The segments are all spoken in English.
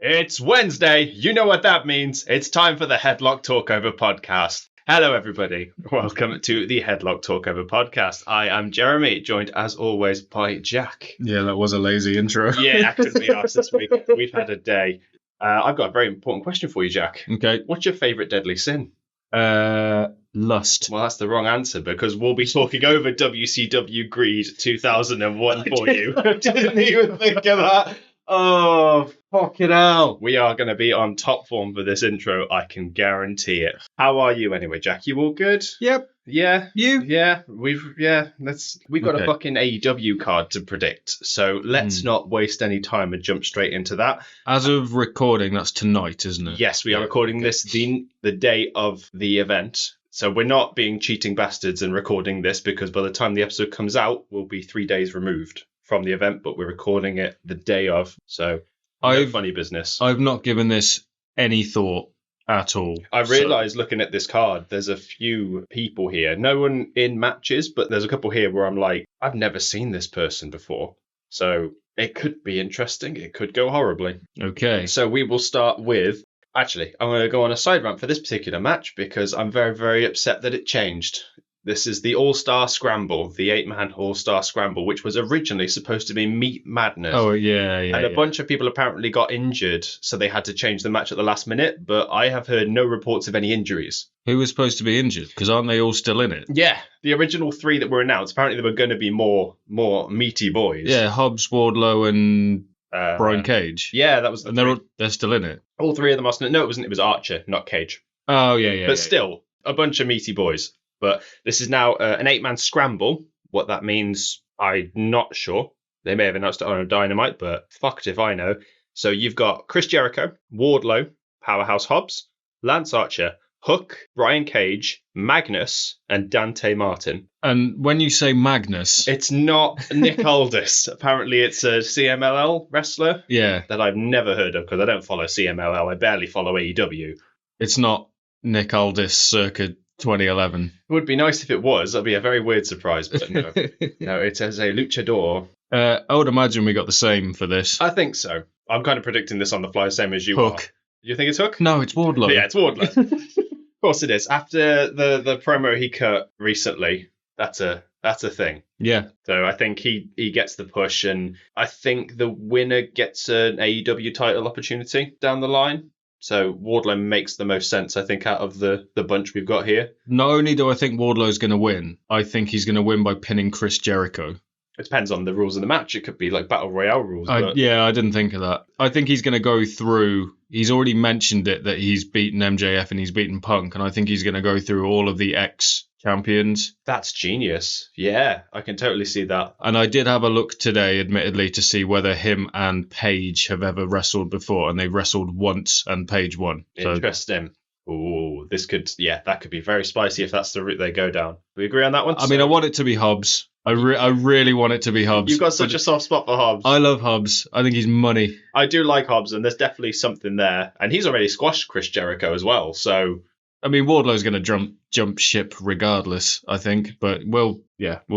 It's Wednesday. You know what that means. It's time for the Headlock Talkover podcast. Hello, everybody. Welcome to the Headlock Talkover podcast. I am Jeremy, joined as always by Jack. Yeah, that was a lazy intro. Yeah, couldn't be arsed this week. We've had a day. I've got a very important question for you, Jack. Okay. What's your favourite deadly sin? Lust. Well, that's the wrong answer because we'll be talking over WCW Greed 2001 for you. Didn't even think of that. Oh, fucking hell. We are going to be on top form for this intro, I can guarantee it. How are you anyway, Jack? You all good? Yep. Yeah. You? Yeah. We've got a fucking AEW card to predict, so let's not waste any time and jump straight into that. As of recording, that's tonight, isn't it? Yes, we are recording this the day of the event. So we're not being cheating bastards and recording this because by the time the episode comes out, we'll be 3 days removed from the event, but we're recording it the day of. So funny business. I've not given this any thought at all. I realised looking at this card, there's a few people here. No one in matches, but there's a couple here where I'm like, I've never seen this person before. So it could be interesting. It could go horribly. Okay. So we will start with... Actually, I'm going to go on a side rant for this particular match because I'm very, very upset that it changed. This is the All-Star Scramble, the 8-man All-Star Scramble, which was originally supposed to be Meat Madness. Oh, yeah. And a bunch of people apparently got injured, so they had to change the match at the last minute, but I have heard no reports of any injuries. Who was supposed to be injured? Because aren't they all still in it? Yeah, the original 3 that were announced, apparently there were going to be more meaty boys. Yeah, Hobbs, Wardlow, and Brian Cage. Yeah, that was the And they're still in it. All 3 of them are... No, it wasn't. It was Archer, not Cage. Oh, yeah. But still, a bunch of meaty boys. But this is now an 8-man scramble. What that means, I'm not sure. They may have announced it on Dynamite, but fucked if I know. So you've got Chris Jericho, Wardlow, Powerhouse Hobbs, Lance Archer, Hook, Brian Cage, Magnus, and Dante Martin. And when you say Magnus... It's not Nick Aldis. Apparently it's a CMLL wrestler. Yeah. That I've never heard of because I don't follow CMLL. I barely follow AEW. It's not Nick Aldis circa 2011. It would be nice if it was. That'd be a very weird surprise, but no. No, it says a luchador. I would imagine we got the same for this. I think so. I'm kind of predicting this on the fly, same as you Hook. are. You think it's Hook? No, it's Wardlow. Yeah, it's Wardlow. Of course it is. After the promo he cut recently, that's a thing. Yeah. So I think he gets the push, and I think the winner gets an AEW title opportunity down the line. So Wardlow makes the most sense, I think, out of the bunch we've got here. Not only do I think Wardlow's going to win, I think he's going to win by pinning Chris Jericho. It depends on the rules of the match. It could be like Battle Royale rules. Yeah, I didn't think of that. I think he's going to go through... He's already mentioned it, that he's beaten MJF and he's beaten Punk, and I think he's going to go through all of the ex-champions. That's genius. Yeah, I can totally see that. And I did have a look today, admittedly, to see whether him and Paige have ever wrestled before, and they've wrestled once and Paige won. So, interesting. Ooh, that could be very spicy if that's the route they go down. We agree on that one? I mean, I want it to be Hobbs. I really want it to be Hobbs. You've got such a soft spot for Hobbs. I love Hobbs. I think he's money. I do like Hobbs, and there's definitely something there. And he's already squashed Chris Jericho as well, so... I mean, Wardlow's going to jump ship regardless, I think. But we'll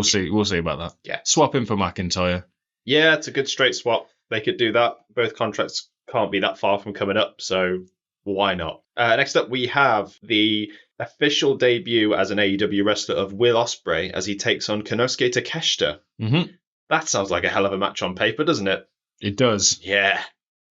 see. We'll see about that. Yeah. Swap him for McIntyre. Yeah, it's a good straight swap. They could do that. Both contracts can't be that far from coming up, so why not? Next up, we have the official debut as an AEW wrestler of Will Ospreay as he takes on Konosuke Takeshita. Mm-hmm. That sounds like a hell of a match on paper, doesn't it? It does. Yeah.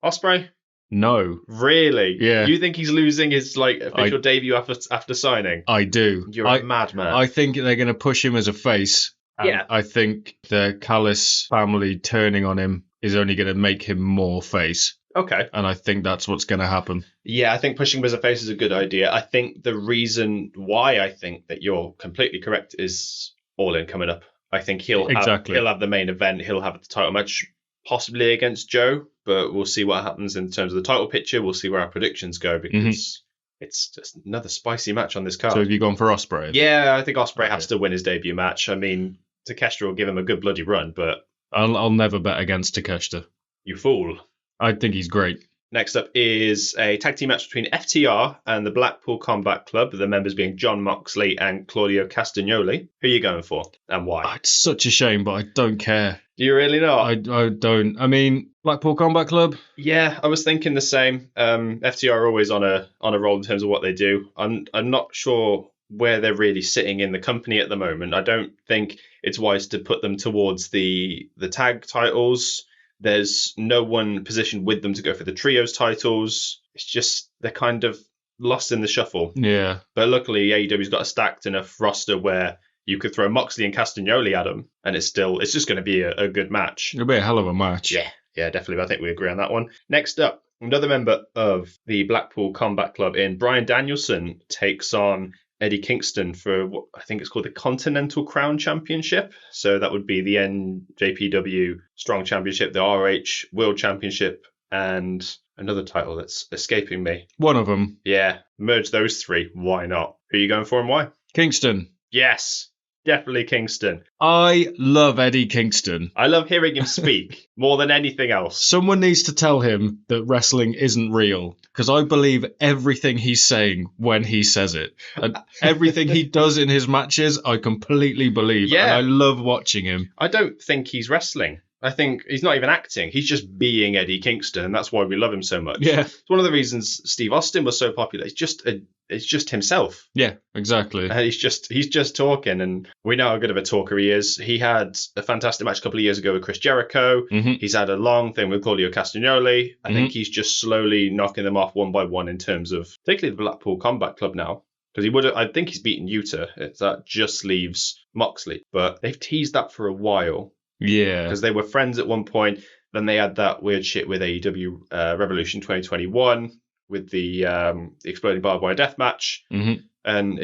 Ospreay? No. Really? Yeah. You think he's losing his official debut after signing? I do. You're a madman. I think they're going to push him as a face. Yeah. I think the Callis family turning on him is only going to make him more face. Okay. And I think that's what's going to happen. Yeah, I think pushing him as a face is a good idea. I think the reason why I think that you're completely correct is All In coming up. I think he'll have the main event. He'll have the title match, possibly against Joe, but we'll see what happens in terms of the title picture. We'll see where our predictions go because it's just another spicy match on this card. So have you gone for Ospreay? Yeah, I think Ospreay has to win his debut match. I mean, Takeshita will give him a good bloody run, but... I'll never bet against Takeshita. You fool. I think he's great. Next up is a tag team match between FTR and the Blackpool Combat Club, the members being John Moxley and Claudio Castagnoli. Who are you going for and why? It's such a shame, but I don't care. Do you really not? I don't. I mean, Blackpool Combat Club? Yeah, I was thinking the same. FTR are always on a roll in terms of what they do. I'm not sure where they're really sitting in the company at the moment. I don't think it's wise to put them towards the tag titles. There's no one positioned with them to go for the trios titles. It's just they're kind of lost in the shuffle. Yeah. But luckily, AEW's got a stacked enough roster where you could throw Moxley and Castagnoli at them, and it's just going to be a good match. It'll be a hell of a match. Yeah, definitely. I think we agree on that one. Next up, another member of the Blackpool Combat Club in Bryan Danielson takes on Eddie Kingston for what I think it's called the Continental Crown Championship. So that would be the NJPW Strong Championship, the RH World Championship, and another title that's escaping me. One of them. Yeah, merge those three. Why not? Who are you going for and why? Kingston. Yes, definitely Kingston. I love Eddie Kingston. I love hearing him speak more than anything else. Someone needs to tell him that wrestling isn't real, because I believe everything he's saying when he says it. And everything he does in his matches, I completely believe. Yeah. And I love watching him. I don't think he's wrestling. I think he's not even acting. He's just being Eddie Kingston, and that's why we love him so much. Yeah. It's one of the reasons Steve Austin was so popular. It's just himself. Yeah, exactly. And he's just talking, and we know how good of a talker he is. He had a fantastic match a couple of years ago with Chris Jericho. Mm-hmm. He's had a long thing with Claudio Castagnoli. I think he's just slowly knocking them off one by one in terms of particularly the Blackpool Combat Club now. Because I think he's beaten Yuta. That just leaves Moxley. But they've teased that for a while. Yeah. Because they were friends at one point. Then they had that weird shit with AEW Revolution 2021 with the exploding barbed wire death match. Mm-hmm. And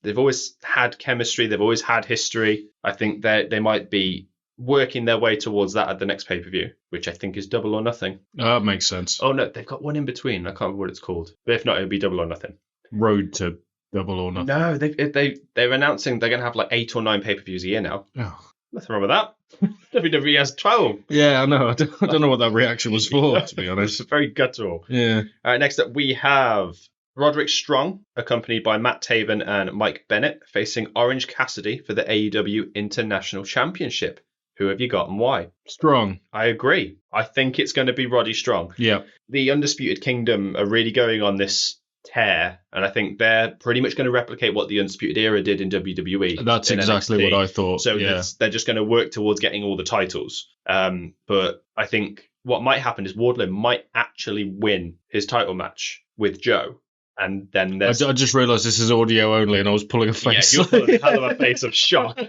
they've always had chemistry. They've always had history. I think they might be working their way towards that at the next pay-per-view, which I think is Double or Nothing. That makes sense. Oh, no, they've got one in between. I can't remember what it's called. But if not, it'll be Double or Nothing. Road to Double or Nothing. No, they're announcing they're going to have like 8 or 9 pay-per-views a year now. Oh. Nothing wrong with that. WWE has 12. Yeah, I know. I don't know what that reaction was for, to be honest. It's very guttural. Yeah. All right, next up we have Roderick Strong, accompanied by Matt Taven and Mike Bennett, facing Orange Cassidy for the AEW International Championship. Who have you got and why? Strong. I agree. I think it's going to be Roddy Strong. Yeah. The Undisputed Kingdom are really going on this tear, and I think they're pretty much going to replicate what the Undisputed Era did in WWE. That's exactly NXT. what I thought. So they're just going to work towards getting all the titles. But I think what might happen is Wardlow might actually win his title match with Joe. And then I just realised this is audio only, and I was pulling a face. Yeah, you're pulling a hell of a face of shock.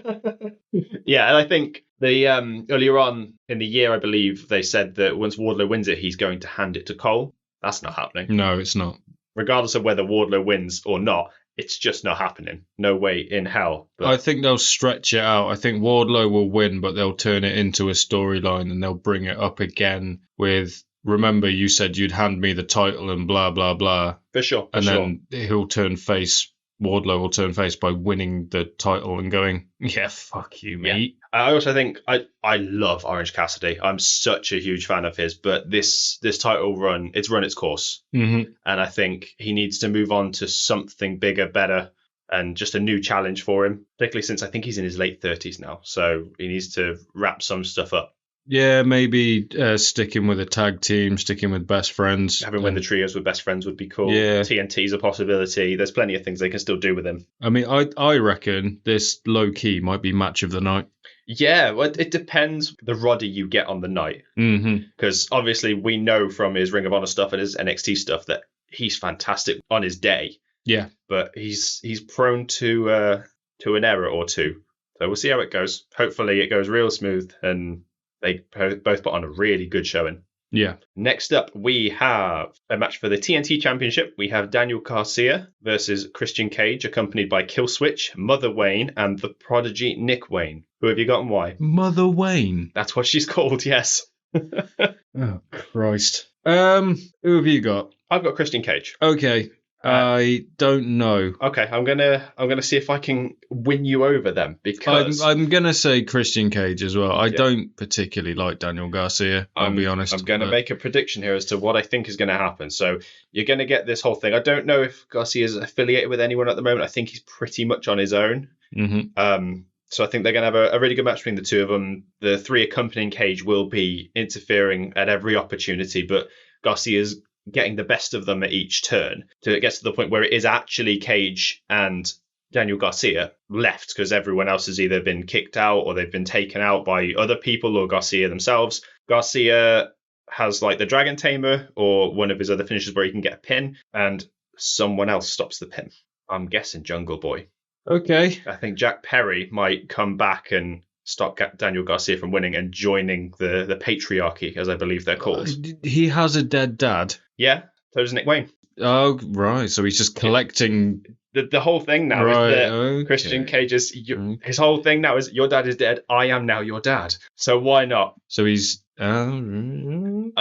Yeah, and I think the earlier on in the year, I believe they said that once Wardlow wins it, he's going to hand it to Cole. That's not happening. No, it's not. Regardless of whether Wardlow wins or not, it's just not happening. No way in hell. But I think they'll stretch it out. I think Wardlow will win, but they'll turn it into a storyline, and they'll bring it up again with, remember you said you'd hand me the title and blah, blah, blah. For sure. Then he'll turn face. Wardlow will turn face by winning the title and going, yeah, fuck you, mate. Yeah. I also think I love Orange Cassidy. I'm such a huge fan of his, but this title run, it's run its course. Mm-hmm. And I think he needs to move on to something bigger, better, and just a new challenge for him, particularly since I think he's in his late 30s now. So he needs to wrap some stuff up. Yeah, maybe sticking with a tag team, sticking with best friends. Having win the trios with best friends would be cool. Yeah. TNT's a possibility. There's plenty of things they can still do with him. I mean, I reckon this low-key might be match of the night. Yeah, well, it depends the Roddy you get on the night. Because obviously we know from his Ring of Honor stuff and his NXT stuff that he's fantastic on his day. Yeah. But he's prone to an error or two. So we'll see how it goes. Hopefully it goes real smooth and they both put on a really good showing. Yeah. Next up, we have a match for the TNT Championship. We have Daniel Garcia versus Christian Cage, accompanied by Killswitch, Mother Wayne, and the prodigy Nick Wayne. Who have you got and why? Mother Wayne? That's what she's called, yes. Oh, Christ. Who have you got? I've got Christian Cage. Okay. I don't know. Okay, I'm gonna see if I can win you over then, because I'm gonna say Christian Cage as well. Okay. I don't particularly like Daniel Garcia. I'll be honest. I'm gonna make a prediction here as to what I think is gonna happen. So you're gonna get this whole thing. I don't know if Garcia is affiliated with anyone at the moment. I think he's pretty much on his own. Mm-hmm. So I think they're gonna have a really good match between the two of them. The three accompanying Cage will be interfering at every opportunity, but Garcia's getting the best of them at each turn till it gets to the point where it is actually Cage and Daniel Garcia left, because everyone else has either been kicked out or they've been taken out by other people or Garcia themselves. Garcia has like the Dragon Tamer or one of his other finishes where he can get a pin, and someone else stops the pin. I'm guessing Jungle Boy. Okay. I think Jack Perry might come back and stop Daniel Garcia from winning and joining the patriarchy, as I believe they're called. He has a dead dad. Yeah, so does Nick Wayne. Oh, right. So he's just collecting... The whole thing now is that Christian Cage is... His whole thing now is, your dad is dead, I am now your dad. So why not? So he's... I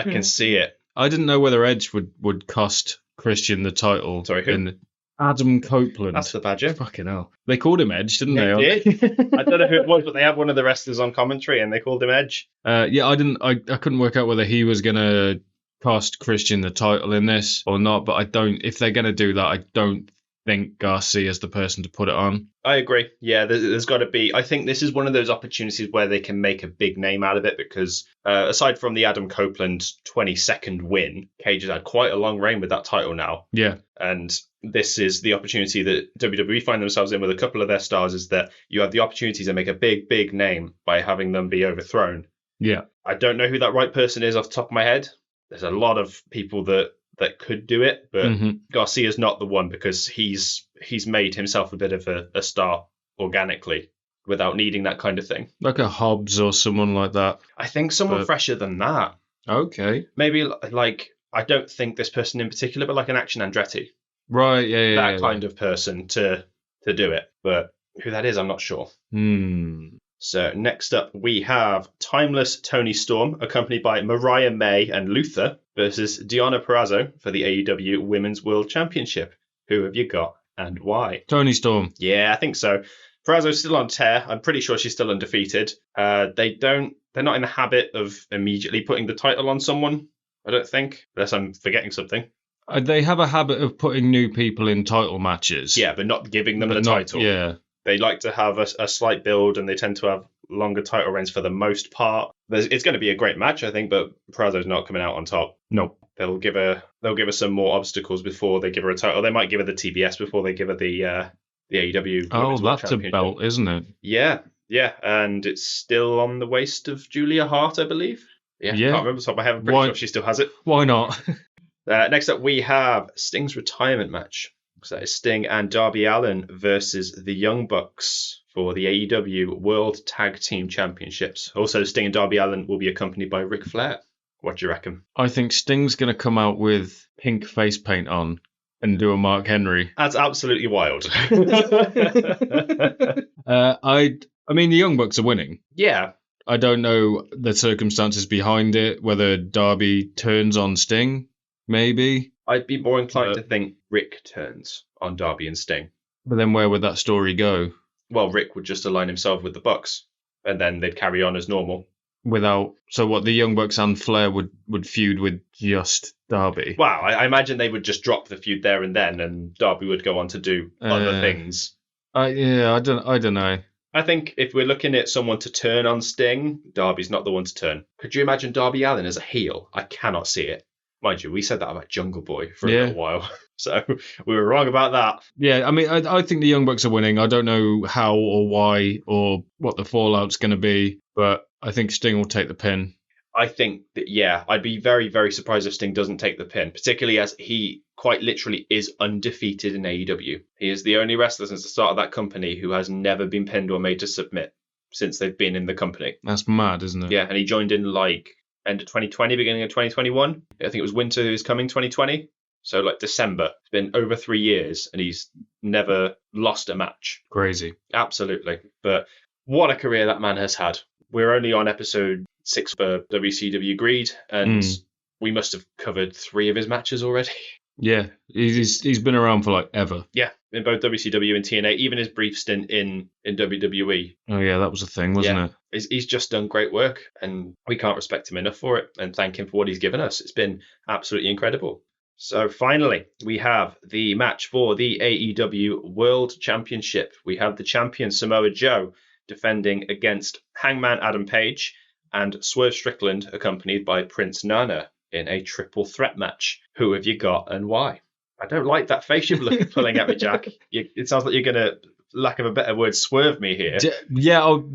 can see it. I didn't know whether Edge would cost Christian the title. Sorry, who? Adam Copeland. That's the badger. Fucking hell. They called him Edge, didn't they? They did. I don't know who it was, but they had one of the wrestlers on commentary and they called him Edge. Yeah, I couldn't work out whether he was going to cost Christian the title in this or not, but if they're going to do that, I don't think Garcia is the person to put it on. I agree. Yeah, there's got to be. I think this is one of those opportunities where they can make a big name out of it, because aside from the Adam Copeland 20-second win, Cage has had quite a long reign with that title now. Yeah. And this is the opportunity that WWE find themselves in with a couple of their stars, is that you have the opportunity to make a big, big name by having them be overthrown. Yeah. I don't know who that right person is off the top of my head. There's a lot of people that could do it, but Garcia's not the one, because he's made himself a bit of a star organically without needing that kind of thing. Like a Hobbs or someone like that. I think someone fresher than that. Okay. Maybe like, I don't think this person in particular, but like an Action Andretti. Right, yeah. That kind of person to do it. But who that is, I'm not sure. So next up, we have Timeless Tony Storm, accompanied by Mariah May and Luther, versus Deonna Purrazzo for the AEW Women's World Championship. Who have you got and why? Tony Storm. Yeah, I think so. Purrazzo's still on tear. I'm pretty sure she's still undefeated. They're not in the habit of immediately putting the title on someone, I don't think, unless I'm forgetting something. They have a habit of putting new people in title matches. Yeah, but not giving them the title. Yeah. They like to have a slight build, and they tend to have longer title reigns for the most part. It's going to be a great match, I think, but Purrazzo's not coming out on top. No. They'll give her some more obstacles before they give her a title. They might give her the TBS before they give her the AEW. Oh, that's a belt, isn't it? Yeah, and it's still on the waist of Julia Hart, I believe. Yeah. I can't remember off the top of my head. I'm pretty sure she still has it. Why not? Next up, we have Sting's retirement match. So that is Sting and Darby Allin versus the Young Bucks for the AEW World Tag Team Championships. Also, Sting and Darby Allin will be accompanied by Ric Flair. What do you reckon? I think Sting's going to come out with pink face paint on and do a Mark Henry. That's absolutely wild. I mean, the Young Bucks are winning. Yeah. I don't know the circumstances behind it, whether Darby turns on Sting, maybe. I'd be more inclined to think Rick turns on Darby and Sting. But then where would that story go? Well, Rick would just align himself with the Bucks, and then they'd carry on as normal. So what, the Young Bucks and Flair would feud with just Darby? Wow, I imagine they would just drop the feud there and then, and Darby would go on to do other things. I don't know. I think if we're looking at someone to turn on Sting, Darby's not the one to turn. Could you imagine Darby Allin as a heel? I cannot see it. Mind you, we said that about Jungle Boy for a little while, so we were wrong about that. Yeah, I mean, I think the Young Bucks are winning. I don't know how or why or what the fallout's going to be, but I think Sting will take the pin. I think that, I'd be very, very surprised if Sting doesn't take the pin, particularly as he quite literally is undefeated in AEW. He is the only wrestler since the start of that company who has never been pinned or made to submit since they've been in the company. That's mad, isn't it? Yeah, and he joined in end of 2020, beginning of 2021. I think it was winter is coming 2020. So December. It's been over 3 years and he's never lost a match. Crazy. Absolutely. But what a career that man has had. We're only on episode 6 for WCW Greed, and we must have covered 3 of his matches already. Yeah, he's been around for like ever. Yeah, in both WCW and TNA, even his brief stint in WWE. Oh yeah, that was a thing, wasn't it? He's just done great work, and we can't respect him enough for it and thank him for what he's given us. It's been absolutely incredible. So finally, we have the match for the AEW World Championship. We have the champion Samoa Joe defending against Hangman Adam Page and Swerve Strickland, accompanied by Prince Nana, in a triple threat match. Who have you got and why? I don't like that face you're pulling at me, Jack. It sounds like you're going to, lack of a better word, swerve me here.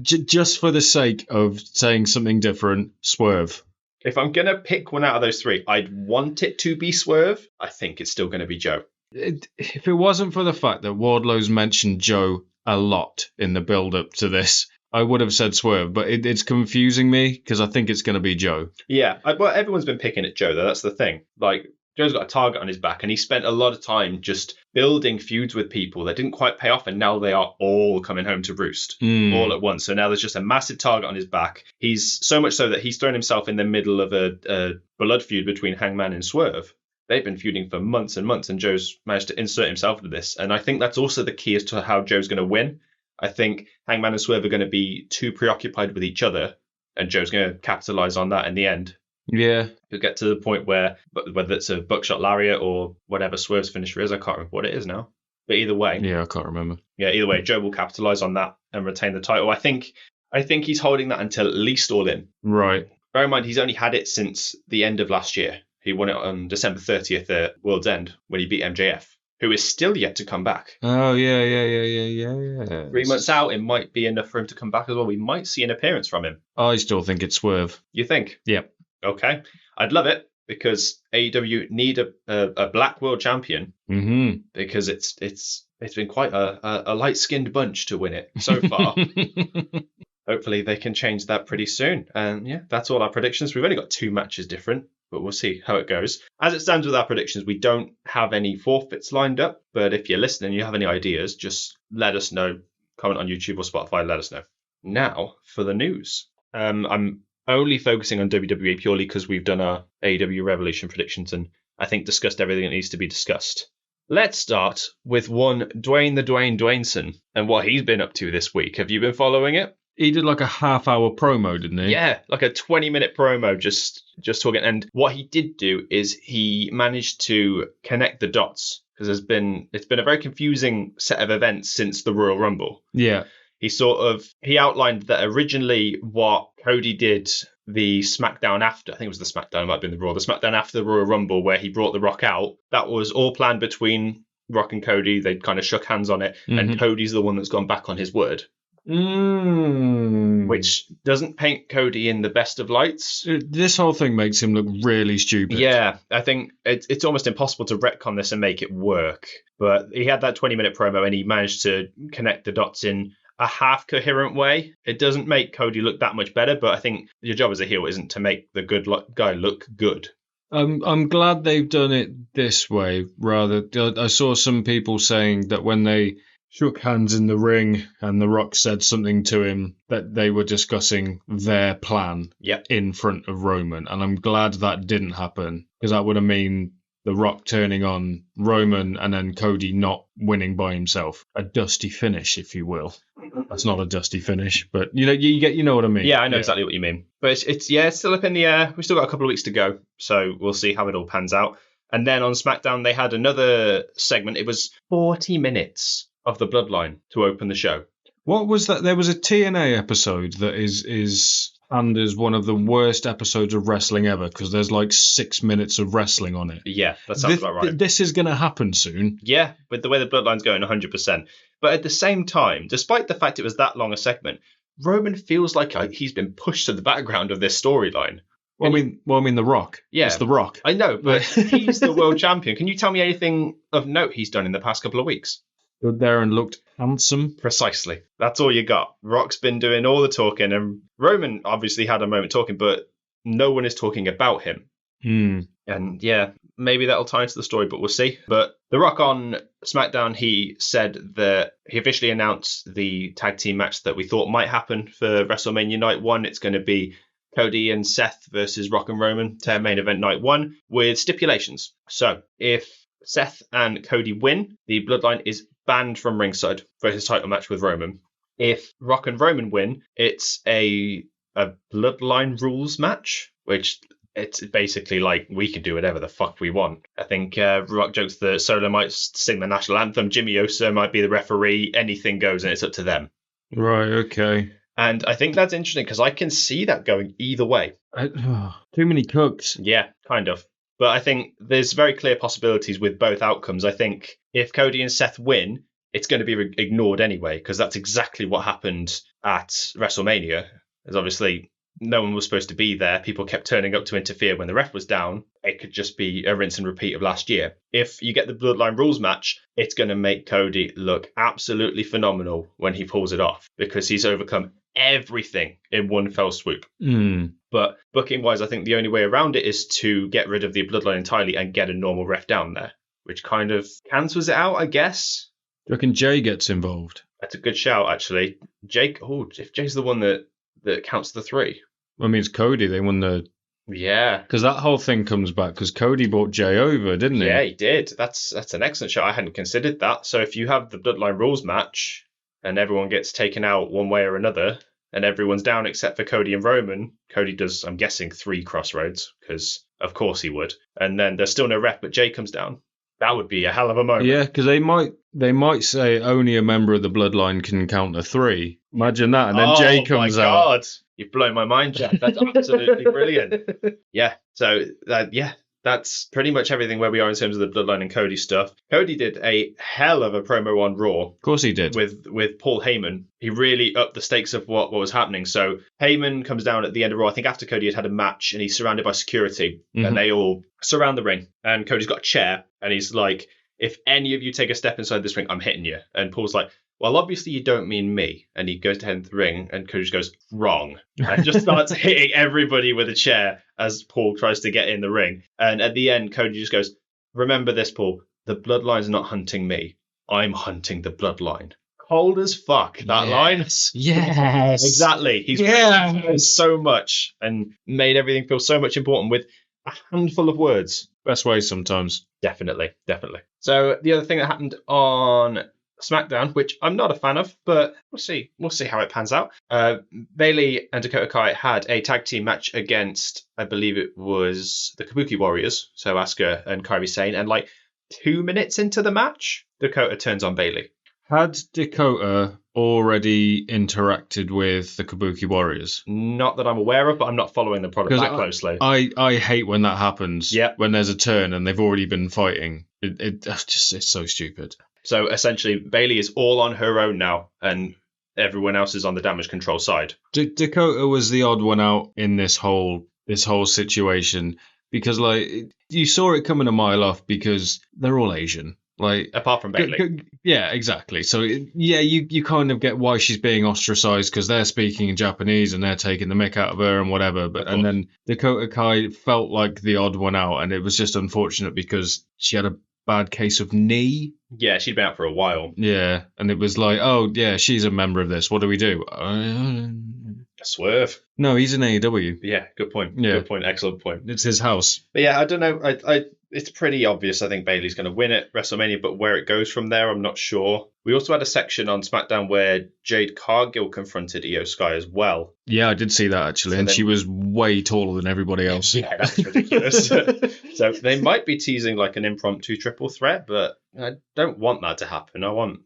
Just for the sake of saying something different, Swerve. If I'm going to pick one out of those three, I'd want it to be Swerve. I think it's still going to be Joe. If it wasn't for the fact that Wardlow's mentioned Joe a lot in the build-up to this, I would have said Swerve, but it's confusing me because I think it's going to be Joe. Yeah, well, everyone's been picking at Joe, though. That's the thing. Like, Joe's got a target on his back, and he spent a lot of time just building feuds with people that didn't quite pay off, and now they are all coming home to roost all at once. So now there's just a massive target on his back. He's so much so that he's thrown himself in the middle of a blood feud between Hangman and Swerve. They've been feuding for months and months, and Joe's managed to insert himself into this. And I think that's also the key as to how Joe's going to win. I think Hangman and Swerve are going to be too preoccupied with each other, and Joe's going to capitalize on that in the end. Yeah. He'll get to the point where, whether it's a buckshot lariat or whatever Swerve's finisher is, I can't remember what it is now. But either way. Yeah, I can't remember. Yeah, either way, Joe will capitalize on that and retain the title. I think he's holding that until at least All In. Right. Bear in mind, he's only had it since the end of last year. He won it on December 30th at World's End when he beat MJF, who is still yet to come back. Oh, yeah. 3 months out, it might be enough for him to come back as well. We might see an appearance from him. I still think it's Swerve. You think? Yep. Okay. I'd love it because AEW need a black world champion because it's been quite a light-skinned bunch to win it so far. Hopefully they can change that pretty soon. And yeah, that's all our predictions. We've only got 2 matches different, but we'll see how it goes. As it stands with our predictions, we don't have any forfeits lined up, but if you're listening and you have any ideas, just let us know. Comment on YouTube or Spotify, let us know. Now for the news. I'm only focusing on WWE purely because we've done our AEW Revolution predictions and I think discussed everything that needs to be discussed. Let's start with one Dwayne the Dwayneson and what he's been up to this week. Have you been following it? He did like a half-hour promo, didn't he? Yeah, like a 20-minute promo just talking. And what he did do is he managed to connect the dots because it's been a very confusing set of events since the Royal Rumble. Yeah. He outlined that originally what Cody did the SmackDown after, I think it was the SmackDown, it might have been the Raw, the SmackDown after the Royal Rumble where he brought The Rock out, that was all planned between Rock and Cody. They kind of shook hands on it, and Cody's the one that's gone back on his word. Which doesn't paint Cody in the best of lights. This whole thing makes him look really stupid. Yeah, I think it's almost impossible to retcon this and make it work. But he had that 20-minute promo and he managed to connect the dots in a half-coherent way. It doesn't make Cody look that much better, but I think your job as a heel isn't to make the good guy look good. I'm glad they've done it this way. Rather, I saw some people saying that when they shook hands in the ring and The Rock said something to him, that they were discussing their plan in front of Roman. And I'm glad that didn't happen because that would have mean The Rock turning on Roman and then Cody not winning by himself. A dusty finish, if you will. That's not a dusty finish, but you know what I mean. Yeah, I know exactly what you mean. But it's still up in the air. We've still got a couple of weeks to go, so we'll see how it all pans out. And then on SmackDown, they had another segment. It was 40 minutes of the Bloodline to open the show. What was that? There was a TNA episode that is and is one of the worst episodes of wrestling ever because there's like 6 minutes of wrestling on it. Yeah, that sounds about right. This is going to happen soon. Yeah, with the way the Bloodline's going, 100%. But at the same time, despite the fact it was that long a segment, Roman feels like he's been pushed to the background of this storyline. Well, I mean, The Rock. Yeah. It's The Rock. I know, but he's the world champion. Can you tell me anything of note he's done in the past couple of weeks? Stood there and looked handsome. Precisely. That's all you got. Rock's been doing all the talking, and Roman obviously had a moment talking, but no one is talking about him. And yeah, maybe that'll tie into the story, but we'll see. But The Rock on SmackDown, he said that he officially announced the tag team match that we thought might happen for WrestleMania Night 1. It's going to be Cody and Seth versus Rock and Roman to main event Night 1 with stipulations. So if Seth and Cody win, the Bloodline is banned from ringside for his title match with Roman. If Rock and Roman win, it's a Bloodline rules match, which it's basically like we can do whatever the fuck we want. I think Rock jokes that Solo might sing the national anthem, Jimmy Uso might be the referee, anything goes and it's up to them. Right, okay. And I think that's interesting because I can see that going either way. Too many cooks. Yeah, kind of. But I think there's very clear possibilities with both outcomes. I think if Cody and Seth win, it's going to be ignored anyway, because that's exactly what happened at WrestleMania. There's obviously no one was supposed to be there. People kept turning up to interfere when the ref was down. It could just be a rinse and repeat of last year. If you get the Bloodline rules match, it's going to make Cody look absolutely phenomenal when he pulls it off, because he's overcome everything in one fell swoop. But booking wise, I think the only way around it is to get rid of the Bloodline entirely and get a normal ref down there, which kind of cancels it out, I guess. Do you reckon Jay gets involved? That's a good shout, actually. If Jay's the one that counts the three. Well, I mean, it's Cody. They won the... Yeah. Because that whole thing comes back because Cody brought Jay over, didn't he? Yeah, he did. That's an excellent shout. I hadn't considered that. So if you have the Bloodline rules match and everyone gets taken out one way or another and everyone's down except for Cody and Roman, Cody does, I'm guessing, 3 crossroads because of course he would. And then there's still no ref, but Jay comes down. That would be a hell of a moment. Yeah, because they might say only a member of the Bloodline can count to 3. Imagine that, and then Jay comes out. Oh my God, you've blown my mind, Jack. That's absolutely brilliant. Yeah, so that's pretty much everything where we are in terms of the Bloodline and Cody stuff. Cody did a hell of a promo on Raw. Of course he did. With Paul Heyman. He really upped the stakes of what was happening. So Heyman comes down at the end of Raw, I think after Cody had had a match, and he's surrounded by security, and they all surround the ring. And Cody's got a chair, and he's like, if any of you take a step inside this ring, I'm hitting you. And Paul's like, well, obviously you don't mean me. And he goes to head into the ring, and Cody just goes, wrong. And just starts hitting everybody with a chair as Paul tries to get in the ring. And at the end, Cody just goes, remember this, Paul, the Bloodline's not hunting me. I'm hunting the Bloodline. Cold as fuck, that line. Yes. Exactly. He's so much and made everything feel so much important with a handful of words. Best way sometimes. Definitely. So the other thing that happened on SmackDown, which I'm not a fan of, but we'll see how it pans out. Bayley and Dakota Kai had a tag team match against, I believe it was the Kabuki Warriors, so Asuka and Kairi Sane, and like 2 minutes into the match, Dakota turns on Bayley. Had Dakota already interacted with the Kabuki Warriors? Not that I'm aware of, but I'm not following the product that closely. I hate when that happens. Yeah. When there's a turn and they've already been fighting. It's so stupid. So essentially, Bayley is all on her own now, and everyone else is on the damage control side. Dakota was the odd one out in this whole situation because, like, you saw it coming a mile off because they're all Asian. Like, apart from Bayley. Yeah, exactly. So, you kind of get why she's being ostracized because they're speaking in Japanese and they're taking the mick out of her and whatever. And then Dakota Kai felt like the odd one out, and it was just unfortunate because she had a bad case of knee. Yeah, she'd been out for a while. Yeah, and it was like, oh, yeah, she's a member of this. What do we do? Swerve. No, he's in AEW. Yeah, good point. Yeah. Good point. Excellent point. It's his house. But yeah, I don't know. It's pretty obvious. I think Bayley's going to win at WrestleMania, but where it goes from there, I'm not sure. We also had a section on SmackDown where Jade Cargill confronted Io Sky as well. Yeah, I did see that actually, and she was way taller than everybody else. Yeah, that's ridiculous. So they might be teasing like an impromptu triple threat, but I don't want that to happen. I want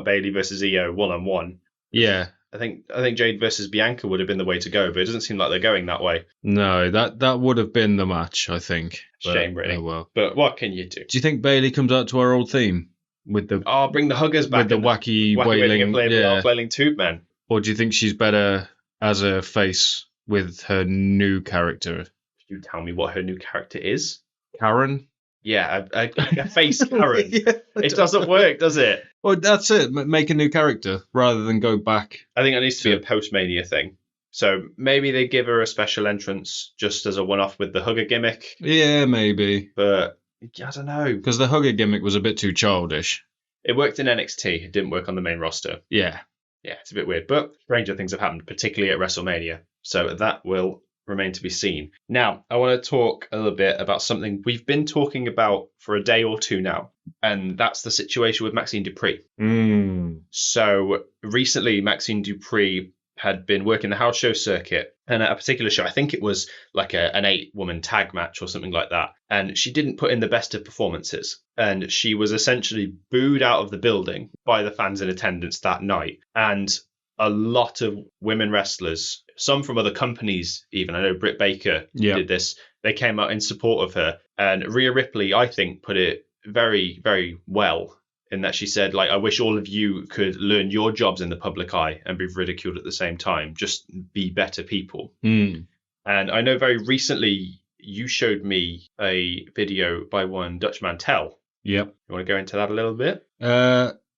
Bayley versus Io 1-on-1. Yeah. I think Jade versus Bianca would have been the way to go, but it doesn't seem like they're going that way. No, that would have been the match, I think. Shame, really. Oh, well. But what can you do? Do you think Bayley comes out to our old theme with the? Oh, bring the huggers back with the wacky wailing, flailing tube man. Or do you think she's better as a face with her new character? Could you tell me what her new character is? Karen. Yeah, a face Karen. It doesn't work, does it? Well, that's it. Make a new character rather than go back. I think it needs to be a post-Mania thing. So maybe they give her a special entrance just as a one-off with the hugger gimmick. Yeah, maybe. But I don't know. Because the hugger gimmick was a bit too childish. It worked in NXT. It didn't work on the main roster. Yeah. Yeah, it's a bit weird. But stranger things have happened, particularly at WrestleMania. So that will remain to be seen. Now, I want to talk a little bit about something we've been talking about for a day or two now, and that's the situation with Maxine Dupree. So recently, Maxine Dupree had been working the house show circuit, and at a particular show, I think it was like an 8-woman tag match or something like that, and she didn't put in the best of performances, and she was essentially booed out of the building by the fans in attendance that night. And a lot of women wrestlers, some from other companies even, I know Britt Baker did this, they came out in support of her, and Rhea Ripley, I think, put it very, very well, in that she said, like, I wish all of you could learn your jobs in the public eye and be ridiculed at the same time. Just be better people. And I know very recently you showed me a video by one Dutch Mantel. Yep. You want to go into that a little bit?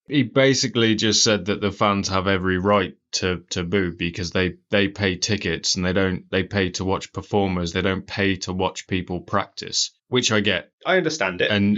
He basically just said that the fans have every right to boo because they pay tickets and they pay to watch performers. They don't pay to watch people practice, which I get. I understand it. And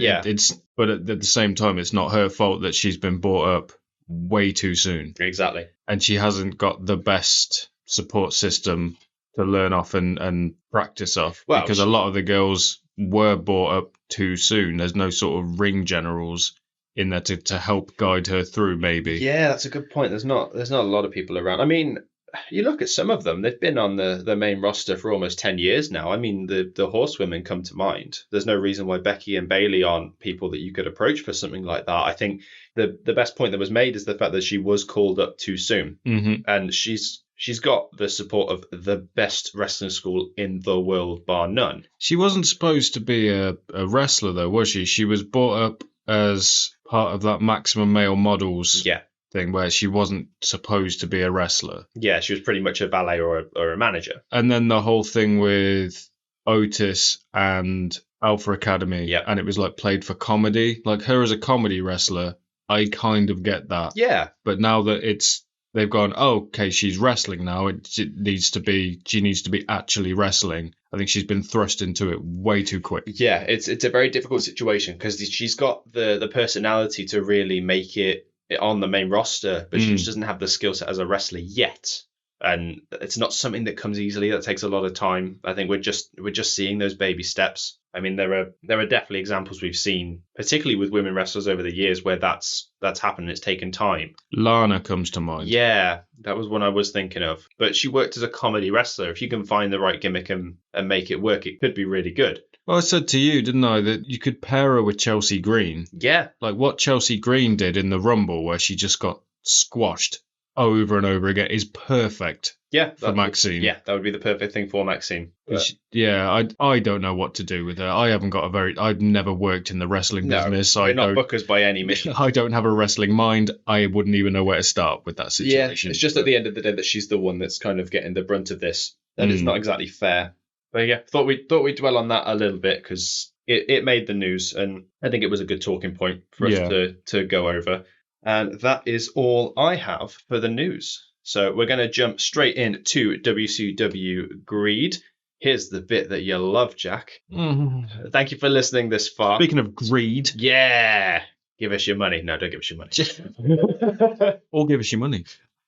but at the same time, it's not her fault that she's been brought up way too soon. Exactly. And she hasn't got the best support system to learn off and practice off, because a lot of the girls were brought up too soon. There's no sort of ring generals in there to help guide her through, maybe. Yeah, that's a good point. There's not a lot of people around. I mean, you look at some of them, they've been on the main roster for almost 10 years now. I mean, the horsewomen come to mind. There's no reason why Becky and Bayley aren't people that you could approach for something like that. I think the best point that was made is the fact that she was called up too soon. And she's got the support of the best wrestling school in the world, bar none. She wasn't supposed to be a wrestler, though, was she? She was brought up as part of that Maximum Male Models thing, where she wasn't supposed to be a wrestler. Yeah, she was pretty much a valet or a manager. And then the whole thing with Otis and Alpha Academy, and it was like played for comedy. Like, her as a comedy wrestler, I kind of get that. Yeah. But now that they've gone, oh, okay, she's wrestling now, she needs to be actually wrestling. I think she's been thrust into it way too quick. Yeah, it's a very difficult situation because she's got the personality to really make it on the main roster, but she just doesn't have the skill set as a wrestler yet. And it's not something that comes easily. That takes a lot of time. I think we're just seeing those baby steps. I mean, there are definitely examples we've seen, particularly with women wrestlers over the years, where that's happened. It's taken time. Lana comes to mind. Yeah, that was one I was thinking of. But she worked as a comedy wrestler. If you can find the right gimmick and make it work, it could be really good. Well, I said to you, didn't I, that you could pair her with Chelsea Green. Yeah. Like what Chelsea Green did in the Rumble, where she just got squashed over and over again, is perfect. Yeah, for Maxine. Yeah, that would be the perfect thing for Maxine. I don't know what to do with her. I've never worked in the wrestling business. We're not bookers by any means. I don't have a wrestling mind. I wouldn't even know where to start with that situation. Yeah, it's just at the end of the day that she's the one that's kind of getting the brunt of this. That is not exactly fair. But yeah, thought we'd dwell on that a little bit because it made the news, and I think it was a good talking point for us to go over. And that is all I have for the news. So we're going to jump straight into WCW Greed. Here's the bit that you love, Jack. Thank you for listening this far. Speaking of greed. Yeah. Give us your money. No, don't give us your money. Or give us your money.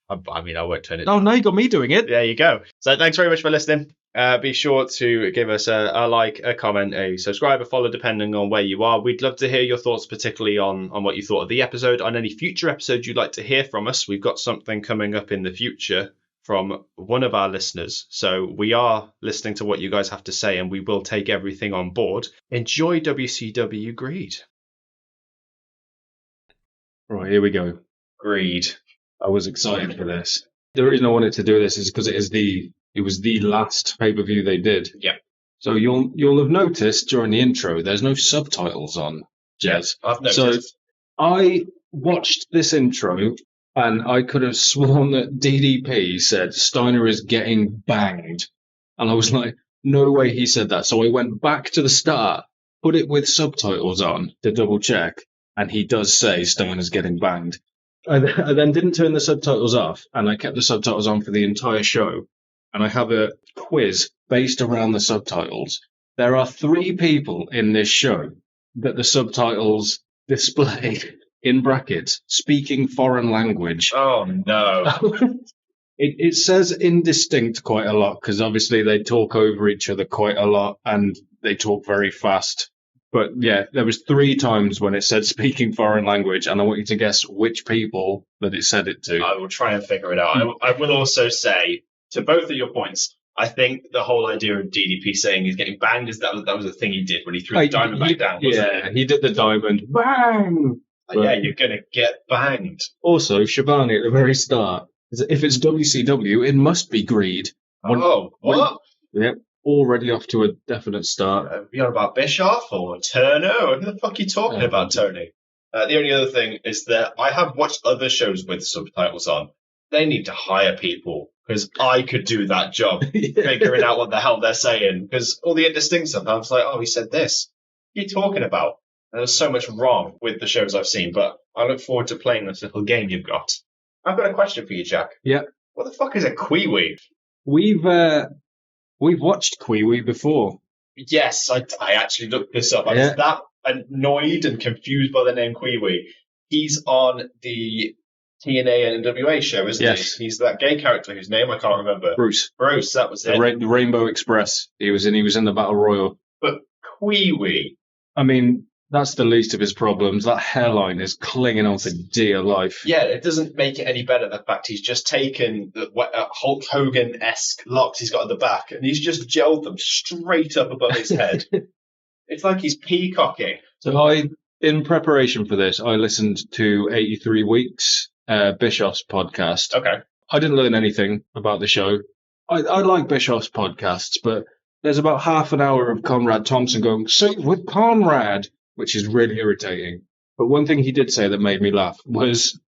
I mean, I won't turn it. Oh, no, you got me doing it. There you go. So thanks very much for listening. Be sure to give us a like, a comment, a subscribe, a follow, depending on where you are. We'd love to hear your thoughts, particularly on what you thought of the episode, on any future episodes you'd like to hear from us. We've got something coming up in the future from one of our listeners. So we are listening to what you guys have to say, and we will take everything on board. Enjoy WCW Greed. Right, here we go. Greed. I was excited for this. The reason I wanted to do this is because it was the last pay-per-view they did. Yeah. So you'll have noticed during the intro, there's no subtitles on, Jez. I've noticed. So I watched this intro, and I could have sworn that DDP said Steiner is getting banged. And I was like, no way he said that. So I went back to the start, put it with subtitles on to double check, and he does say Steiner's getting banged. I then didn't turn the subtitles off, and I kept the subtitles on for the entire show. And I have a quiz based around the subtitles. There are 3 people in this show that the subtitles display in brackets speaking foreign language. Oh, no. It says indistinct quite a lot because obviously they talk over each other quite a lot and they talk very fast. But yeah, there was 3 times when it said speaking foreign language, and I want you to guess which people that it said it to. I will try and figure it out. I will also say, to both of your points, I think the whole idea of DDP saying he's getting banged that was the thing he did when he threw the diamond back down. Yeah, he did the diamond. Bang! Yeah, you're going to get banged. Also, Shabani at the very start, if it's WCW, it must be greed. What? Yep, already off to a definite start. You're about Bischoff or Turner? Or who the fuck are you talking about, Tony? The only other thing is that I have watched other shows with subtitles on. They need to hire people, because I could do that job, figuring out what the hell they're saying. Because all the indistinct stuff, I was like, he said this. What are you talking about? And there's so much wrong with the shows I've seen, but I look forward to playing this little game you've got. I've got a question for you, Jack. Yeah. What the fuck is a Quiwi? We've watched Quiwi before. Yes, I actually looked this up. I was that annoyed and confused by the name Quiwi. He's on the TNA and NWA show, isn't he? He's that gay character whose name I can't remember. Bruce, that was it. The Rainbow Express. He was in the Battle Royal. But Quiwi. I mean, that's the least of his problems. That hairline is clinging on for dear life. Yeah, it doesn't make it any better, the fact he's just taken the Hulk Hogan-esque locks he's got at the back, and he's just gelled them straight up above his head. It's like he's peacocking. So in preparation for this, I listened to 83 Weeks, Bischoff's podcast. Okay. I didn't learn anything about the show. I like Bischoff's podcasts, but there's about half an hour of Conrad Thompson going, "So with Conrad," which is really irritating. But one thing he did say that made me laugh was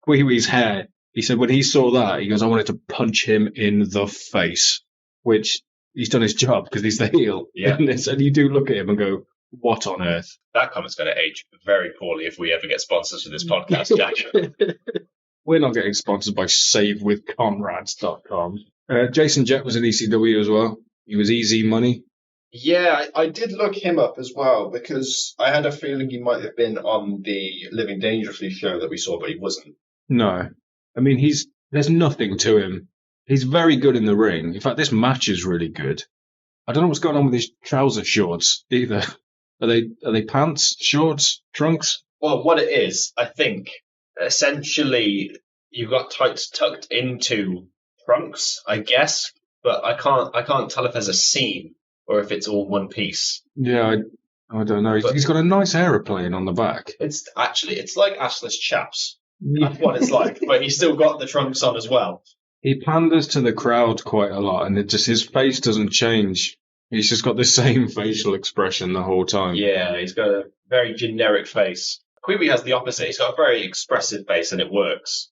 Quiwi's hair. He said when he saw that, he goes, "I wanted to punch him in the face," which he's done his job because he's the heel. Yeah. And you do look at him and go, what on earth? That comment's going to age very poorly if we ever get sponsors for this podcast, Jack. We're not getting sponsored by SaveWithConrads.com. Jason Jett was in ECW as well. He was Easy Money. Yeah, I did look him up as well because I had a feeling he might have been on the Living Dangerously show that we saw, but he wasn't. No. I mean, there's nothing to him. He's very good in the ring. In fact, this match is really good. I don't know what's going on with his trouser shorts either. Are they pants, shorts, trunks? Well, what it is, I think, essentially, you've got tights tucked into trunks, I guess, but I can't tell if there's a seam or if it's all one piece. Yeah, I don't know. He's got a nice aeroplane on the back. It's like assless chaps. That's what it's like, but he's still got the trunks on as well. He panders to the crowd quite a lot, and his face doesn't change. He's just got the same facial expression the whole time. Yeah, he's got a very generic face. Quibi has the opposite. He's got a very expressive face, and it works.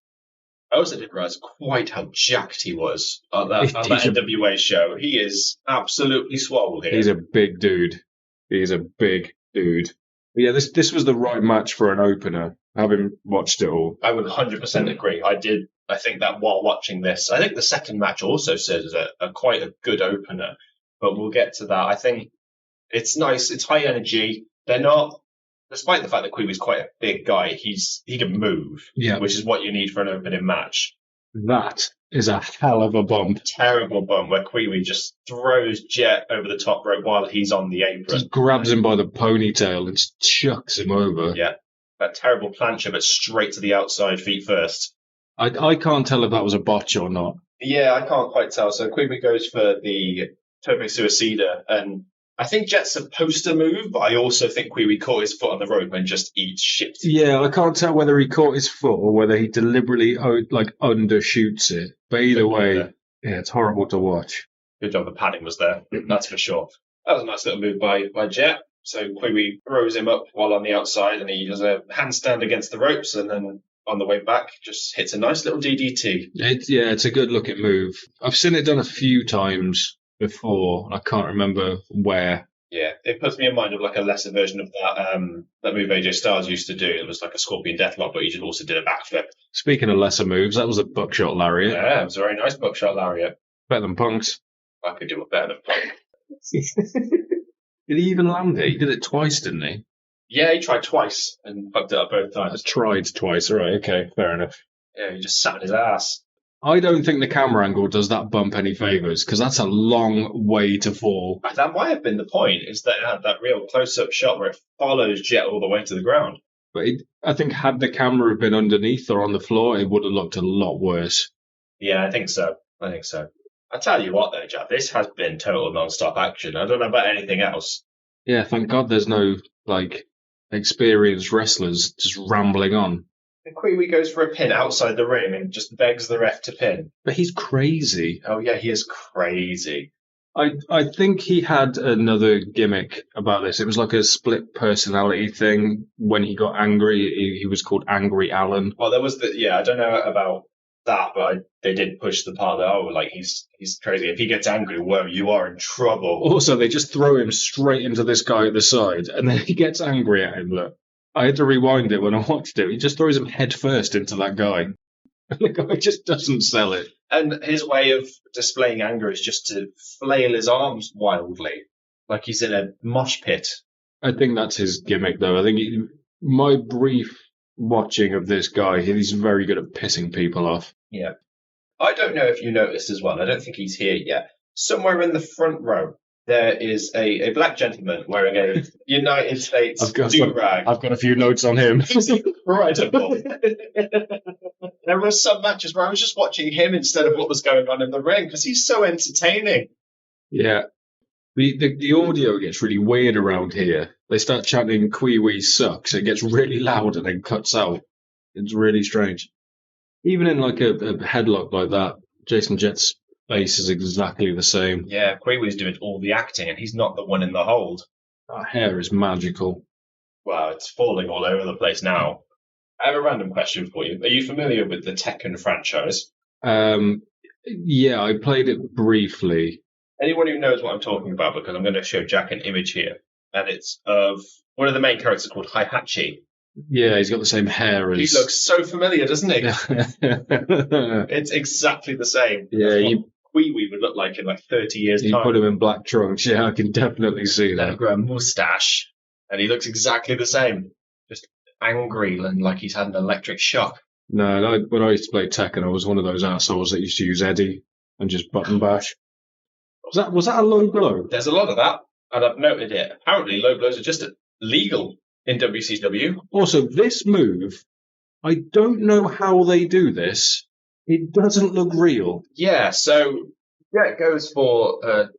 I also didn't realize quite how jacked he was on that NWA show. He is absolutely swole here. He's a big dude. But yeah, this was the right match for an opener, having watched it all. I would 100% agree. I think that while watching this, I think the second match also serves as quite a good opener, but we'll get to that. I think it's nice. It's high energy. They're not, despite the fact that Quibi's quite a big guy, he can move, which is what you need for an opening match. That is a hell of a bump. Terrible bump where Quibi just throws Jet over the top rope while he's on the apron. Just grabs him by the ponytail and chucks him over. Yeah, that terrible plancha, but straight to the outside, feet first. I can't tell if that was a botch or not. Yeah, I can't quite tell. So Quibi goes for the Tope Suicida, and I think Jet's supposed to move, but I also think Quibi caught his foot on the rope and just eats shit. Yeah, I can't tell whether he caught his foot or whether he deliberately undershoots it. But either way, yeah, it's horrible to watch. Good job the padding was there, that's for sure. That was a nice little move by Jet. So Quibi throws him up while on the outside, and he does a handstand against the ropes, and then on the way back, just hits a nice little DDT. It's a good-looking move. I've seen it done a few times before. I can't remember where. Yeah, it puts me in mind of like a lesser version of that move AJ Styles used to do. It was like a Scorpion Deathlock, but he just also did a backflip. Speaking of lesser moves, that was a buckshot lariat. Yeah, it was a very nice buckshot lariat. Better than Punk's. I could do it better than Punk. Did he even land it? He did it twice, didn't he? Yeah, he tried twice and fucked it up both times. Tried twice, right, okay, fair enough. Yeah, he just sat on his ass. I don't think the camera angle does that bump any favours, because that's a long way to fall. That might have been the point, is that it had that real close-up shot where it follows Jet all the way to the ground. But I think had the camera been underneath or on the floor, it would have looked a lot worse. Yeah, I think so. I tell you what, though, Jack, this has been total non-stop action. I don't know about anything else. Yeah, thank God there's no, experienced wrestlers just rambling on. And Kiwi goes for a pin outside the ring and just begs the ref to pin. But he's crazy. Oh, yeah, he is crazy. I think he had another gimmick about this. It was like a split personality thing. When he got angry, he was called Angry Alan. Well, there was I don't know about that, but they did push the part that, he's crazy. If he gets angry, whoa, you are in trouble. Also, they just throw him straight into this guy at the side, and then he gets angry at him. Look, I had to rewind it when I watched it. He just throws him head first into that guy. And the guy just doesn't sell it. And his way of displaying anger is just to flail his arms wildly, like he's in a mosh pit. I think that's his gimmick, though. I think my brief watching of this guy, he's very good at pissing people off. Yeah. I don't know if you noticed as well. I don't think he's here yet. Somewhere in the front row, there is a black gentleman wearing a United States do-rag. I've got a few notes on him. He's incredible. There were some matches where I was just watching him instead of what was going on in the ring because he's so entertaining. Yeah. The audio gets really weird around here. They start chanting Kiwi sucks. It gets really loud and then cuts out. It's really strange. Even in like a headlock like that, Jason Jett's face is exactly the same. Yeah, Kiwi's doing all the acting and he's not the one in the hold. That hair is magical. Wow, it's falling all over the place now. I have a random question for you. Are you familiar with the Tekken franchise? Yeah, I played it briefly. Anyone who knows what I'm talking about, because I'm going to show Jack an image here, and it's of one of the main characters called Heihachi. Yeah, he's got the same hair as... He looks so familiar, doesn't he? It's exactly the same. Yeah, Kiwi would look like in 30 years' time. You put him in black trunks, yeah, I can definitely see that. Then grow a moustache, and he looks exactly the same. Just angry and like he's had an electric shock. No, when I used to play Tekken, I was one of those assholes that used to use Eddie and just button bash. Was that a low blow? There's a lot of that, and I've noted it. Apparently, low blows are just illegal in WCW. Also, this move, I don't know how they do this. It doesn't look real. Yeah, so Jet goes for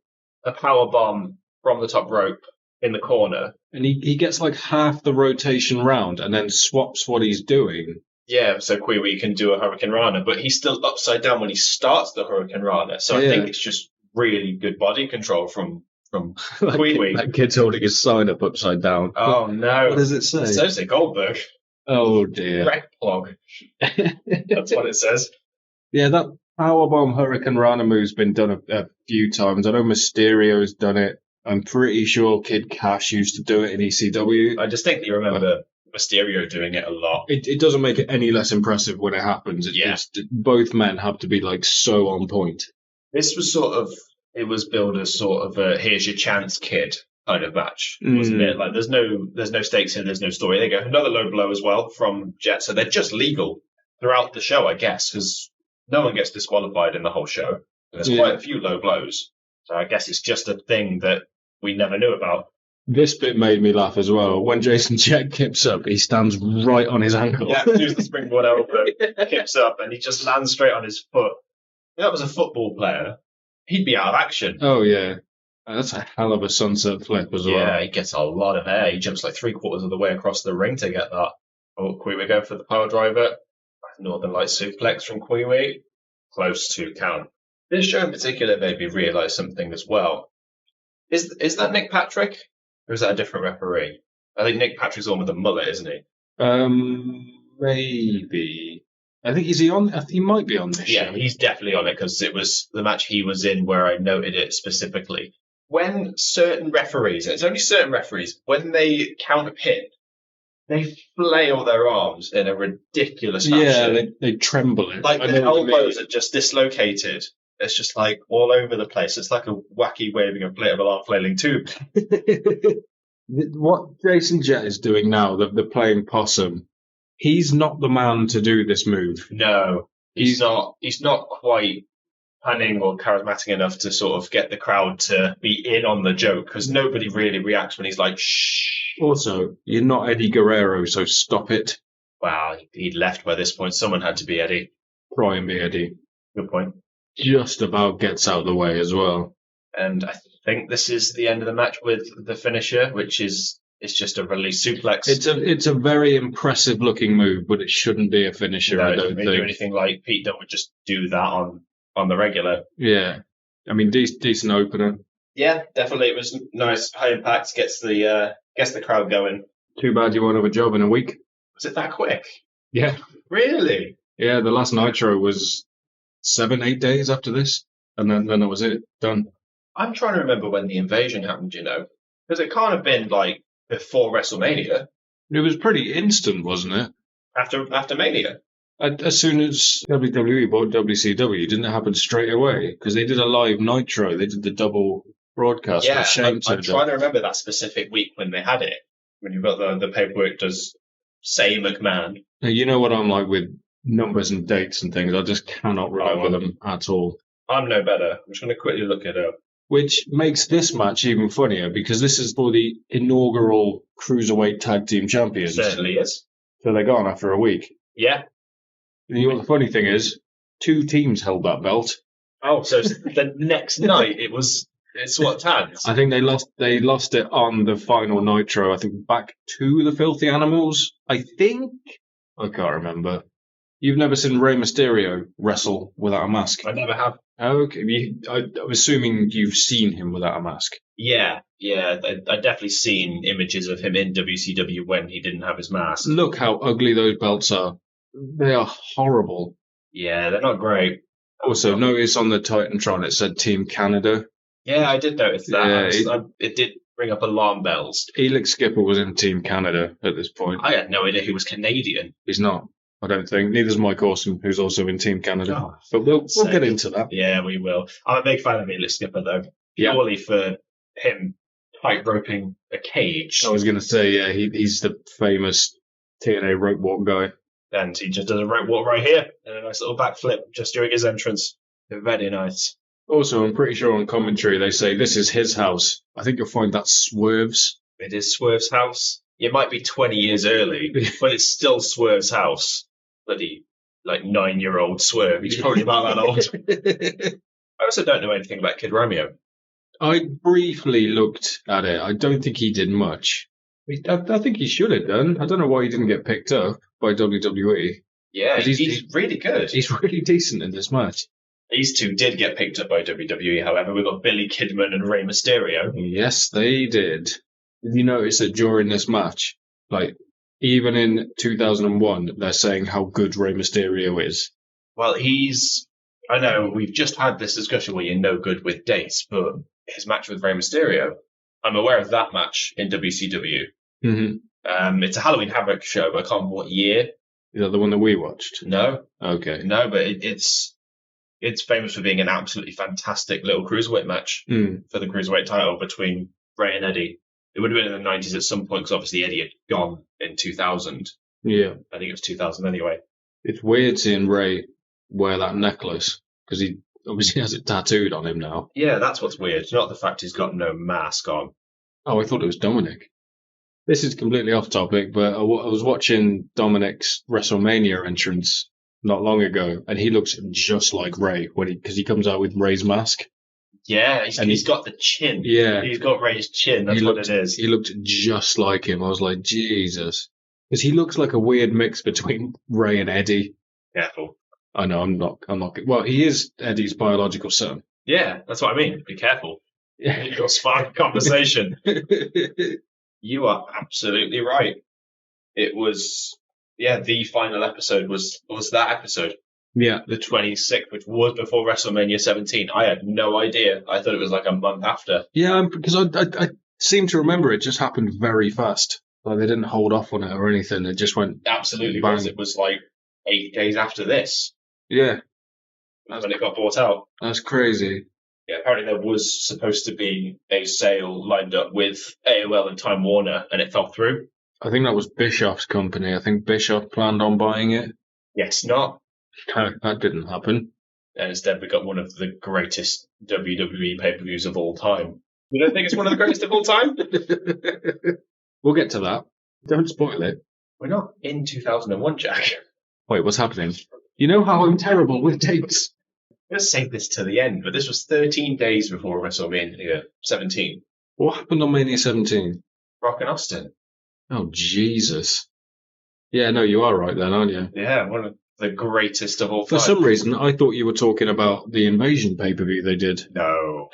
a power bomb from the top rope in the corner. And he gets like half the rotation round and then swaps what he's doing. Yeah, so Kiwi can do a Hurricane Rana, but he's still upside down when he starts the Hurricane Rana. So I think it's just really good body control from Kiwi. That kid's holding his sign up upside down. Oh, no. What does it say? It says Goldberg. Oh, dear. Wreck plug. That's what it says. Yeah, that Powerbomb Hurricane Rana move's been done a few times. I know Mysterio's done it. I'm pretty sure Kid Cash used to do it in ECW. I distinctly remember Mysterio doing it a lot. It doesn't make it any less impressive when it happens. Both men have to be so on point. This was it was billed as sort of a here's your chance, kid kind of match, wasn't it? Like there's no stakes here, there's no story. There you go. Another low blow as well from Jet. So they're just legal throughout the show, I guess, because no one gets disqualified in the whole show. There's quite a few low blows. So I guess it's just a thing that we never knew about. This bit made me laugh as well. When Jason Jet kips up, he stands right on his ankle. Yeah, does the springboard elbow, kips up, and he just lands straight on his foot. If that was a football player, he'd be out of action. Oh, yeah. That's a hell of a sunset flip as well. Yeah, he gets a lot of air. He jumps 3/4 of the way across the ring to get that. Oh, Kiwi go for the power driver. Northern Light suplex from Kiwi. Close to count. This show in particular made me realise something as well. Is that Nick Patrick? Or is that a different referee? I think Nick Patrick's the one with the mullet, isn't he? Maybe. I think he might be on this show. Yeah, he's definitely on it because it was the match he was in where I noted it specifically. When certain referees, and it's only certain referees, when they count a pin, they flail their arms in a ridiculous fashion. Yeah, they tremble it. The elbows are just dislocated. It's just all over the place. It's like a wacky waving inflatable arm flailing tube. What Jason Jet is doing now, the playing possum, he's not the man to do this move. No. He's not quite cunning or charismatic enough to sort of get the crowd to be in on the joke, because nobody really reacts when he's like, shh. Also, you're not Eddie Guerrero, so stop it. Wow, he'd left by this point. Someone had to be Eddie. Try and be Eddie. Good point. Just about gets out of the way as well. And I think this is the end of the match with the finisher, which is just a release suplex. It's a very impressive looking move, but it shouldn't be a finisher. No, I don't think. Do anything like Pete Dunne would just do that on the regular. Yeah, I mean decent opener. Yeah, definitely. It was nice, high impact, gets the crowd going. Too bad you won't have a job in a week. Was it that quick? Yeah. Really? Yeah, the last Nitro was 7-8 days after this, and then that was it, done. I'm trying to remember when the invasion happened, because it can't have been like before WrestleMania. It was pretty instant, wasn't it? After Mania. As soon as WWE bought WCW, didn't it happen straight away? Because they did a live Nitro, they did the double broadcast. Yeah, I'm trying to remember that specific week when they had it. When you've got the paperwork does say McMahon. Now, you know what I'm like with numbers and dates and things. I just cannot remember them at all. I'm no better. I'm just going to quickly look it up. Which makes this match even funnier because this is for the inaugural Cruiserweight Tag Team Champions. It certainly is. So they're gone after a week. Yeah. And you know what the funny thing is? 2 teams held that belt. Oh, so the next night it swapped hands. I think they lost it on the final Nitro. I think back to the Filthy Animals. I think I can't remember. You've never seen Rey Mysterio wrestle without a mask? I never have. Okay, I'm assuming you've seen him without a mask. Yeah. I've definitely seen images of him in WCW when he didn't have his mask. Look how ugly those belts are. They are horrible. Yeah, they're not great. Also, notice on the Titantron it said Team Canada. Yeah, I did notice that. Yeah, it did bring up alarm bells. Elix Skipper was in Team Canada at this point. I had no idea he was Canadian. He's not. I don't think. Neither's Mike Awesome, who's also in Team Canada. Oh, but we'll get into that. Yeah, we will. I'm a big fan of Elix Skipper, though. Purely for him tight-roping a cage. I was going to say, yeah, he's the famous TNA rope walk guy. And he just does a rope walk right here. And a nice little backflip just during his entrance. Very nice. Also, I'm pretty sure on commentary they say this is his house. I think you'll find that's Swerve's. It is Swerve's house. It might be 20 years early, but it's still Swerve's house. Bloody, 9-year-old Swerve. He's probably about that old. I also don't know anything about Kid Romeo. I briefly looked at it. I don't think he did much. I think he should have done. I don't know why he didn't get picked up by WWE. Yeah, he's really good. He's really decent in this match. These two did get picked up by WWE, however. We've got Billy Kidman and Rey Mysterio. Yes, they did. Did you notice that during this match, even in 2001, they're saying how good Rey Mysterio is? Well, I know we've just had this discussion where you're no good with dates, but his match with Rey Mysterio, I'm aware of that match in WCW. Mm-hmm. It's a Halloween Havoc show, but I can't remember what year. Is that the one that we watched? No. Okay. No, but it's famous for being an absolutely fantastic little cruiserweight match for the cruiserweight title between Rey and Eddie. It would have been in the 90s at some point, because obviously Eddie had gone in 2000. Yeah. I think it was 2000 anyway. It's weird seeing Rey wear that necklace, because he obviously has it tattooed on him now. Yeah, that's what's weird. Not the fact he's got no mask on. Oh, I thought it was Dominic. This is completely off topic, but I was watching Dominic's WrestleMania entrance not long ago, and he looks just like Rey because he comes out with Rey's mask. Yeah, he's got the chin. Yeah. He's got Rey's chin. That's what it is. He looked just like him. I was like, Jesus. Because he looks like a weird mix between Rey and Eddie. Careful. I know, I'm not. Well, he is Eddie's biological son. Yeah, that's what I mean. Be careful. Yeah. You'll spark a conversation. You are absolutely right. It was, the final episode was that episode. Yeah. The 26th, which was before WrestleMania 17. I had no idea. I thought it was like a month after. Yeah, because I seem to remember it just happened very fast. Like they didn't hold off on it or anything. It just went absolutely. Bang. It was like 8 days after this. Yeah. That's when it got bought out. That's crazy. Yeah, apparently there was supposed to be a sale lined up with AOL and Time Warner, and it fell through. I think that was Bischoff's company. I think Bischoff planned on buying it. Yes, not. That didn't happen. And instead we got one of the greatest WWE pay-per-views of all time. You don't think it's one of the greatest of all time? We'll get to that. Don't spoil it. We're not in 2001, Jack. Wait, what's happening? You know how I'm terrible with dates. I'm going to save this to the end, but this was 13 days before WrestleMania 17. What happened on Mania 17? Rock and Austin. Oh, Jesus. Yeah, no, you are right then, aren't you? Yeah, one of the greatest of all time. For some reason, I thought you were talking about the Invasion pay-per-view they did. No.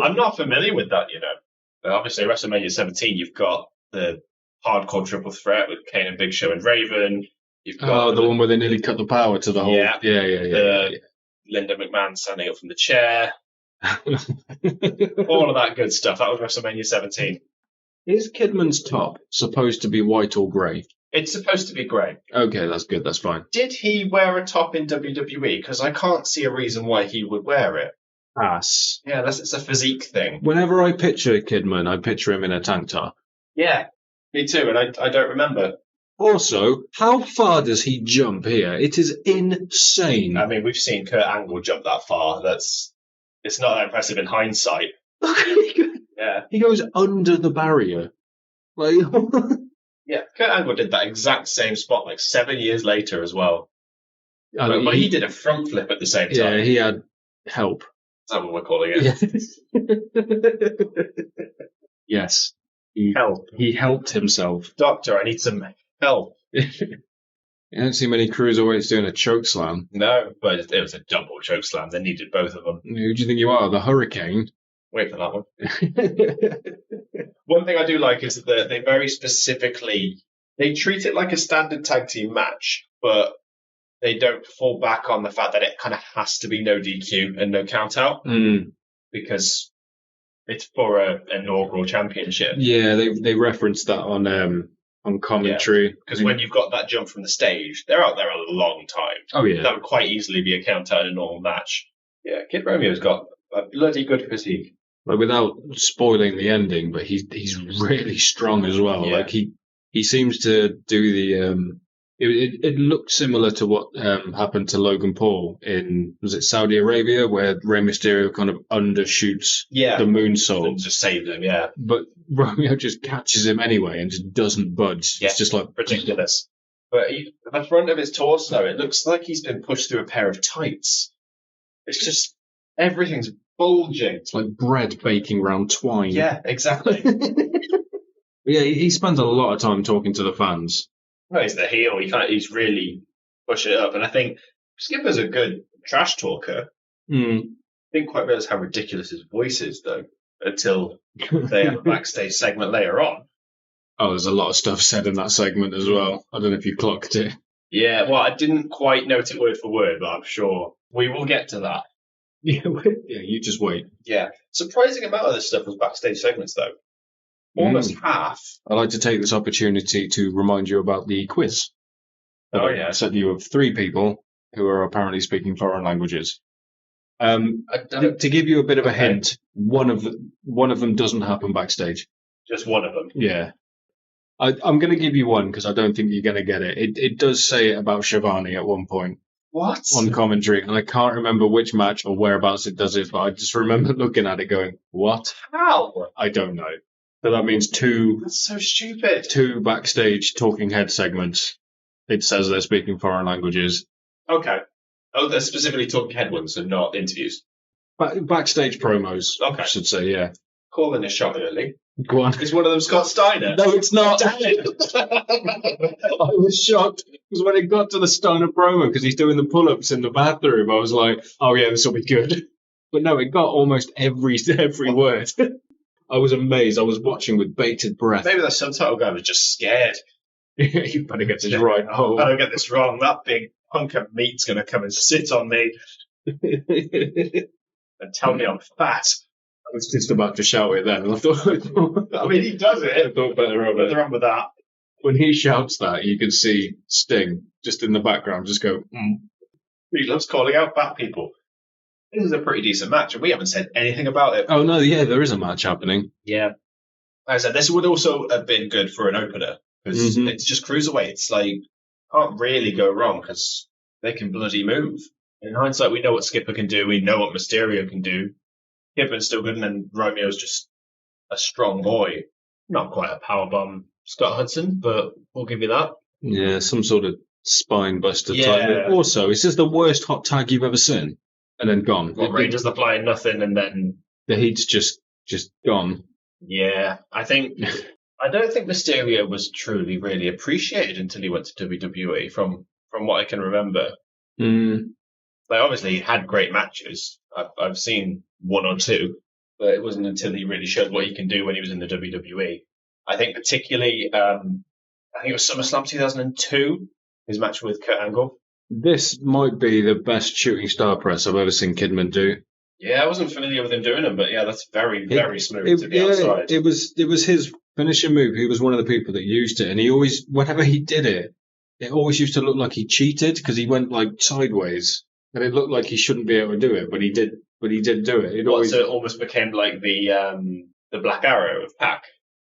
I'm not familiar with that, you know. Obviously, WrestleMania 17, you've got the hardcore triple threat with Kane and Big Show and Raven. You've got the one where they nearly cut the power to the whole... Yeah. Linda McMahon standing up from the chair. All of that good stuff. That was WrestleMania 17. Is Kidman's top supposed to be white or grey? It's supposed to be grey. Okay, that's good. That's fine. Did he wear a top in WWE? Because I can't see a reason why he would wear it. Ass. Yeah, unless it's a physique thing. Whenever I picture Kidman, I picture him in a tank top. Yeah, me too, and I don't remember. Also, how far does he jump here? It is insane. I mean, we've seen Kurt Angle jump that far. It's not that impressive in hindsight. Yeah. He goes under the barrier. Like... Yeah, Kurt Angle did that exact same spot like 7 years later as well. But he did a front flip at the same time. Yeah, he had help. Is that what we're calling it? Yes. Help. He helped himself. Doctor, I need some help. You don't see many cruiserweights doing a choke slam. No, but it was a double choke slam. They needed both of them. Who do you think you are, the Hurricane? Wait for that one. One thing I do like is that they very specifically, they treat it like a standard tag team match, but they don't fall back on the fact that it kind of has to be no DQ and no count out because it's for an inaugural championship. Yeah, they referenced that on commentary. Because when you've got that jump from the stage, they're out there a long time. Oh yeah, that would quite easily be a count out in a normal match. Yeah, Kid Romeo's got a bloody good physique. Like, without spoiling the ending, but he's really strong as well. Yeah. Like he seems to do the it looked similar to what happened to Logan Paul in, was it Saudi Arabia, where Rey Mysterio kind of undershoots the moonsault and just saved him. Yeah, but Romeo just catches him anyway and just doesn't budge. Yeah. It's just like ridiculous. But the front of his torso, it looks like he's been pushed through a pair of tights. It's just everything's bulging. It's like bread baking round twine. Yeah, exactly. Yeah, he spends a lot of time talking to the fans. Well, he's the heel. He's really pushing it up. And I think Skipper's a good trash talker. Didn't quite realize how ridiculous his voice is, though, until they have a backstage segment later on. Oh, there's a lot of stuff said in that segment as well. I don't know if you clocked it. Yeah, well, I didn't quite note it word for word, but I'm sure we will get to that. Yeah, you just wait. Yeah. Surprising amount of this stuff was backstage segments, though. Almost half. I'd like to take this opportunity to remind you about the quiz. Oh, yeah. I said you have 3 people who are apparently speaking foreign languages. To give you a bit of a hint, one of them doesn't happen backstage. Just one of them? Yeah. I'm going to give you one because I don't think you're going to get it. It does say it about Shivani at one point. What? On commentary, and I can't remember which match or whereabouts it does it, but I just remember looking at it going, what? How? I don't know. So that means 2... That's so stupid. 2 backstage talking head segments. It says they're speaking foreign languages. Okay. Oh, they're specifically talking head ones and not interviews. Backstage promos, I should say, yeah. Calling a shot early. Go on. Is one of them Scott Steiner? No, it's not. I was shocked because when it got to the Steiner promo, because he's doing the pull-ups in the bathroom, I was like, oh yeah, this will be good. But no, it got almost every word. I was amazed. I was watching with bated breath. Maybe the subtitle guy was just scared. You better get this right. Oh, I don't get this wrong. That big hunk of meat's going to come and sit on me and tell me I'm fat. I was just about to shout it then. I thought, I mean, he does it. I thought better of it. Nothing wrong with that. When he shouts that, you can see Sting just in the background just go, He loves calling out fat people. This is a pretty decent match, and we haven't said anything about it. Oh, no, yeah, there is a match happening. Yeah. Like I said, this would also have been good for an opener, because it's just cruiserweight. It's like, can't really go wrong, because they can bloody move. In hindsight, we know what Skipper can do. We know what Mysterio can do. Skipper's still good, and then Romeo's just a strong boy. Not quite a powerbomb Scott Hudson, but we'll give you that. Yeah, some sort of spine buster type. Also, it's just the worst hot tag you've ever seen, and then gone. Rangers applying nothing, and then the heat's just gone. Yeah, I don't think Mysterio was truly really appreciated until he went to WWE. From what I can remember, They obviously had great matches. I've seen one or two, but it wasn't until he really showed what he can do when he was in the WWE. I think particularly, I think it was SummerSlam 2002, his match with Kurt Angle. This might be the best shooting star press I've ever seen Kidman do. Yeah, I wasn't familiar with him doing them, but yeah, that's very smooth to the outside. It was his finishing move. He was one of the people that used it, and he always, whenever he did it, it always used to look like he cheated because he went like sideways, and it looked like he shouldn't be able to do it, but he did do it. So it almost became like the Black Arrow of Pac.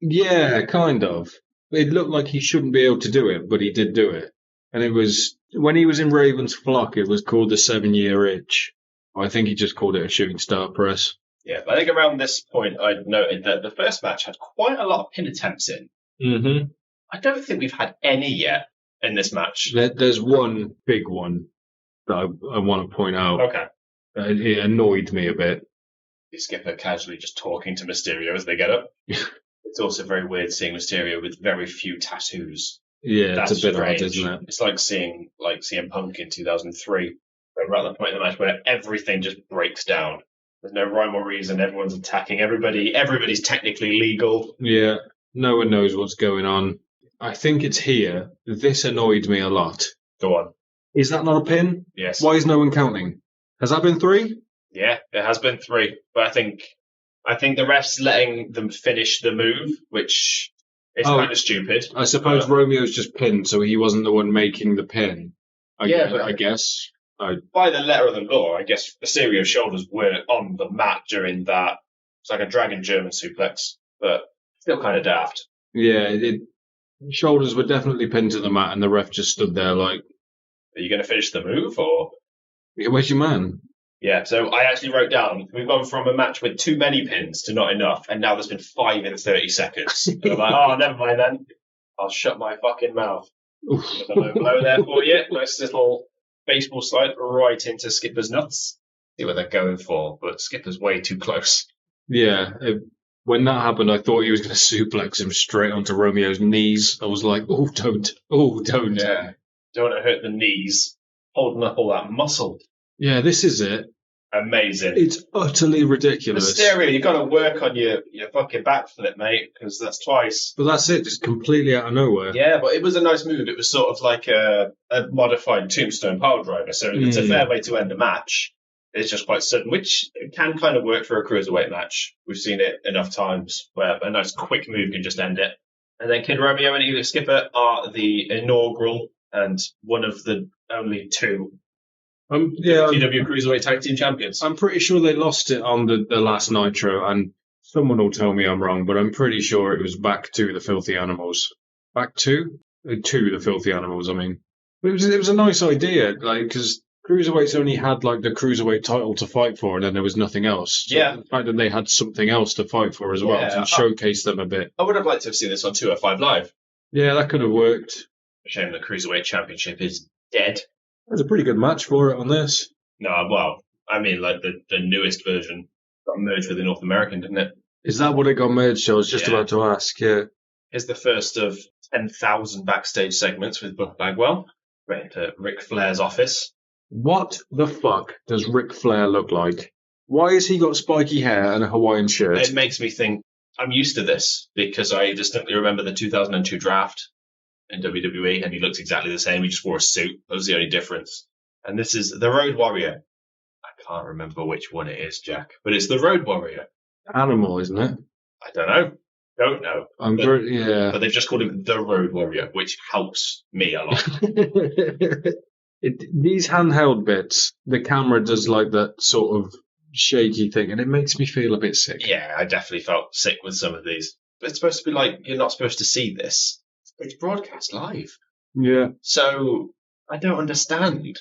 Yeah, kind of. It looked like he shouldn't be able to do it, but he did do it. And it was, when he was in Raven's Flock, it was called the 7-year itch. I think he just called it a shooting star press. Yeah, I think around this point I'd noted that the first match had quite a lot of pin attempts in. Mm-hmm. I don't think we've had any yet in this match. There's one big one that I want to point out. Okay. It annoyed me a bit. Skipper casually just talking to Mysterio as they get up. It's also very weird seeing Mysterio with very few tattoos. Yeah, that's it's a bit strange. Odd, isn't it? It's like seeing CM Punk in 2003. We're at the point in the match where everything just breaks down. There's no rhyme or reason. Everyone's attacking everybody. Everybody's technically legal. Yeah, no one knows what's going on. I think it's here. This annoyed me a lot. Go on. Is that not a pin? Yes. Why is no one counting? Has that been 3? Yeah, it has been 3. But I think the ref's letting them finish the move, which is kind of stupid. I suppose Romeo's just pinned, so he wasn't the one making the pin. I guess. By the letter of the law, I guess Mysterio's shoulders were on the mat during that. It's like a dragon German suplex, but still kind of daft. Yeah, shoulders were definitely pinned to the mat, and the ref just stood there like... Are you going to finish the move, or...? Yeah, where's your man? Yeah, so I actually wrote down, we've gone from a match with too many pins to not enough, and now there's been 5 in 30 seconds. And I'm like, oh, never mind then. I'll shut my fucking mouth. There's a low blow there for you. Nice little baseball slide right into Skipper's nuts. See what they're going for, but Skipper's way too close. Yeah, when that happened, I thought he was going to suplex him straight onto Romeo's knees. I was like, oh, don't. Oh, don't. Yeah, don't want to hurt the knees. Holding up all that muscle. Yeah, this is it. Amazing. It's utterly ridiculous. Mysterio, you've got to work on your fucking backflip, mate, because that's twice. But that's it, just completely out of nowhere. Yeah, but it was a nice move. It was sort of like a modified tombstone pile driver, so it's a fair way to end a match. It's just quite sudden, which can kind of work for a cruiserweight match. We've seen it enough times where a nice quick move can just end it. And then Kid Romeo and Elite Skipper are the inaugural and one of the only 2 WCW Cruiserweight Tag Team Champions. I'm pretty sure they lost it on the last Nitro, and someone will tell me I'm wrong, but I'm pretty sure it was back to the Filthy Animals. Back to? To the Filthy Animals, I mean. But it was a nice idea, like, because Cruiserweights only had, like, the Cruiserweight title to fight for, and then there was nothing else. So yeah. The fact that they had something else to fight for as well, to showcase them a bit. I would have liked to have seen this on 205 Live. Yeah, that could have worked. A shame the Cruiserweight Championship is dead. There's a pretty good match for it on this. No, well, I mean, like, the newest version got merged with the North American, didn't it? Is that what it got merged? I was just about to ask, yeah. Here's the first of 10,000 backstage segments with Buck Bagwell. Right into Ric Flair's office. What the fuck does Ric Flair look like? Why has he got spiky hair and a Hawaiian shirt? It makes me think, I'm used to this, because I distinctly remember the 2002 draft in WWE, and he looks exactly the same. He just wore a suit. That was the only difference. And this is the Road Warrior. I can't remember which one it is, Jack, but it's the Road Warrior. Animal, isn't it? I don't know. Don't know. But they've just called him the Road Warrior, which helps me a lot. These handheld bits, the camera does like that sort of shaky thing, and it makes me feel a bit sick. Yeah, I definitely felt sick with some of these. But it's supposed to be like, you're not supposed to see this. It's broadcast live. Yeah. So, I don't understand.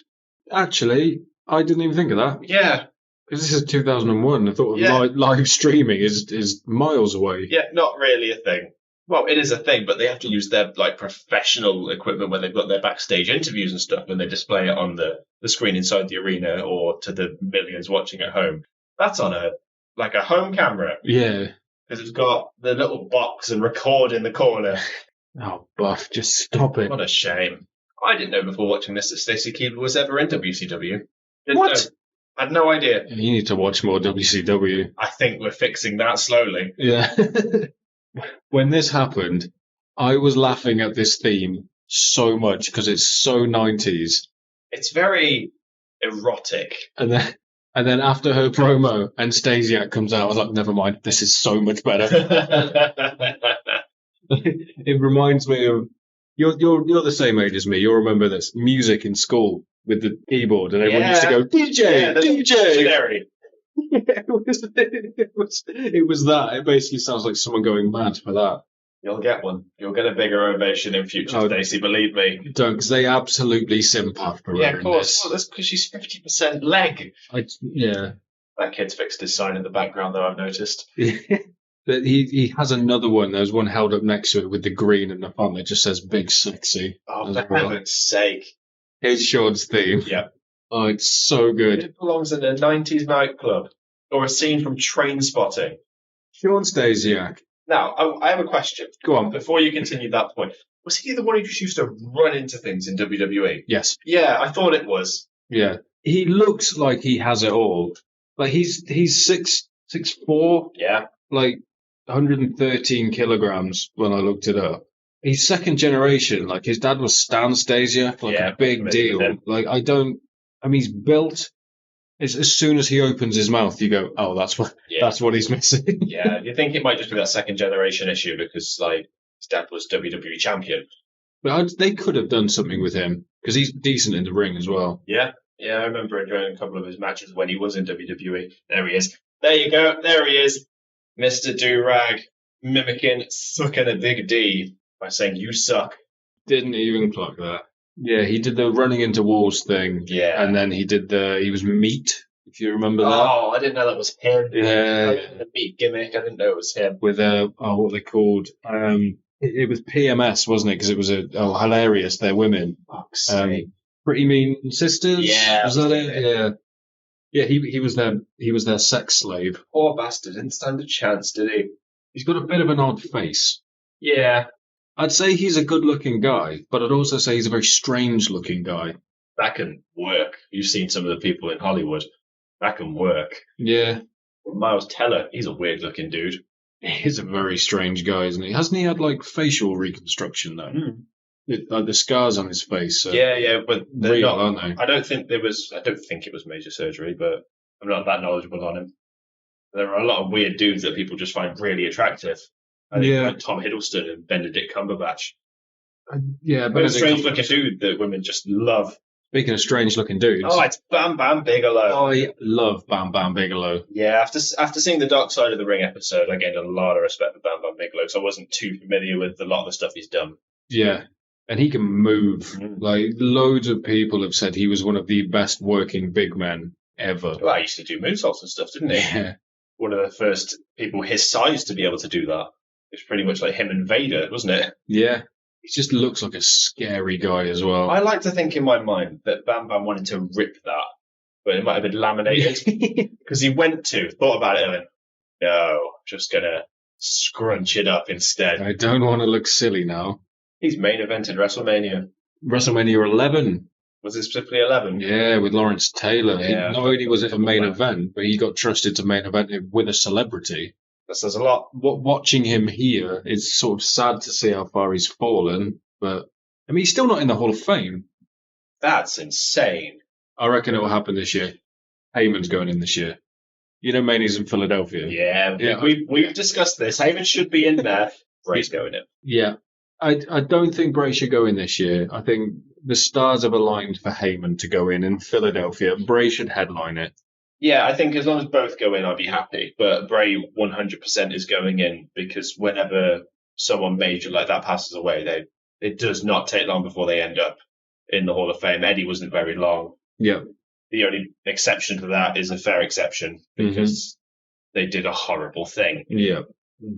Actually, I didn't even think of that. Yeah. Because this is 2001. I thought live streaming is miles away. Yeah, not really a thing. Well, it is a thing, but they have to use their professional equipment when they've got their backstage interviews and stuff, and they display it on the screen inside the arena or to the millions watching at home. That's on a home camera. Yeah. Because it's got the little box and record in the corner. Oh, Buff, just stop it. What a shame. I didn't know before watching this that Stacey Keebler was ever in WCW. What? I had no idea. You need to watch more WCW. I think we're fixing that slowly. Yeah. When this happened, I was laughing at this theme so much because it's so 90s. It's very erotic. And then after her promo and Stasiak comes out, I was like, never mind, this is so much better. It reminds me of you're the same age as me. You'll remember this music in school with the keyboard, and everyone used to go DJ, DJ. It was that. It basically sounds like someone going mad for that. You'll get one. You'll get a bigger ovation in future, Stacey. Believe me. Don't, because they absolutely simp after her. Yeah, of course. Well, that's because she's 50% leg. Yeah. That kid's fixed his sign in the background, though. I've noticed. But he has another one. There's one held up next to it with the green and the font that just says "Big Sexy." Oh, for heaven's sake! Here's Sean's theme. Yeah. Oh, it's so good. It belongs in a 90s nightclub or a scene from Train Spotting. Sean Stasiak. Now, I have a question. Go on. Before you continue that point, was he the one who just used to run into things in WWE? Yes. Yeah, I thought it was. Yeah. He looks like he has it all. Like he's 6'4". Yeah. Like 113 kilograms when I looked it up. He's second generation. Like his dad was Stan Stasiak, like a big deal. Like he's built. As soon as he opens his mouth, you go, oh, that's what he's missing. Yeah, you think it might just be that second generation issue because his dad was WWE champion. But they could have done something with him because he's decent in the ring as well. Yeah, I remember enjoying a couple of his matches when he was in WWE. There he is. There you go. There he is. Mr. Do-Rag, mimicking sucking a big D by saying, you suck. Didn't even clock that. Yeah, he did the running into walls thing. Yeah. And then he was meat, if you remember that. Oh, I didn't know that was him. Yeah. The meat gimmick, I didn't know it was him. With, what were they called? It was PMS, wasn't it? Because it was hilarious. They're women. Fuck's sake. Pretty Mean Sisters? Yeah. Was that it? Yeah. Yeah, he was their sex slave. Poor bastard, didn't stand a chance, did he? He's got a bit of an odd face. Yeah. I'd say he's a good-looking guy, but I'd also say he's a very strange-looking guy. That can work. You've seen some of the people in Hollywood. That can work. Yeah. Miles Teller, he's a weird-looking dude. He's a very strange guy, isn't he? Hasn't he had, facial reconstruction, though? Mm. The scars on his face. Yeah, but they're real, not, aren't they? I don't think it was major surgery, but I'm not that knowledgeable on him. There are a lot of weird dudes that people just find really attractive. I think like Tom Hiddleston and Benedict Cumberbatch. But a strange-looking dude that women just love. Speaking of strange-looking dudes. Oh, it's Bam Bam Bigelow. I love Bam Bam Bigelow. Yeah, after seeing the Dark Side of the Ring episode, I gained a lot of respect for Bam Bam Bigelow, so I wasn't too familiar with a lot of the stuff he's done. Yeah. And he can move. Mm. Loads of people have said he was one of the best working big men ever. Well, I used to do moonsaults and stuff, didn't he? Yeah. One of the first people his size to be able to do that. It's pretty much like him and Vader, wasn't it? Yeah. He just looks like a scary guy as well. I like to think in my mind that Bam Bam wanted to rip that, but it might have been laminated. Because he thought about it and went, no, just going to scrunch it up instead. I don't want to look silly now. He's main evented WrestleMania. WrestleMania 11. Was it specifically 11? Yeah, with Lawrence Taylor. Yeah, not only was it a main event, but he got trusted to main event it with a celebrity. That says a lot. Watching him here, it's sort of sad to see how far he's fallen, but I mean, he's still not in the Hall of Fame. That's insane. I reckon it will happen this year. Heyman's going in this year. You know, Mania's in Philadelphia. Yeah. We've discussed this. Heyman should be in there. Bray's going in. Yeah. I don't think Bray should go in this year. I think the stars have aligned for Heyman to go in Philadelphia. Bray should headline it. Yeah, I think as long as both go in, I'd be happy. But Bray 100% is going in because whenever someone major like that passes away, it does not take long before they end up in the Hall of Fame. Eddie wasn't very long. Yeah. The only exception to that is a fair exception because they did a horrible thing. Yeah.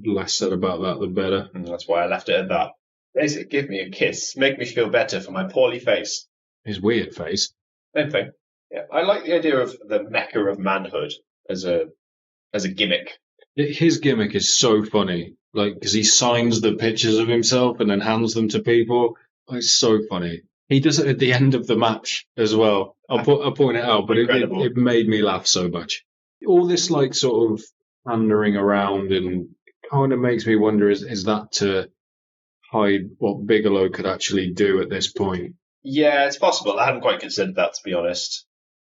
Less said about that, the better. And that's why I left it at that. Basically, give me a kiss. Make me feel better for my poorly face. His weird face. Same thing. Yeah. I like the idea of the mecca of manhood as a gimmick. His gimmick is so funny. Like, because he signs the pictures of himself and then hands them to people. It's so funny. He does it at the end of the match as well. I'll point it out, but it made me laugh so much. All this, like, sort of pandering around and kind of makes me wonder, is that to hide what Bigelow could actually do at this point? Yeah, it's possible. I hadn't quite considered that, to be honest.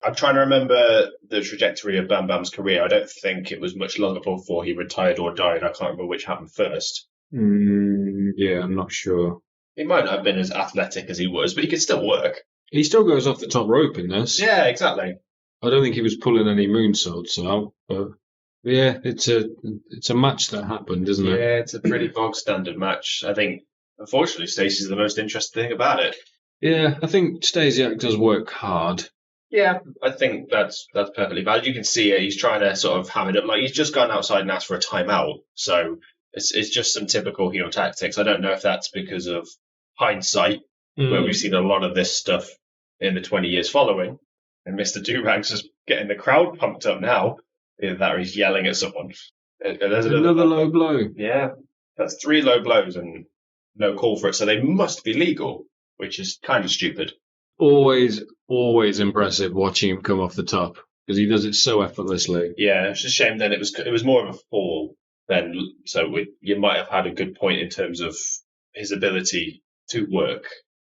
I'm trying to remember the trajectory of Bam Bam's career. I don't think it was much longer before he retired or died. I can't remember which happened first. Yeah, I'm not sure. He might not have been as athletic as he was, but he could still work. He still goes off the top rope in this. Yeah, exactly. I don't think he was pulling any moonsaults out, but yeah, it's a match that happened, isn't it? Yeah, it's a pretty bog standard match. I think, unfortunately, Stacey's the most interesting thing about it. Yeah, I think Stasiak does work hard. Yeah, I think that's perfectly valid. You can see it. He's trying to sort of ham it up. Like, he's just gone outside and asked for a timeout. So it's just some typical heel tactics. I don't know if that's because of hindsight, where we've seen a lot of this stuff in the 20 years following. And Mr. Durag's just getting the crowd pumped up now. Either that or he's yelling at someone. There's another low blow. Yeah, that's 3 low blows and no call for it. So they must be legal, which is kind of stupid. Always impressive watching him come off the top because he does it so effortlessly. Yeah, it's a shame then it was more of a fall then. So you might have had a good point in terms of his ability to work.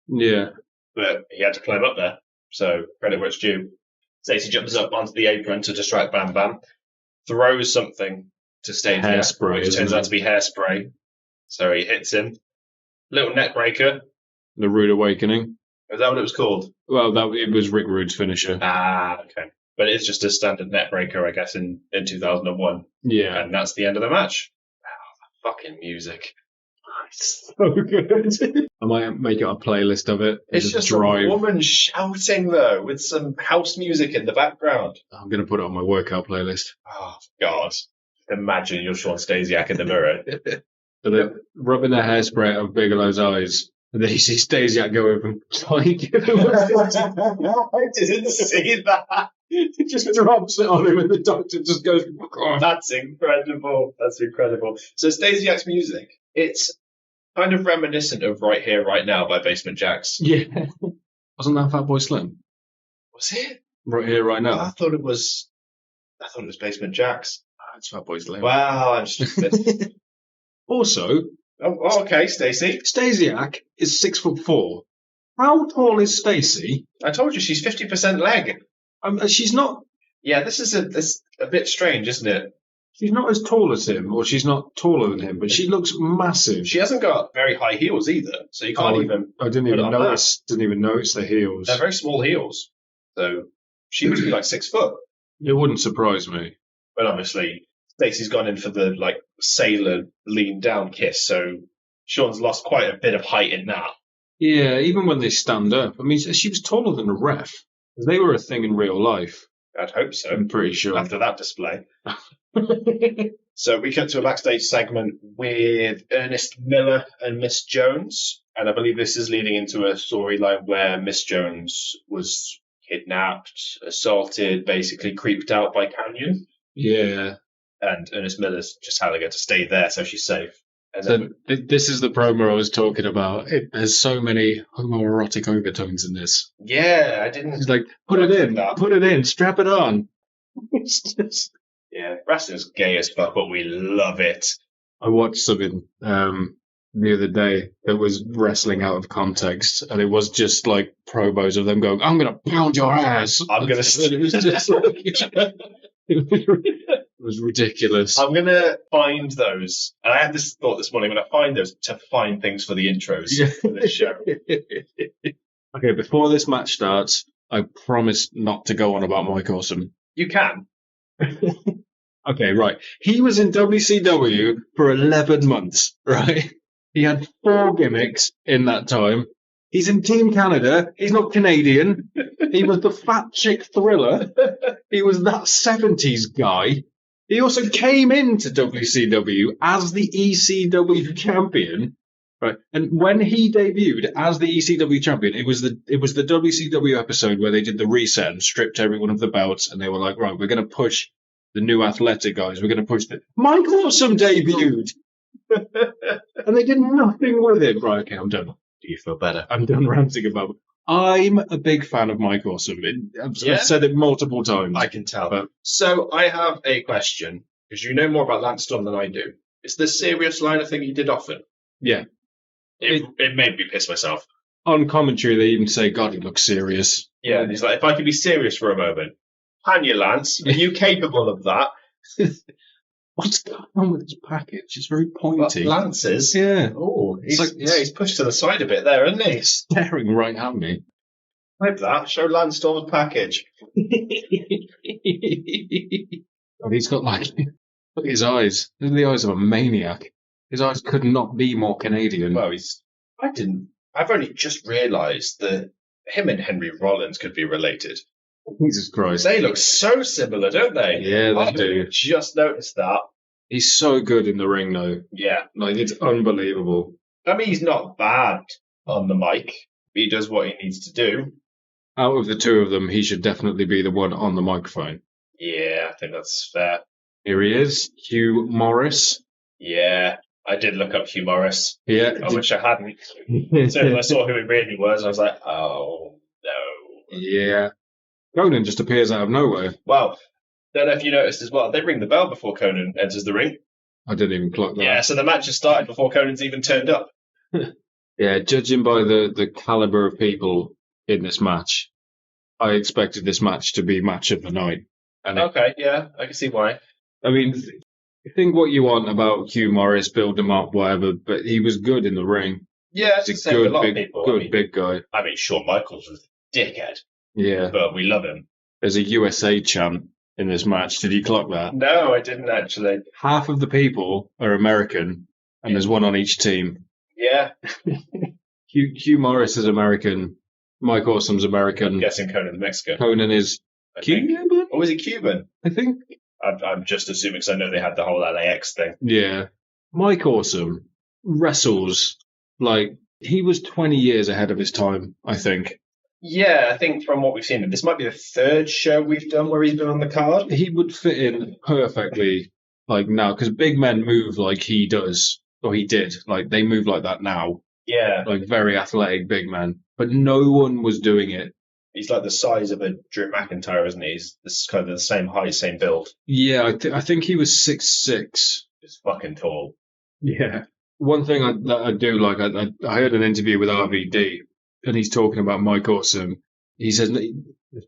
Yeah. But he had to climb up there. So credit where it's due. Stacey jumps up onto the apron to distract Bam Bam, throws something to Stacey, which turns out to be hairspray. So he hits him. Little neck breaker. The Rude Awakening. Is that what it was called? Well, it was Rick Rude's finisher. Ah, okay. But it's just a standard net breaker, I guess, in 2001. Yeah. And that's the end of the match. Wow, fucking music. It's so good. I might make it a playlist of it. It's just a woman shouting, though, with some house music in the background. I'm going to put it on my workout playlist. Oh, God. Imagine you're Sean Stasiak in the mirror. So they're rubbing their hairspray out of Bigelow's eyes. And then you see Stasiak go over and like I didn't see that. It just drops it on him and the doctor just goes, oh, that's incredible. That's incredible. So Stasiak's music, it's kind of reminiscent of Right Here, Right Now by Basement Jaxx. Yeah. Wasn't that Fatboy Slim? Was it? Right Here, Right Now. I thought it was Basement Jaxx. Oh, it's Fatboy Slim. Wow, I'm stupid. Also... Oh, okay, Stacey. Stasiak is 6'4". How tall is Stacey? I told you she's 50% leg. She's not. Yeah, this is a bit strange, isn't it? She's not as tall as him, or she's not taller than him, but she looks massive. She hasn't got very high heels either, so you can't even. I didn't even notice. Didn't even notice the heels. They're very small heels, so she must be like 6 foot. It wouldn't surprise me. But obviously, Stacey's gone in for the sailor lean down kiss, so Sean's lost quite a bit of height in that. Yeah, even when they stand up. I mean, she was taller than a ref. They were a thing in real life. I'd hope so. I'm pretty sure. After that display. So we cut to a backstage segment with Ernest Miller and Miss Jones. And I believe this is leading into a storyline where Miss Jones was kidnapped, assaulted, basically creeped out by Canyon. Yeah. And Ernest Miller's just telling her to stay there so she's safe. So this is the promo I was talking about. There's so many homoerotic overtones in this. Yeah, I didn't... It's like, put it in, strap it on. It's just... Yeah, wrestling's gay as fuck, but we love it. I watched something the other day that was wrestling out of context, and it was just like promos of them going, I'm going to pound your ass. I'm going to... It was just like... It was ridiculous. I'm going to find those. And I had this thought this morning, I'm going to find those to find things for the intros for this show. Okay, before this match starts, I promise not to go on about Mike Awesome. You can. Okay, right. He was in WCW for 11 months, right? He had 4 gimmicks in that time. He's in Team Canada. He's not Canadian. He was the fat chick thriller. He was that 70s guy. He also came into WCW as the ECW champion. Right. And when he debuted as the ECW champion, it was the WCW episode where they did the reset and stripped everyone of the belts, and they were like, right, we're going to push the new athletic guys. We're going to push Mike Awesome debuted. And they did nothing with it. Right, okay, I'm done. Do you feel better? I'm done ranting about it. I'm a big fan of Mike Awesome. I've said it multiple times. I can tell. But... So I have a question, because you know more about Lance Storm than I do. Is the serious line a thing he did often? Yeah. It made me piss myself. On commentary, they even say, God, he looks serious. Yeah, and he's like, if I could be serious for a moment. Can you, Lance? Are you capable of that? What's going on with his package? It's very pointy. Well, Lance's? Yeah. Oh, he's pushed to the side a bit there, isn't he? He's staring right at me. Like that. Show Lance Storm's package. And he's got look at his eyes. They're the eyes of a maniac. His eyes could not be more Canadian. Well, I've only just realised that him and Henry Rollins could be related. Jesus Christ. They look so similar, don't they? Yeah, they do. Just noticed that. He's so good in the ring, though. Yeah. It's unbelievable. I mean, he's not bad on the mic. He does what he needs to do. Out of the two of them, he should definitely be the one on the microphone. Yeah, I think that's fair. Here he is, Hugh Morris. Yeah, I did look up Hugh Morris. Yeah. I wish I hadn't. So when I saw who he really was, I was like, oh, no. Yeah. Conan just appears out of nowhere. Well, don't know if you noticed as well, they ring the bell before Conan enters the ring. I didn't even clock that. Yeah, so the match has started before Conan's even turned up. Yeah, judging by the caliber of people in this match, I expected this match to be match of the night. Okay, yeah, I can see why. I mean, think what you want about Hugh Morris, build him up, whatever, but he was good in the ring. Yeah, he's a good, big guy. I mean, Shawn Michaels was a dickhead. Yeah. But we love him. There's a USA chant in this match. Did you clock that? No, I didn't actually. Half of the people are American, and there's one on each team. Yeah. Hugh Morris is American. Mike Awesome's American. I'm guessing Conan's Mexican. Conan is Cuban? Or was he Cuban? I think. I'm just assuming because I know they had the whole LAX thing. Yeah. Mike Awesome wrestles like he was 20 years ahead of his time, I think. Yeah, I think from what we've seen, this might be the third show we've done where he's been on the card. He would fit in perfectly like now because big men move like he does, or he did. Like they move like that now. Yeah. Like very athletic big men. But no one was doing it. He's like the size of a Drew McIntyre, isn't he? He's this kind of the same height, same build. Yeah, I think he was 6'6". He's fucking tall. Yeah. One thing I do like, I heard an interview with RVD, and he's talking about Mike Awesome. He says the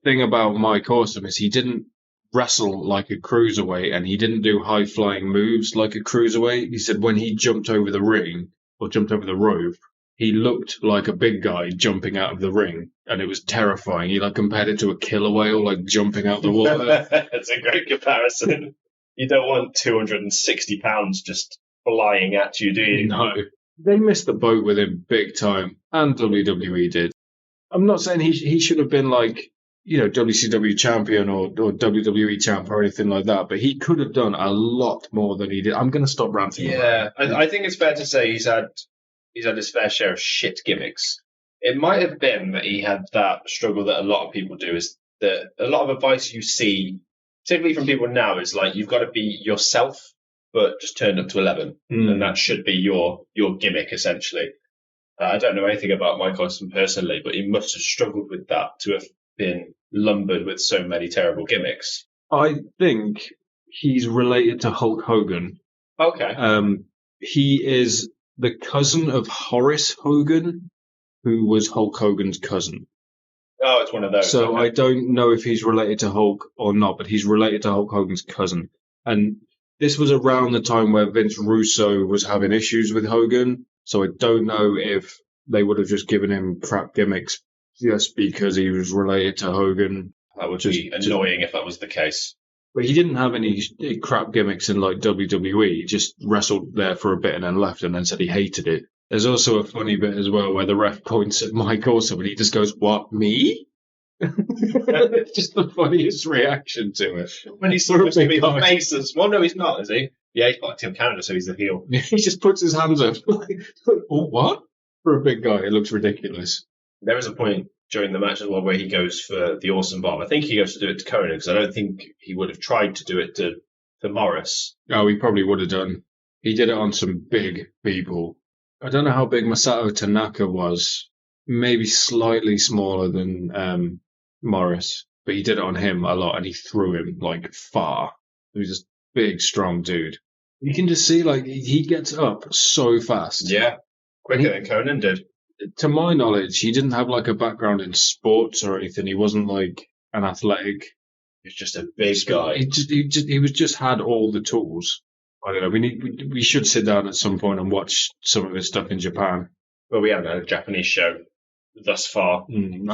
thing about Mike Awesome is he didn't wrestle like a cruiserweight, and he didn't do high-flying moves like a cruiserweight. He said when he jumped over the ring, or jumped over the rope, he looked like a big guy jumping out of the ring, and it was terrifying. He compared it to a killer whale, jumping out the water. That's a great comparison. You don't want 260 pounds just flying at you, do you? No. They missed the boat with him big time, and WWE did. I'm not saying he should have been WCW champion or WWE champ or anything like that, but he could have done a lot more than he did. I'm going to stop ranting. Yeah, I think it's fair to say he's had his fair share of shit gimmicks. It might have been that he had that struggle that a lot of people do, is that a lot of advice you see, particularly from people now, is you've got to be yourself, but just turned up to 11. And that should be your gimmick, essentially. I don't know anything about Mike Awesome personally, but he must have struggled with that to have been lumbered with so many terrible gimmicks. I think he's related to Hulk Hogan. Okay. He is the cousin of Horace Hogan, who was Hulk Hogan's cousin. Oh, it's one of those. So okay. I don't know if he's related to Hulk or not, but he's related to Hulk Hogan's cousin. And this was around the time where Vince Russo was having issues with Hogan. So I don't know if they would have just given him crap gimmicks just because he was related to Hogan. That would be annoying if that was the case. But he didn't have any crap gimmicks in WWE. He just wrestled there for a bit and then left and then said he hated it. There's also a funny bit as well where the ref points at Mike Awesome and he just goes, "What, me?" It's just the funniest reaction to it. When he's supposed to be the faces. Well, no, he's not, is he? Yeah, he's got Team Canada, so he's the heel. He just puts his hands up. Oh, what? For a big guy, it looks ridiculous. There is a point during the match as well where he goes for the awesome bomb. I think he goes to do it to Conan because I don't think he would have tried to do it to Morris. Oh, he probably would have done. He did it on some big people. I don't know how big Masato Tanaka was. Maybe slightly smaller than Morris, but he did it on him a lot, and he threw him like far. He was just big, strong dude. You can just see like he gets up so fast. Yeah, quicker than Conan did. To my knowledge, he didn't have like a background in sports or anything. He wasn't like an athletic. He was just a big guy. He was just had all the tools. I don't know. We should sit down at some point and watch some of his stuff in Japan. Well, we haven't had a Japanese show thus far,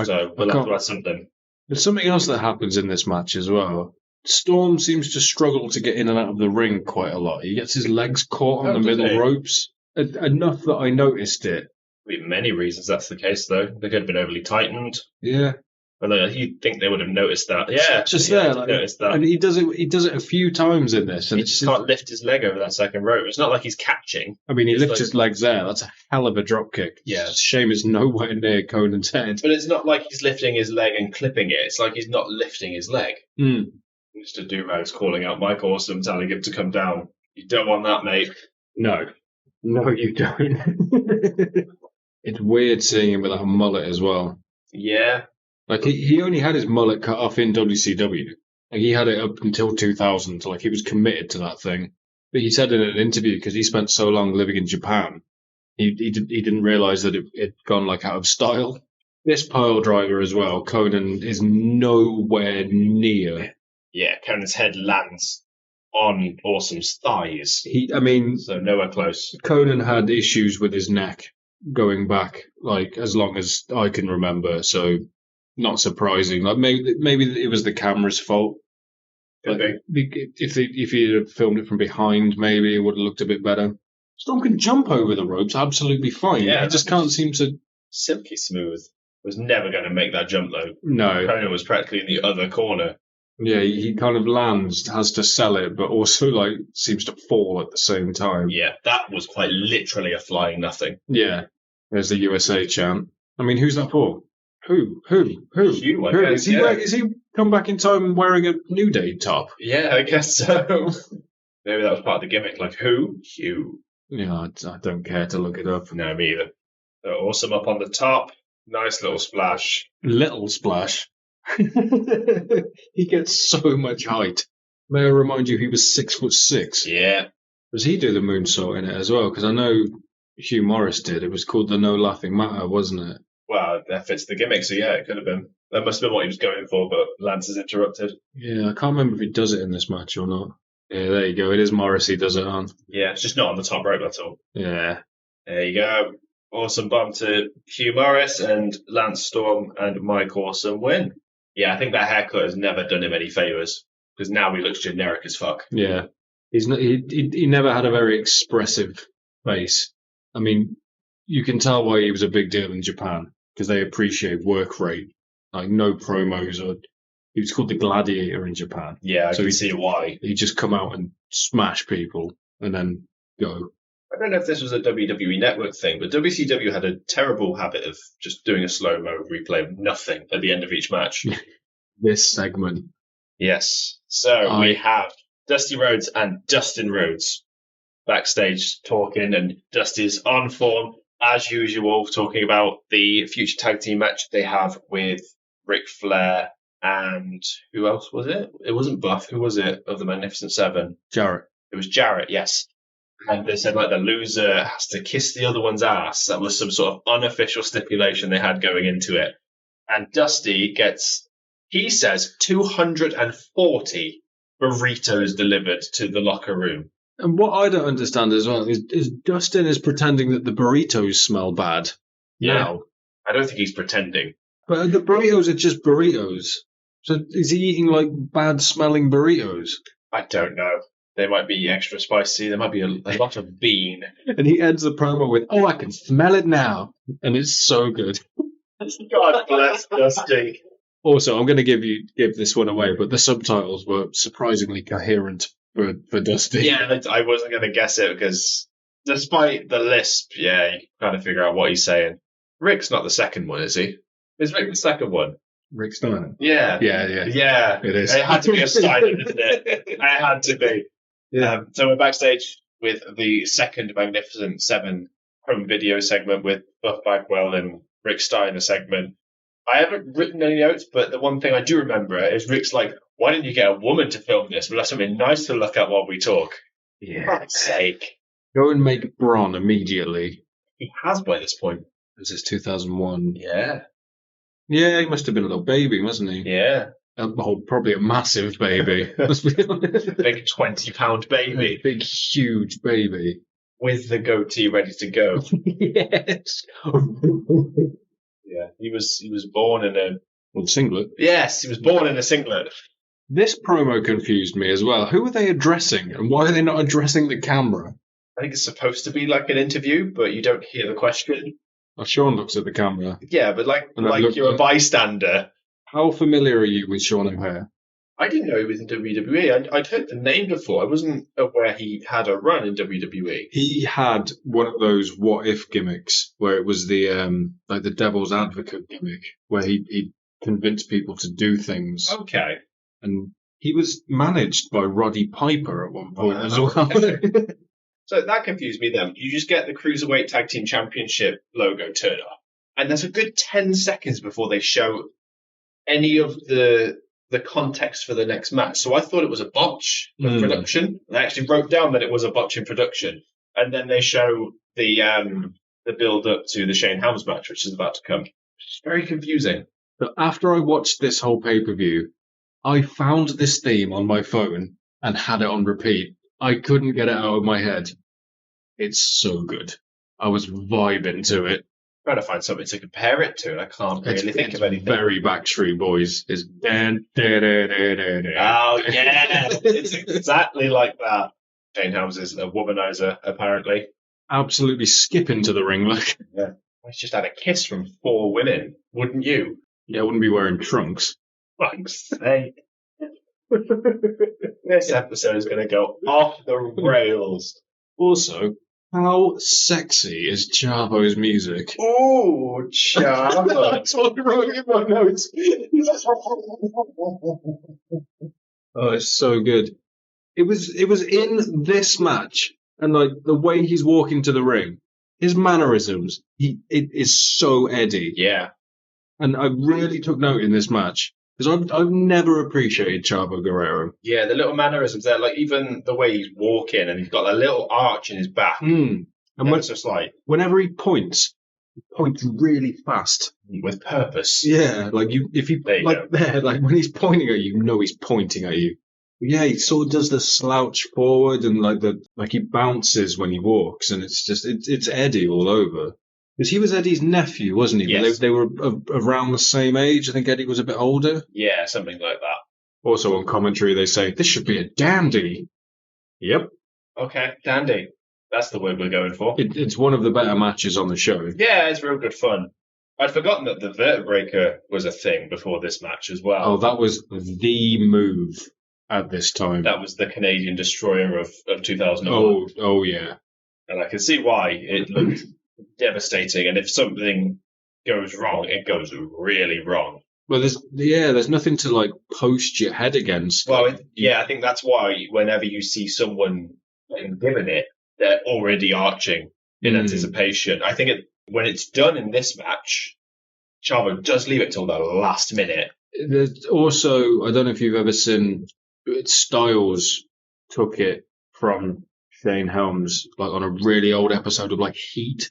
so we'll have to add something. There's something else that happens in this match as well. Storm seems to struggle to get in and out of the ring quite a lot. He gets his legs caught on the middle ropes. Enough that I noticed it. There'd be many reasons that's the case, though. They could have been overly tightened. Yeah. But you'd think they would have noticed that. Yeah. Just there. Noticed that. And he does it a few times in this. And he just can't lift his leg over that second rope. It's not like he's catching. I mean, he lifts his legs there. That's a hell of a drop kick. Yeah. It's a shame it's nowhere near Conan's head. But it's not like he's lifting his leg and clipping it. It's like he's not lifting his leg. Mr. Durag's calling out Mike Awesome, telling him to come down. You don't want that, mate. No, you don't. It's weird seeing him with a mullet as well. Yeah. Like, he only had his mullet cut off in WCW. Like, he had it up until 2000. Like, he was committed to that thing. But he said in an interview, because he spent so long living in Japan, he didn't realise that it had gone, like, out of style. This pile driver as well, Conan is nowhere near. Yeah, Conan's head lands on Awesome's thighs. So nowhere close. Conan had issues with his neck going back, like, as long as I can remember, so not surprising. Like, maybe it was the camera's fault. If he had filmed it from behind, maybe it would have looked a bit better. Storm can jump over the ropes absolutely fine. Yeah, he just can't seem to... Silky smooth. Was never going to make that jump, though. No. Conan was practically in the other corner. Yeah, he kind of lands, has to sell it, but also, like, seems to fall at the same time. Yeah, that was quite literally a flying nothing. Yeah. There's the USA chant. I mean, who's that for? Who? You, I guess, Is he come back in time wearing a New Day top? Yeah, I guess so. Maybe that was part of the gimmick. Like, who? You. Yeah, I don't care to look it up. No, me either. So Awesome up on the top. Nice little splash. Little splash. He gets so much height. May I remind you, he was 6'6". Yeah. Does he do the moonsault in it as well? Because I know Hugh Morris did. It was called the No Laughing Matter, wasn't it? Well, that fits the gimmick, so yeah, it could have been. That must have been what he was going for, but Lance is interrupted. Yeah, I can't remember if he does it in this match or not. Yeah, there you go. It is Morris he does it on. Yeah, it's just not on the top rope, that's all. Yeah. There you go. Awesome bump to Hugh Morris, and Lance Storm and Mike Awesome win. Yeah, I think that haircut has never done him any favours, because now he looks generic as fuck. Yeah. He never had a very expressive face. I mean, you can tell why he was a big deal in Japan, because they appreciate work rate. Like, no promos. He was called the Gladiator in Japan. Yeah, I can see why. He'd just come out and smash people and then go. I don't know if this was a WWE Network thing, but WCW had a terrible habit of just doing a slow-mo replay of nothing at the end of each match. This segment. Yes. So we have Dusty Rhodes and Dustin Rhodes backstage talking, and Dusty's on form, as usual, talking about the future tag team match they have with Ric Flair and who else was it? It wasn't Buff. Who was it of the Magnificent Seven? Jarrett. It was Jarrett, yes. And they said, like, the loser has to kiss the other one's ass. That was some sort of unofficial stipulation they had going into it. And Dusty gets, he says, 240 burritos delivered to the locker room. And what I don't understand as well is Dustin is pretending that the burritos smell bad. Yeah. Now. I don't think he's pretending. But the burritos are just burritos. So is he eating, like, bad-smelling burritos? I don't know. They might be extra spicy. There might be a lot of bean. And he ends the promo with, "Oh, I can smell it now." And it's so good. God bless Dusty. Also, I'm going to give this one away, but the subtitles were surprisingly coherent for Dusty. Yeah, I wasn't going to guess it because despite the lisp, you can kind of figure out what he's saying. Rick's not the second one, is he? Is Rick the second one? Rick Steiner? Yeah. Yeah, it is. It had to be a Steiner, didn't it? It had to be. Yeah. So we're backstage with the second Magnificent Seven home video segment with Buff Bagwell and Rick Steiner segment. I haven't written any notes, but the one thing I do remember is Rick's like, why didn't you get a woman to film this? We'll have something nice to look at while we talk. Yeah. For God's sake. Go and make Bron immediately. He has by this point. This is 2001. Yeah. Yeah, he must have been a little baby, wasn't he? Yeah. Probably a massive baby. Let's be honest. Big 20-pound baby. Big, huge baby. With the goatee ready to go. Yes. Yeah, he was born in a singlet. Yes, he was born in a singlet. This promo confused me as well. Who are they addressing, and why are they not addressing the camera? I think it's supposed to be like an interview, but you don't hear the question. Oh, Sean looks at the camera. Yeah, but like you're a bystander. How familiar are you with Sean O'Hare? I didn't know he was in WWE. I'd heard the name before. I wasn't aware he had a run in WWE. He had one of those what if gimmicks where it was the like the devil's advocate gimmick where he convinced people to do things. Okay. And he was managed by Roddy Piper at one point as well. So that confused me then. You just get the Cruiserweight Tag Team Championship logo turn up. And there's a good 10 seconds before they show any of the context for the next match. So I thought it was a botch of production. And I actually wrote down that it was a botch in production. And then they show the build up to the Shane Helms match, which is about to come. It's very confusing. But after I watched this whole pay-per-view, I found this theme on my phone and had it on repeat. I couldn't get it out of my head. It's so good. I was vibing to it. Trying to find something to compare it to, and I can't really think of anything. Very Backstreet Boys. Is oh yeah, it's exactly like that. Shane Helms is a womanizer, apparently. Absolutely skipping to the ring, look. Yeah, he's just had a kiss from 4 women, wouldn't you? Yeah, I wouldn't be wearing trunks. Fuck's sake. This episode is going to go off the rails. Also, how sexy is Chavo's music? Oh, Chavo. That's what I wrote in my notes. Oh, it's so good. It was in this match, and like the way he's walking to the ring, his mannerisms, it is so Eddie. Yeah. And I really took note in this match. Because I've never appreciated Chavo Guerrero. Yeah, the little mannerisms there, like even the way he's walking and he's got a little arch in his back. And it's just like whenever he points really fast. With purpose. Yeah, like when he's pointing at you, you know he's pointing at you. Yeah, he sort of does the slouch forward and he bounces when he walks, and it's Eddie all over. Because he was Eddie's nephew, wasn't he? Yes. They were around the same age. I think Eddie was a bit older. Yeah, something like that. Also on commentary, they say, this should be a dandy. Yep. Okay, dandy. That's the word we're going for. It's one of the better matches on the show. Yeah, it's real good fun. I'd forgotten that the Vertebreaker was a thing before this match as well. Oh, that was the move at this time. That was the Canadian Destroyer of 2001. Oh, yeah. And I can see why it looked devastating, and if something goes wrong, it goes really wrong. Well, there's nothing to like post your head against. Well, I think that's why whenever you see someone getting given it, they're already arching in anticipation. I think when it's done in this match, Chavo does leave it till the last minute. There's also, I don't know if you've ever seen, Styles took it from Shane Helms, like on a really old episode of like Heat,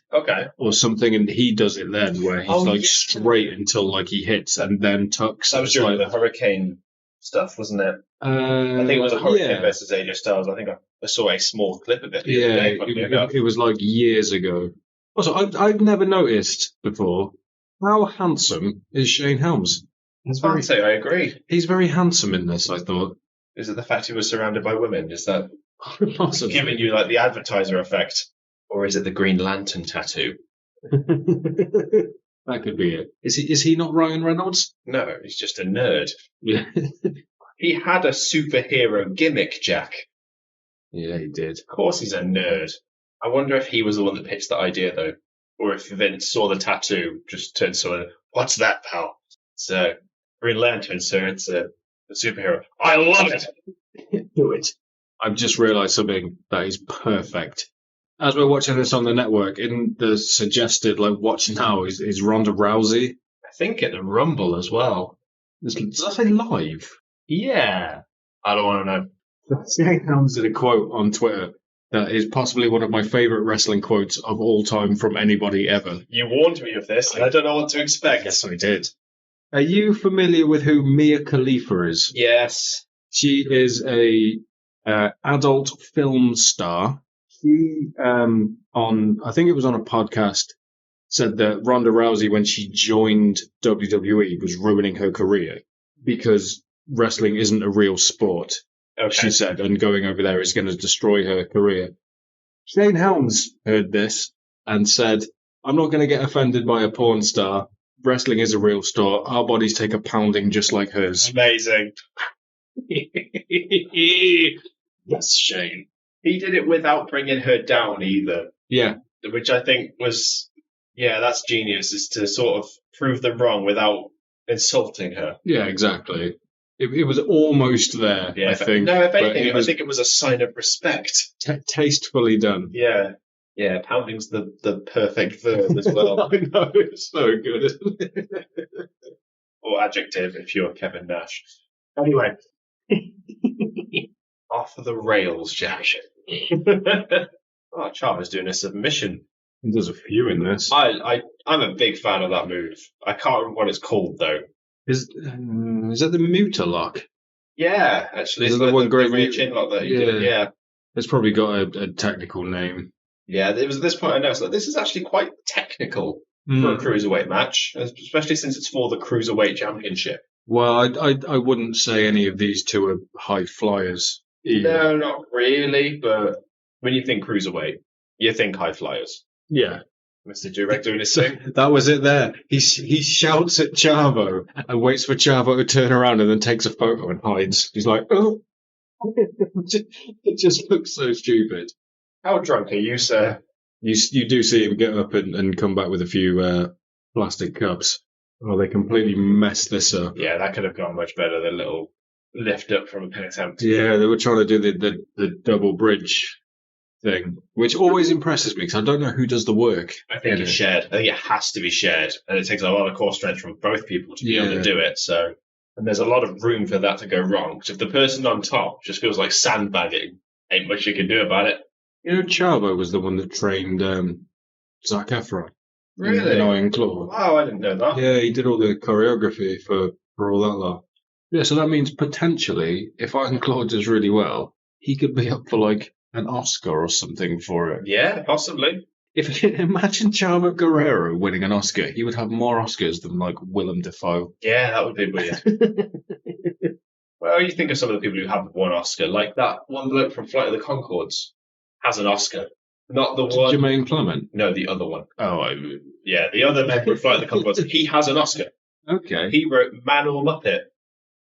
or something, and he does it then where he's straight until like he hits and then tucks. That was during the Hurricane stuff, wasn't it? I think it was a Hurricane versus AJ Styles. I think I saw a small clip of it. It was like years ago. Also, I've never noticed before how handsome is Shane Helms. I agree. He's very handsome in this, I thought. Is it the fact he was surrounded by women? Is that giving you like the advertiser effect, or is it the Green Lantern tattoo? That could be it. Is he not Ryan Reynolds? No, he's just a nerd. Yeah. He had a superhero gimmick, Jack. Yeah, he did. Of course he's a nerd. I wonder if he was the one that pitched the idea, though. Or if Vince saw the tattoo, just turned to what's that, pal? It's a Green Lantern, sir. It's a superhero. I love it! Do it. I've just realised something that is perfect. As we're watching this on the network, in the suggested, watch now, is Ronda Rousey. I think at the Rumble as well. Does that say live? Yeah. I don't want to know. Shane Helms did a quote on Twitter that is possibly one of my favourite wrestling quotes of all time from anybody ever. You warned me of this, and I don't know what to expect. Yes, I did. Are you familiar with who Mia Khalifa is? Yes. She is a adult film star. She, I think it was on a podcast, said that Ronda Rousey, when she joined WWE, was ruining her career because wrestling isn't a real sport. Okay. She said, and going over there is going to destroy her career. Shane Helms heard this and said, I'm not going to get offended by a porn star. Wrestling is a real sport. Our bodies take a pounding just like hers. Amazing. Yes, Shane. He did it without bringing her down either. Yeah. Which I think was, that's genius, is to sort of prove them wrong without insulting her. Yeah, exactly. It was almost there, I think. No, if anything, I think it was a sign of respect. Tastefully done. Yeah. Yeah, pounding's the perfect verb as well. I know, it's so good. Or adjective if you're Kevin Nash. Anyway. Off the rails, Jack. Chava's doing a submission. He does a few in this. I'm a big fan of that move. I can't remember what it's called, though. Is that the Muta lock? Yeah, actually. Is the one great chin lock that you did? Yeah. It's probably got a technical name. Yeah, it was at this point I noticed this is actually quite technical for a cruiserweight match, especially since it's for the Cruiserweight Championship. Well, I wouldn't say any of these two are high flyers either. No, not really, but when you think Cruiserweight, you think high flyers. Yeah. Mr. Durek doing his thing. That was it there. He shouts at Chavo and waits for Chavo to turn around and then takes a photo and hides. He's like, oh. It just looks so stupid. How drunk are you, sir? You do see him get up and come back with a few plastic cups. Oh, they completely messed this up. Yeah, that could have gone much better, the little lift up from a pin attempt. Yeah, they were trying to do the double bridge thing, which always impresses me because I don't know who does the work. I think it's shared. I think it has to be shared, and it takes a lot of core strength from both people to be able to do it. So, and there's a lot of room for that to go wrong. Because if the person on top just feels like sandbagging, ain't much you can do about it. You know, Chavo was the one that trained Zac Efron. Really? In Iron Claw. Wow, I didn't know that. Yeah, he did all the choreography for all that lot. Yeah, so that means potentially, if Iron Claw does really well, he could be up for like an Oscar or something for it. Yeah, possibly. Imagine Chavo Guerrero winning an Oscar. He would have more Oscars than like Willem Dafoe. Yeah, that would be weird. Well, you think of some of the people who have won Oscar, like that one bloke from Flight of the Conchords has an Oscar. Not the one. Jermaine Clement? No, the other one. Oh, yeah, the other member of Flight of the Conchords. He has an Oscar. Okay. He wrote Man or Muppet.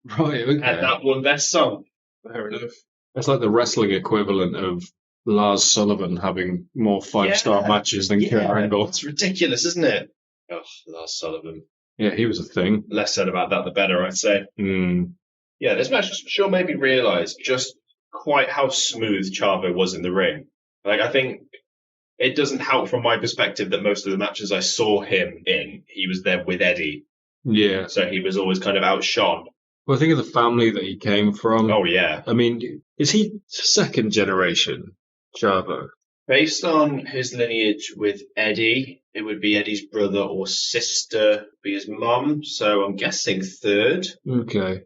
Right, okay. And that won Best Song. Fair enough. That's like the wrestling equivalent of Lars Sullivan having more 5-star matches than Kurt Angle. It's ridiculous, isn't it? Oh, Lars Sullivan. Yeah, he was a thing. Less said about that, the better, I'd say. Yeah, this match sure made me realise just quite how smooth Chavo was in the ring. Like, I think it doesn't help from my perspective that most of the matches I saw him in, he was there with Eddie. Yeah. So he was always kind of outshone. Well, think of the family that he came from. Oh, yeah. I mean, is he second generation Chavo? Based on his lineage with Eddie, it would be Eddie's brother or sister, be his mum. So I'm guessing third. Okay.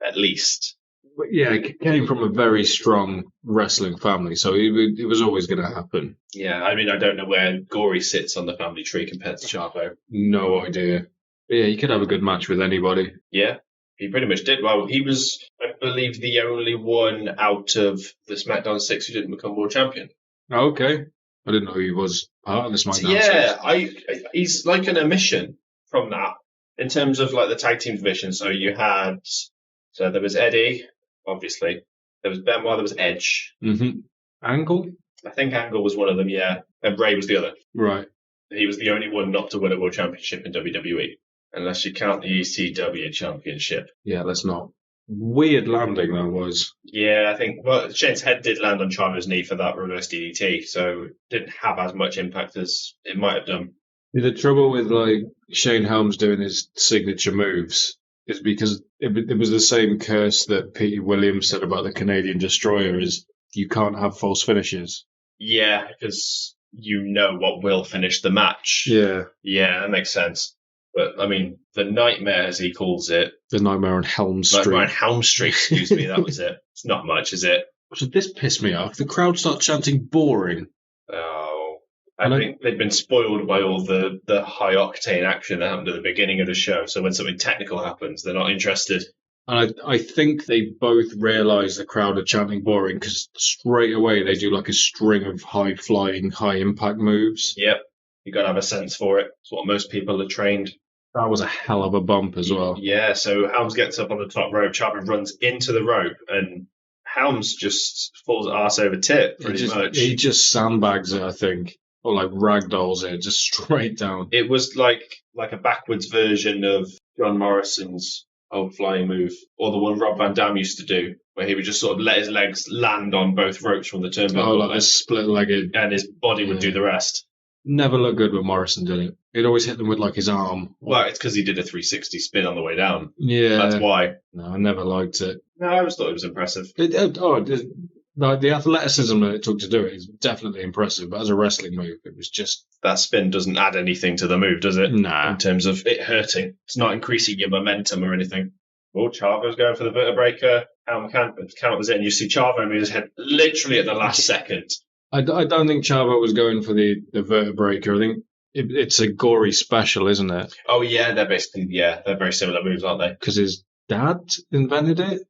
At least. But yeah, he came from a very strong wrestling family, so it was always going to happen. Yeah, I mean, I don't know where Gory sits on the family tree compared to Chavo. No idea. But yeah, he could have a good match with anybody. Yeah, he pretty much did. Well, he was, I believe, the only one out of the SmackDown 6 who didn't become world champion. Okay. I didn't know he was part of the SmackDown 6. Yeah, he's like an omission from that, in terms of like the tag team division, so there was Eddie, obviously. There was Benoit, there was Edge. Mm-hmm. Angle? I think Angle was one of them, yeah. And Ray was the other. Right. He was the only one not to win a world championship in WWE. Unless you count the ECW championship. Yeah, let's not. Weird landing that was. Yeah, I think, well, Shane's head did land on Chavo's knee for that reverse DDT, so it didn't have as much impact as it might have done. The trouble with like Shane Helms doing his signature moves is because it was the same curse that Pete Williams said about the Canadian Destroyer, is you can't have false finishes. Yeah, because you know what will finish the match. Yeah. Yeah, that makes sense. But, I mean, the Nightmare, as he calls it. The Nightmare on Helm Street. Nightmare on Helm Street, excuse me, that was it. It's not much, is it? So this pissed me off. The crowd started chanting boring. Oh. I think they'd been spoiled by all the high-octane action that happened at the beginning of the show. So when something technical happens, they're not interested. And I think they both realise the crowd are chanting boring because straight away they do like a string of high-flying, high-impact moves. Yep. You got to have a sense for it. It's what most people are trained. That was a hell of a bump as well. Yeah, so Helms gets up on the top rope, Chavo runs into the rope, and Helms just falls arse over tit, pretty much. He just sandbags it, I think, or like ragdolls it, just straight down. It was like a backwards version of John Morrison's old flying move, or the one Rob Van Dam used to do, where he would just sort of let his legs land on both ropes from the turnbuckle. Oh, like a split-legged. And his body would do the rest. Never looked good when Morrison did it. He'd always hit them with like his arm. Well, it's because he did a 360 spin on the way down. Yeah. That's why. No, I never liked it. No, I always thought it was impressive. The athleticism that it took to do it is definitely impressive, but as a wrestling move, it was just... That spin doesn't add anything to the move, does it? Nah. In terms of it hurting. It's not increasing your momentum or anything. Oh, Chavo's going for the vertebraker. Counters it, and you see Chavo move his head literally at the last second. I don't think Chavo was going for the vertebraker. I think it's a gory special, isn't it? Oh, yeah, they're very similar moves, aren't they? Because his dad invented it?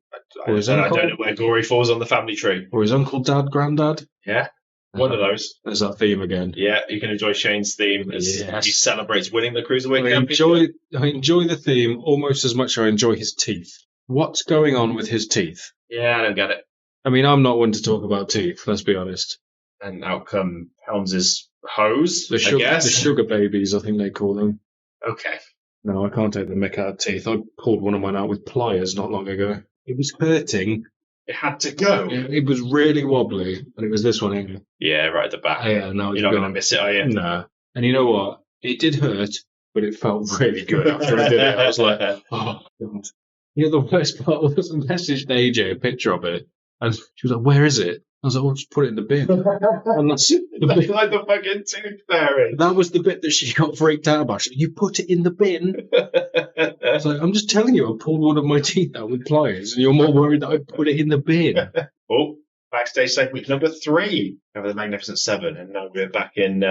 I don't know where gory falls on the family tree. Or his uncle, dad, granddad? Yeah, one of those. There's that theme again. Yeah, you can enjoy Shane's theme as he celebrates winning the Cruiserweight Championship. I enjoy the theme almost as much as I enjoy his teeth. What's going on with his teeth? Yeah, I don't get it. I mean, I'm not one to talk about teeth, let's be honest. And out come Helms's hose, the sugar babies, I think they call them. Okay. No, I can't take the mick out of teeth. I pulled one of mine out with pliers not long ago. It was hurting. It had to go. It was really wobbly, and it was this one here. Yeah, right at the back. Yeah, no, you're not going to miss it, are you? No. And you know what? It did hurt, but it felt really good after I did it. I was like, oh, God. You know, the worst part was I messaged AJ a picture of it, and she was like, where is it? I was like, well, just put it in the bin. And that's like the fucking tooth fairy. That was the bit that she got freaked out about. She said, you put it in the bin? I was like, I'm just telling you, I pulled one of my teeth out with pliers, and you're more worried that I put it in the bin. Oh, backstage segment number 3 of the Magnificent Seven, and now we're back in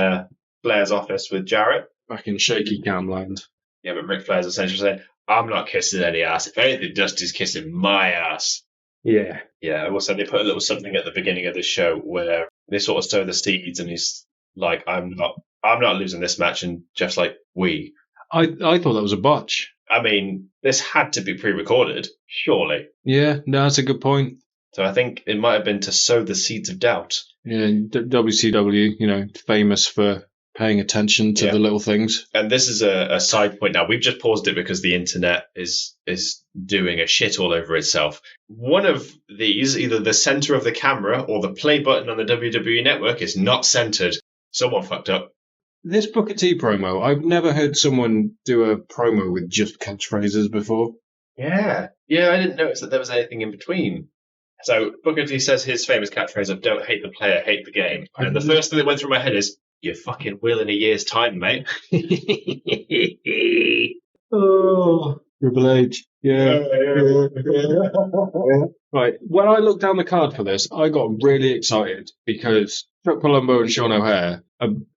Flair's office with Jarrett. Back in shaky cam land. Yeah, but Ric Flair's essentially saying, I'm not kissing any ass. If anything, Dusty's kissing my ass. Yeah. Yeah, also they put a little something at the beginning of the show where they sort of sow the seeds, and he's like, I'm not losing this match, and Jeff's like, we. I thought that was a botch. I mean, this had to be pre-recorded, surely. Yeah, no, that's a good point. So I think it might have been to sow the seeds of doubt. Yeah, WCW, famous for paying attention to the little things. And this is a side point now. We've just paused it because the internet is doing a shit all over itself. One of these, either the center of the camera or the play button on the WWE network, is not centered. Someone fucked up. This Booker T promo, I've never heard someone do a promo with just catchphrases before. Yeah. Yeah, I didn't notice that there was anything in between. So Booker T says his famous catchphrase of "Don't hate the player, hate the game." And the first thing that went through my head is, "You fucking will in a year's time, mate." Oh, Triple H. Yeah. Right. When I looked down the card for this, I got really excited because Chuck Palumbo and Sean O'Haire,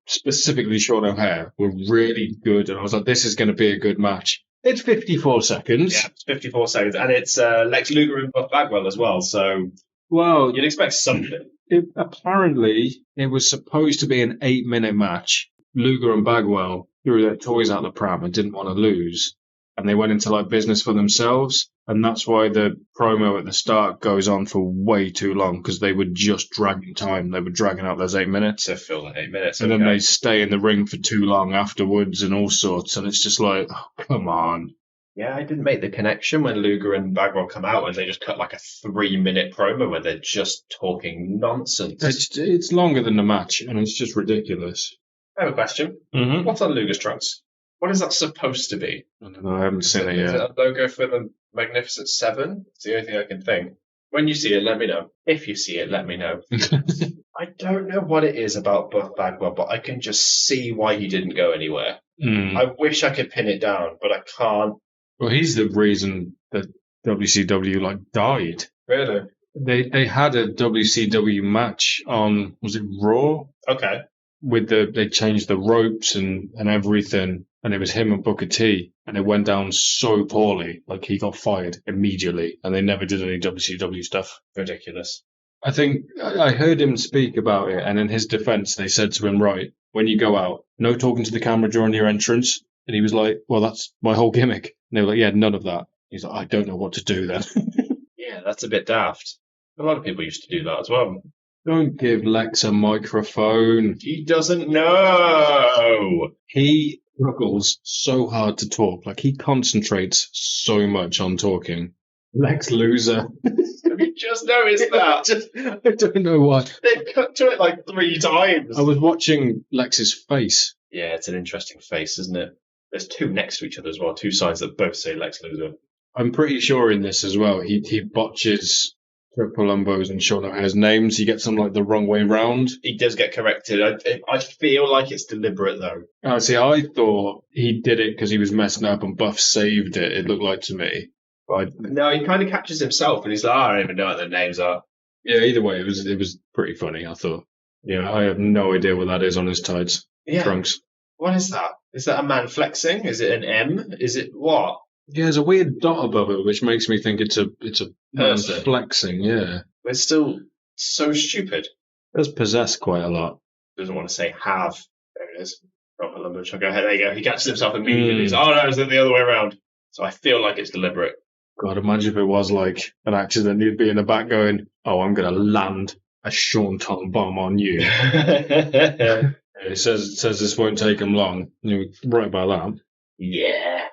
specifically Sean O'Haire, were really good. And I was like, this is going to be a good match. It's 54 seconds. Yeah, it's 54 seconds. And it's Lex Luger and Buff Bagwell as well. So, well, you'd expect something. Apparently, it was supposed to be an 8-minute match. Luger and Bagwell threw their toys out the pram and didn't want to lose. And they went into like business for themselves. And that's why the promo at the start goes on for way too long, because they were just dragging time. They were dragging out those 8 minutes. To fill that 8 minutes. And then they stay in the ring for too long afterwards and all sorts. And it's just like, oh, come on. Yeah, I didn't make the connection when Luger and Bagwell come out and they just cut like a 3-minute promo where they're just talking nonsense. It's longer than the match, and it's just ridiculous. I have a question. Mm-hmm. What's on Luger's trunks? What is that supposed to be? I don't know, I haven't seen it yet. Is it a logo for the Magnificent Seven? It's the only thing I can think. When you see it, let me know. If you see it, let me know. I don't know what it is about Buff Bagwell, but I can just see why he didn't go anywhere. I wish I could pin it down, but I can't. Well, he's the reason that WCW died. Really? They had a WCW match on, was it Raw? Okay. They changed the ropes and everything, and it was him and Booker T, and it went down so poorly, like he got fired immediately, and they never did any WCW stuff. Ridiculous. I think I heard him speak about it, and in his defense, they said to him, right, when you go out, no talking to the camera during your entrance. And he was like, well, that's my whole gimmick. And they were like, yeah, none of that. He's like, I don't know what to do then. Yeah, that's a bit daft. A lot of people used to do that as well. Don't give Lex a microphone. He doesn't know. He struggles so hard to talk. Like, he concentrates so much on talking. Lex loser. Have you just noticed that? I don't know why. They've cut to it like 3 times. I was watching Lex's face. Yeah, it's an interesting face, isn't it? There's 2 next to each other as well, 2 signs that both say Lex Luger. I'm pretty sure in this as well, he botches Columbo's and Sean O'Hare's names. He gets them like the wrong way round. He does get corrected. I feel like it's deliberate though. See, I thought he did it because he was messing up and Buff saved it. It looked like to me. No, he kind of catches himself and he's like, I don't even know what their names are. Yeah, either way, it was pretty funny, I thought. Yeah, I have no idea what that is on his tights. Yeah. Trunks. What is that? Is that a man flexing? Is it an M? Is it what? Yeah, there's a weird dot above it, which makes me think it's a man flexing, yeah. But it's still so stupid. It does possess quite a lot. Doesn't want to say have. There it is. Robert Lumber chuck. There you go. He catches himself immediately. He's, oh no, it's the other way around. So I feel like it's deliberate. God, imagine if it was like an accident. You'd be in the back going, oh, I'm going to land a Sean Tom bomb on you. It says this won't take him long. You're right about that. Yeah.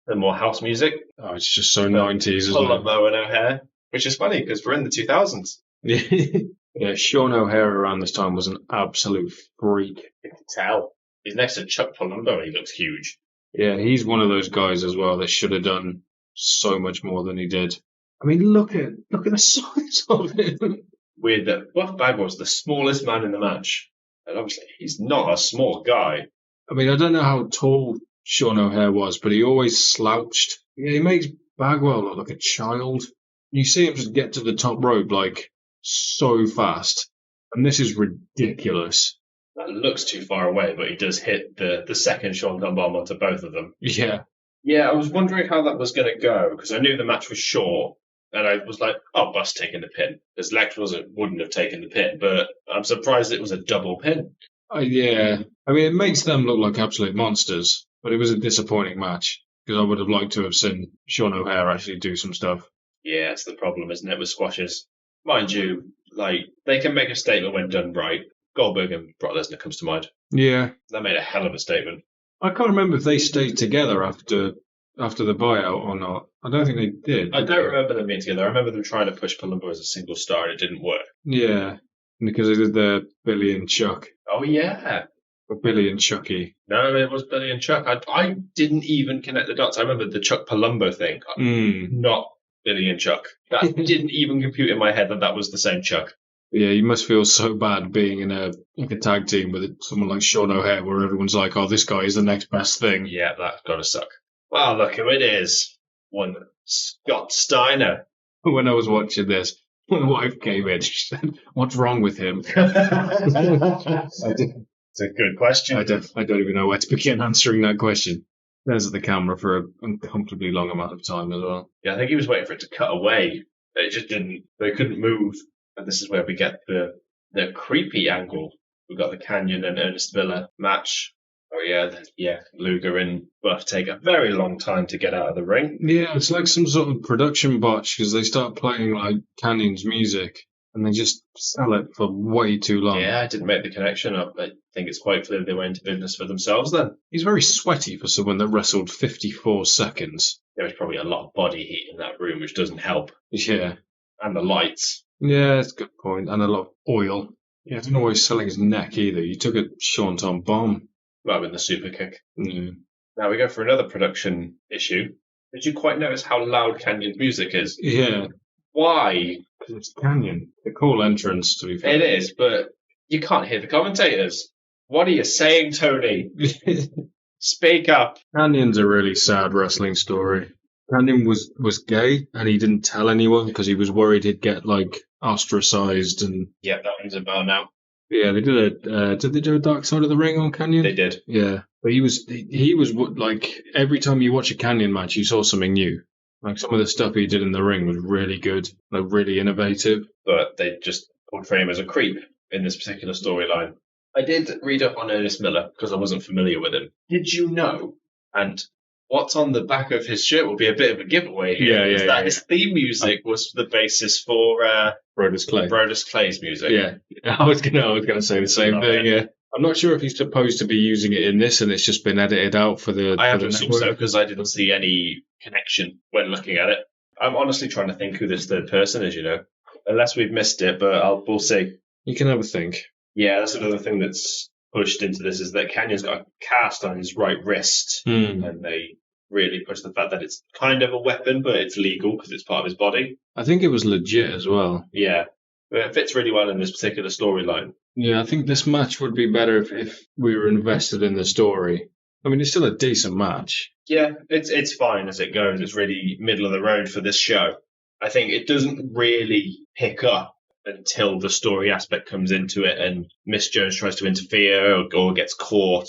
And more house music. Oh, it's just so 90s, isn't it? Columbo and O'Hare. Which is funny because we're in the 2000s. Yeah, Sean O'Hare around this time was an absolute freak. You can tell. He's next to Chuck Palumbo and he looks huge. Yeah, he's one of those guys as well that should have done so much more than he did. I mean, look at the size of him. Weird that Buff Bagwell was the smallest man in the match. And obviously, he's not a small guy. I mean, I don't know how tall Sean O'Hare was, but he always slouched. Yeah, he makes Bagwell look like a child. You see him just get to the top rope, like, so fast. And this is ridiculous. That looks too far away, but he does hit the second Sean Dunn bomb onto both of them. Yeah. Yeah, I was wondering how that was going to go, because I knew the match was short. And I was like, oh, Buff's taking the pin. Because Lex wouldn't have taken the pin, but I'm surprised it was a double pin. Yeah. I mean, it makes them look like absolute monsters, but it was a disappointing match, because I would have liked to have seen Sean O'Hare actually do some stuff. Yeah, that's the problem, isn't it, with squashes? Mind you, like, they can make a statement when done right. Goldberg and Brock Lesnar comes to mind. Yeah. That made a hell of a statement. I can't remember if they stayed together after the buyout or not. I don't think they did. I don't remember them being together. I remember them trying to push Palumbo as a single star and it didn't work. Yeah, because they did the Billy and Chuck. Oh, yeah. Or Billy and Chucky. No, it was Billy and Chuck. I didn't even connect the dots. I remember the Chuck Palumbo thing. Not Billy and Chuck. That didn't even compute in my head that was the same Chuck. Yeah, you must feel so bad being in a tag team with someone like Sean O'Hare where everyone's like, oh, this guy is the next best thing. Yeah, that's got to suck. Well, look who it is. One Scott Steiner. When I was watching this, my wife came in. She said, what's wrong with him? It's a good question. I don't even know where to begin answering that question. There's at the camera for an uncomfortably long amount of time as well. Yeah, I think he was waiting for it to cut away. It just didn't. They couldn't move. And this is where we get the creepy angle. We've got the Canyon and Ernest Villa match. Oh, yeah. Luger and Buff take a very long time to get out of the ring. Yeah, it's like some sort of production botch because they start playing like Canyon's music and they just sell it for way too long. Yeah, I didn't make the connection. I think it's quite clear they went into business for themselves then. He's very sweaty for someone that wrestled 54 seconds. There was probably a lot of body heat in that room, which doesn't help. Yeah. And the lights. Yeah, that's a good point. And a lot of oil. Yeah, I don't know why he's selling his neck either. You took a Shanton bomb. Well, with the super kick. Mm. Now we go for another production issue. Did you quite notice how loud Canyon's music is? Yeah. Why? Because it's Canyon. The cool entrance, to be fair. It is, but you can't hear the commentators. What are you saying, Tony? Speak up. Canyon's a really sad wrestling story. Canyon was gay, and he didn't tell anyone because he was worried he'd get, ostracized. And yeah, that rings a bell now. Yeah, they did did they do a Dark Side of the Ring on Canyon? They did. Yeah. But he was every time you watch a Canyon match, you saw something new. Like, some of the stuff he did in the ring was really good, really innovative. But they just portray him as a creep in this particular storyline. I did read up on Ernest Miller because I wasn't familiar with him. Did you know? And what's on the back of his shirt will be a bit of a giveaway here. Yeah. His theme music was the basis for Brodus Clay's music. Yeah, I was gonna say the same thing. Yeah, I'm not sure if he's supposed to be using it in this, and it's just been edited out for the. I haven't think so because I didn't see any connection when looking at it. I'm honestly trying to think who this third person is. Unless we've missed it, but we'll see. You can have a think. Yeah, that's another thing that's pushed into this is that Canyon's got a cast on his right wrist, and they really push the fact that it's kind of a weapon, but it's legal because it's part of his body. I think it was legit as well. Yeah, but it fits really well in this particular storyline. Yeah, I think this match would be better if we were invested in the story. I mean, it's still a decent match. Yeah, it's fine as it goes. It's really middle of the road for this show. I think it doesn't really pick up until the story aspect comes into it and Miss Jones tries to interfere or gets caught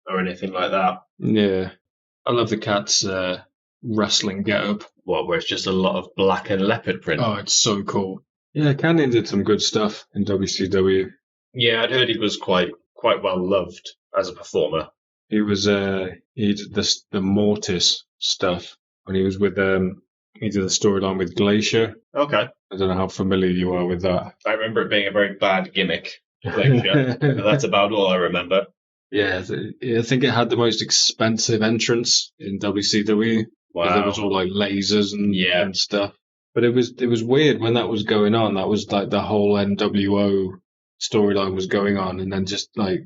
or anything like that. Yeah. I love the cat's wrestling getup. Where it's just a lot of black and leopard print. Oh, it's so cool. Yeah, Canyon did some good stuff in WCW. Yeah, I'd heard he was quite well loved as a performer. He was he did the Mortis stuff when he was with he did a storyline with Glacier. Okay. I don't know how familiar you are with that. I remember it being a very bad gimmick. Glacier. That's about all I remember. Yeah, I think it had the most expensive entrance in WCW. Wow. There was all like lasers and stuff. But it was weird when that was going on. That was like the whole NWO storyline was going on, and then just like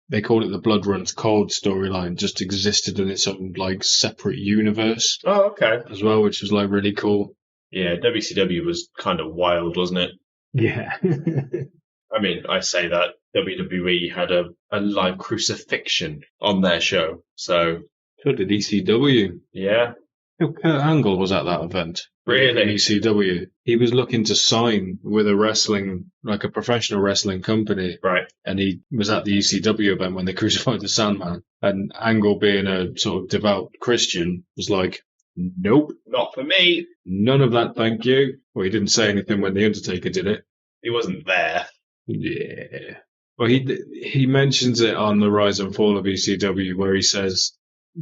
they called it the Blood Runs Cold storyline, just existed in its own like separate universe. Oh, okay. As well, which was like really cool. Yeah, WCW was kind of wild, wasn't it? Yeah. I mean, I say that WWE had a live crucifixion on their show, so did ECW. Yeah. Kurt Angle was at that event. Really? ECW. He was looking to sign with a professional wrestling company. Right. And he was at the ECW event when they crucified the Sandman. And Angle, being a sort of devout Christian, was like, nope. Not for me. None of that, thank you. Well, he didn't say anything when The Undertaker did it. He wasn't there. Yeah. Well, he mentions it on the Rise and Fall of ECW where he says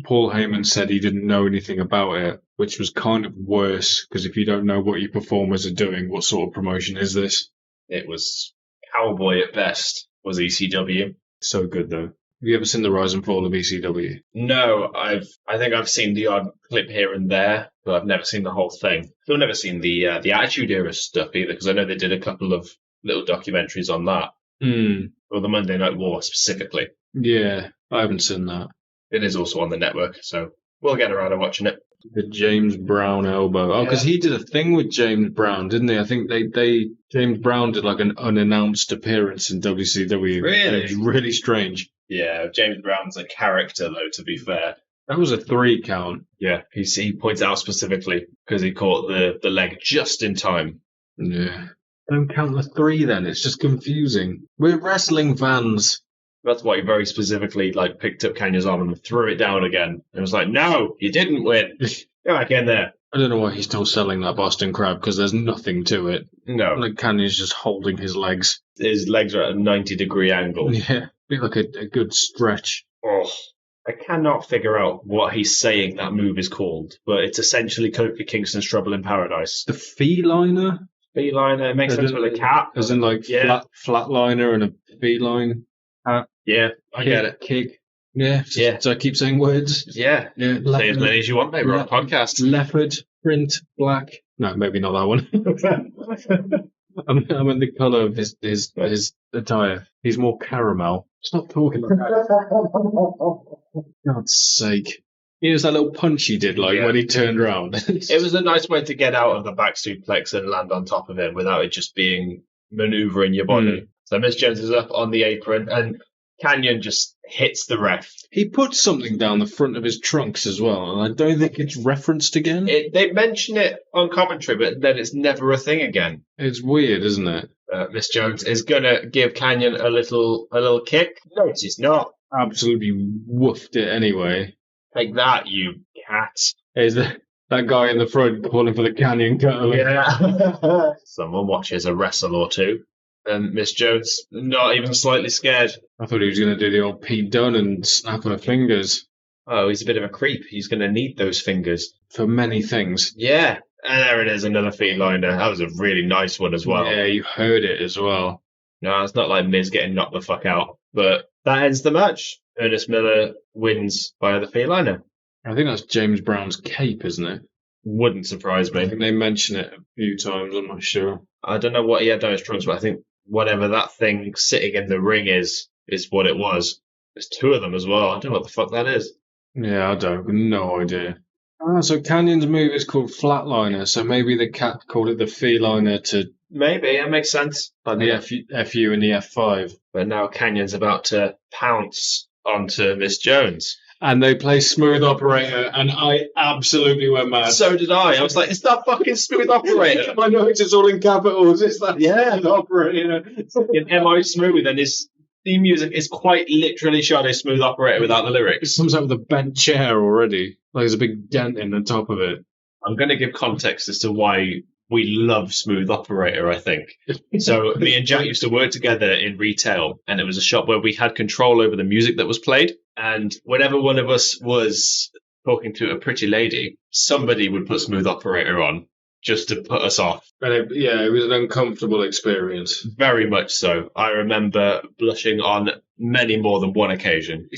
Paul Heyman said he didn't know anything about it, which was kind of worse because if you don't know what your performers are doing, what sort of promotion is this? It was cowboy at best, was ECW. So good though. Have you ever seen the Rise and Fall of ECW? No, I think I've seen the odd clip here and there, but I've never seen the whole thing. I've never seen the Attitude Era stuff either because I know they did a couple of little documentaries on that. Or the Monday Night War specifically. Yeah, I haven't seen that. It is also on the network, so we'll get around to watching it. The James Brown elbow. Oh, because he did a thing with James Brown, didn't they? I think James Brown did like an unannounced appearance in WCW. Really? It was really strange. Yeah, James Brown's a character, though, to be fair. That was a 3 count. Yeah, he points out specifically because he caught the leg just in time. Yeah. Don't count the 3 then. It's just confusing. We're wrestling fans. That's why he very specifically picked up Canyon's arm and threw it down again. And was like, no, you didn't win. Go back in there. I don't know why he's still selling that Boston Crab because there's nothing to it. No. Like Canyon's just holding his legs. His legs are at a 90-degree angle. Yeah. Be like a good stretch. Oh, I cannot figure out what he's saying that move is called, but it's essentially Kofi Kingston's Trouble in Paradise. The feliner? Feliner, it makes sense with a cat. As in like flatliner and a feline hat. Yeah, I get it. Kick. Yeah. So I keep saying words. Yeah. Say as many as you want, mate. We're on a podcast. Leopard, print, black. No, maybe not that one. I'm in the colour of his attire. He's more caramel. Stop talking like that. God's sake. Here's that little punch he did, when he turned around. It was a nice way to get out of the back suplex and land on top of him without it just being manoeuvring your body. So Miss Jones is up on the apron, and Kanyon just hits the ref. He puts something down the front of his trunks as well, and I don't think it's referenced again. They mention it on commentary, but then it's never a thing again. It's weird, isn't it? Miss Jones is gonna give Kanyon a little kick. No, she's not. Absolutely woofed it anyway. Take that, you cat. Is that guy in the front calling for the Kanyon cutter? Yeah. Someone watches a wrestle or two. And Miss Jones, not even slightly scared. I thought he was going to do the old Pete Dunne and snap her fingers. Oh, he's a bit of a creep. He's going to need those fingers. For many things. Yeah. And there it is, another feetliner. That was a really nice one as well. Yeah, you heard it as well. No, it's not like Miz getting knocked the fuck out. But that ends the match. Ernest Miller wins via the feetliner. I think that's James Brown's cape, isn't it? Wouldn't surprise me. I think they mention it a few times, I'm not sure. I don't know what he had down his trunks, but I think whatever that thing sitting in the ring is what it was. There's two of them as well. I don't know what the fuck that is. Yeah, I don't. No idea. So Canyon's move is called Flatliner, so maybe the cat called it the Feliner to... Maybe, that makes sense. Like the FU and the F5. But now Canyon's about to pounce onto Miss Jones. And they play Smooth Operator, and I absolutely went mad. So did I. I was like, it's that fucking Smooth Operator. My notes is all in capitals. It's that Smooth Operator. In M.I. Smooth, and his theme music is quite literally shot a Smooth Operator without the lyrics. It comes out with a bent chair already. Like there's a big dent in the top of it. I'm going to give context as to why we love Smooth Operator, I think. So me and Jack used to work together in retail, and it was a shop where we had control over the music that was played. And whenever one of us was talking to a pretty lady, somebody would put Smooth Operator on just to put us off. And it was an uncomfortable experience. Very much so. I remember blushing on many more than one occasion.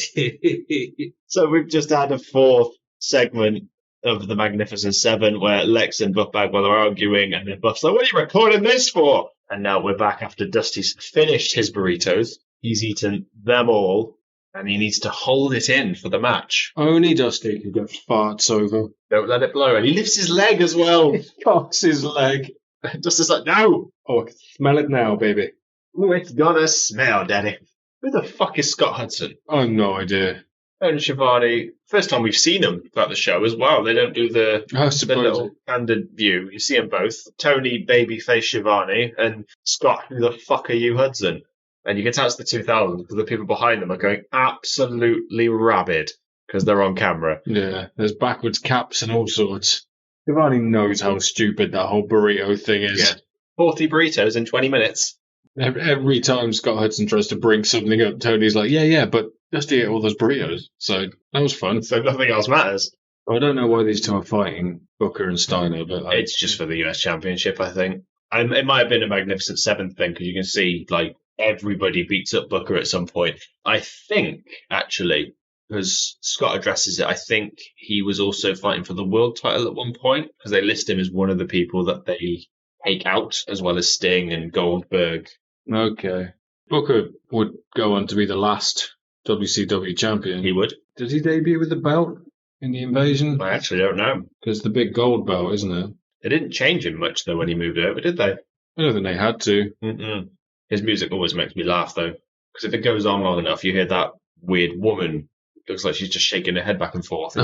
So we've just had a fourth segment of the Magnificent Seven where Lex and Buff Bagwell are arguing, and then Buff's like, what are you recording this for? And now we're back after Dusty's finished his burritos. He's eaten them all, and he needs to hold it in for the match. Only Dusty can get farts over. Don't let it blow. And he lifts his leg as well. He cocks his leg. Dusty's like, no! Oh, I can smell it now, baby. Oh, it's gonna smell, Daddy. Who the fuck is Scott Hudson? I have no idea. And Shivani, first time we've seen them throughout the show as well. They don't do the little candid view. You see them both. Tony, babyface Shivani, and Scott, who the fuck are you, Hudson? And you can tell it's the 2000s because the people behind them are going absolutely rabid because they're on camera. Yeah, there's backwards caps and all sorts. Shivani knows how stupid that whole burrito thing is. Yeah. 40 burritos in 20 minutes. Every time Scott Hudson tries to bring something up, Tony's like, yeah, but just to eat all those burritos. So that was fun. So nothing else matters. I don't know why these two are fighting, Booker and Steiner, but it's just for the US Championship, I think. It might have been a Magnificent Seventh thing because you can see like everybody beats up Booker at some point. I think actually, because Scott addresses it, I think he was also fighting for the world title at one point because they list him as one of the people that they take out, as well as Sting and Goldberg. Okay. Booker would go on to be the last WCW champion. He would. Did he debut with the belt in the Invasion? I actually don't know. Because the big gold belt, isn't it? They didn't change him much, though, when he moved over, did they? I don't think they had to. Mm-mm. His music always makes me laugh, though. Because if it goes on long enough, you hear that weird woman. It looks like she's just shaking her head back and forth. Yeah,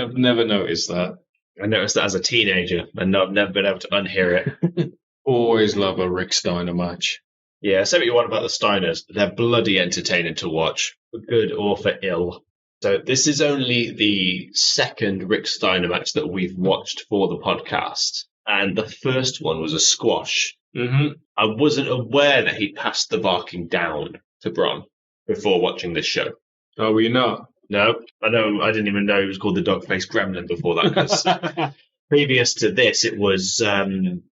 I've never noticed that. I noticed that as a teenager, and I've never been able to unhear it. Always love a Rick Steiner match. Yeah, say what you want about the Steiners. They're bloody entertaining to watch, for good or for ill. So this is only the second Rick Steiner match that we've watched for the podcast. And the first one was a squash. Mm-hmm. I wasn't aware that he passed the barking down to Bron before watching this show. Oh, were you not? No, I know. I didn't even know he was called the Dog-Faced Gremlin before that. Because previous to this, it was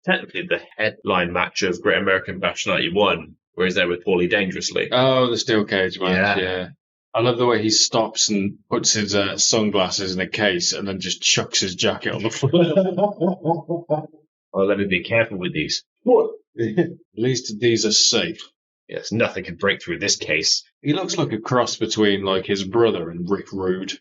technically the headline match of Great American Bash 91, where he's there with Paulie Dangerously. Oh, the steel cage match, yeah. I love the way he stops and puts his sunglasses in a case and then just chucks his jacket on the floor. Oh, let me be careful with these. What? At least these are safe. Yes, nothing can break through this case. He looks like a cross between like his brother and Rick Rude.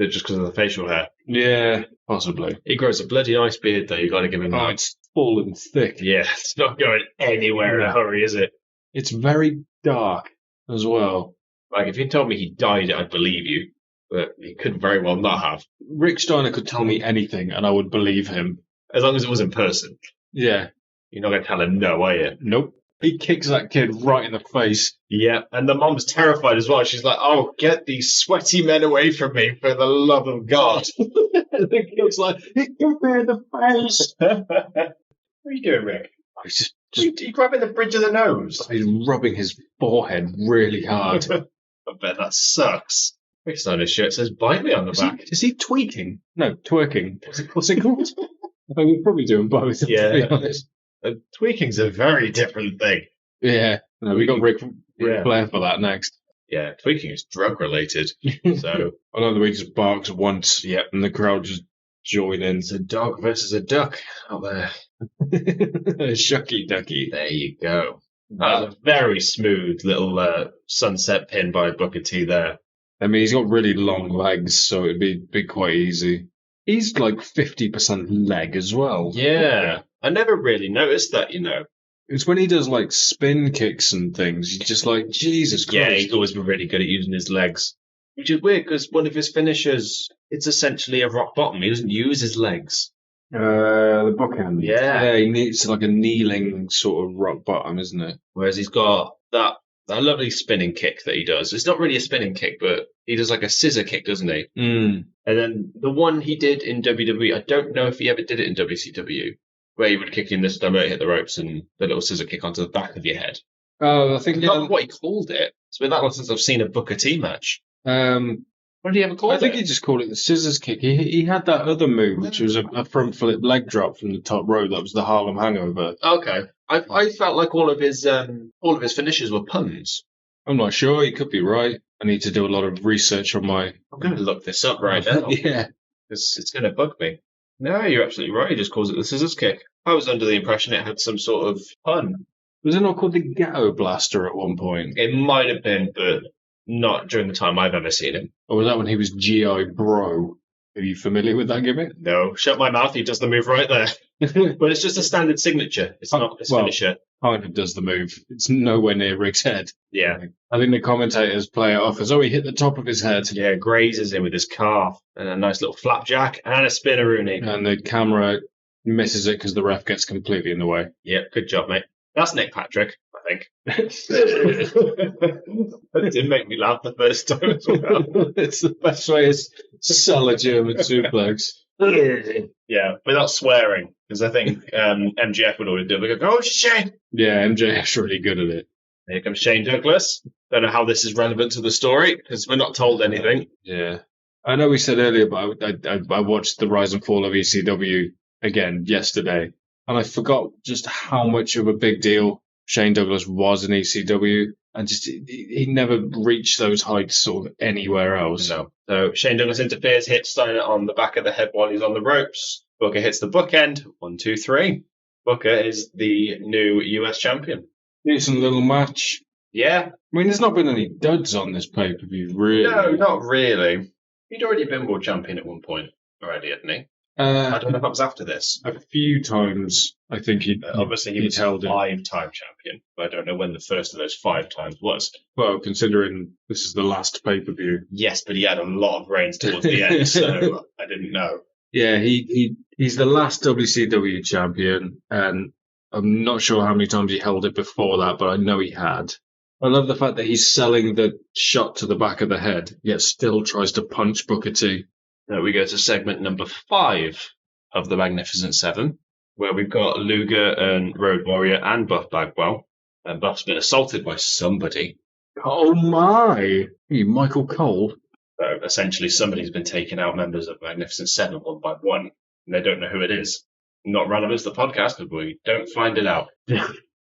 Just because of the facial hair. Yeah, possibly. He grows a bloody nice beard, though. You got to give him that. It's full and thick. Yeah, it's not going anywhere in a hurry, is it? It's very dark as well. Like, if you told me he died, I'd believe you. But he could very well not have. Rick Steiner could tell me anything, and I would believe him. As long as it was in person. Yeah. You're not going to tell him no, are you? Nope. He kicks that kid right in the face. Yeah, and the mom's terrified as well. She's like, oh, get these sweaty men away from me, for the love of God. The kid's like, hit me in the face. What are you doing, Rick? He's just you grabbing the bridge of the nose. He's rubbing his forehead really hard. I bet that sucks. Rick's on his shirt says, bite me on the back. Is he tweaking? No, twerking. What's it called? I think we're probably doing both, to be honest. Tweaking's a very different thing. Yeah. No, we got Rick Flair for that next. Yeah, tweaking is drug related. So I know the way he just barks once. Yeah. And the crowd just join in. It's a dog versus a duck out there. A shucky ducky. There you go. That was a very smooth little sunset pin by Booker T there. I mean, he's got really long legs, so it'd be quite easy. He's like 50% leg as well. Yeah. I never really noticed that, you know. It's when he does like spin kicks and things, you're just like, Jesus Christ. Yeah, he's always been really good at using his legs. Which is weird, because one of his finishers, it's essentially a rock bottom. He doesn't use his legs. The bookhand. Yeah. Yeah, he needs like a kneeling sort of rock bottom, isn't it? Whereas he's got that lovely spinning kick that he does. It's not really a spinning kick, but he does like a scissor kick, doesn't he? Mm. And then the one he did in WWE, I don't know if he ever did it in WCW, where he would kick you in the stomach, hit the ropes, and the little scissor kick onto the back of your head. Oh, I think... I don't know what he called it. It's been that long since I've seen a Booker T match. What did he ever call it? I think he just called it the scissors kick. He had that other move, which was a front flip leg drop from the top rope. That was the Harlem Hangover. Okay. I felt like all of his finishes were puns. I'm not sure. You could be right. I need to do a lot of research on my... I'm going to look this up right now. Yeah. Because it's going to bug me. No, you're absolutely right. He just calls it the scissors kick. I was under the impression it had some sort of pun. Was it not called the Ghetto Blaster at one point? It might have been, but not during the time I've ever seen him. Or was that when he was G.I. Bro? Are you familiar with that gimmick? No. Shut my mouth. He does the move right there. But it's just a standard signature. It's not his finisher. Kind of does the move. It's nowhere near Rick's head. Yeah. I think the commentators play it off as, he hit the top of his head. Yeah, grazes him with his calf. And a nice little flapjack and a spinneroonie. And the camera misses it because the ref gets completely in the way. Yeah, good job, mate. That's Nick Patrick, I think. That did make me laugh the first time as well. It's the best way to sell a German suplex. Yeah, without swearing. Because I think MJF would always do it. Go, oh, shit! Yeah, MJF's really good at it. Here comes Shane Douglas. Don't know how this is relevant to the story, because we're not told anything. Yeah. I know we said earlier, but I watched the rise and fall of ECW again yesterday. And I forgot just how much of a big deal Shane Douglas was in ECW. And just he never reached those heights sort of anywhere else. No. So Shane Douglas interferes, hits Steiner on the back of the head while he's on the ropes. Booker hits the bookend. 1, 2, 3. Booker is the new US champion. Decent little match. Yeah. I mean, there's not been any duds on this pay-per-view, really. No, not really. He'd already been world champion at one point already, hadn't he? I don't know if that was after this. A few times, I think obviously he was held 5-time champion, but I don't know when the first of those 5 times was. Well, considering this is the last pay-per-view. Yes, but he had a lot of reigns towards the end, so I didn't know. Yeah, he's the last WCW champion, and I'm not sure how many times he held it before that, but I know he had. I love the fact that he's selling the shot to the back of the head, yet still tries to punch Booker T. Now we go to segment number 5 of the Magnificent 7, where we've got Luger and Road Warrior and Buff Bagwell. And Buff's been assaulted by somebody. Oh my! You Michael Cole? So essentially, somebody's been taking out members of Magnificent Seven one by one, and they don't know who it is. Not relevant to the podcast, but we don't find it out.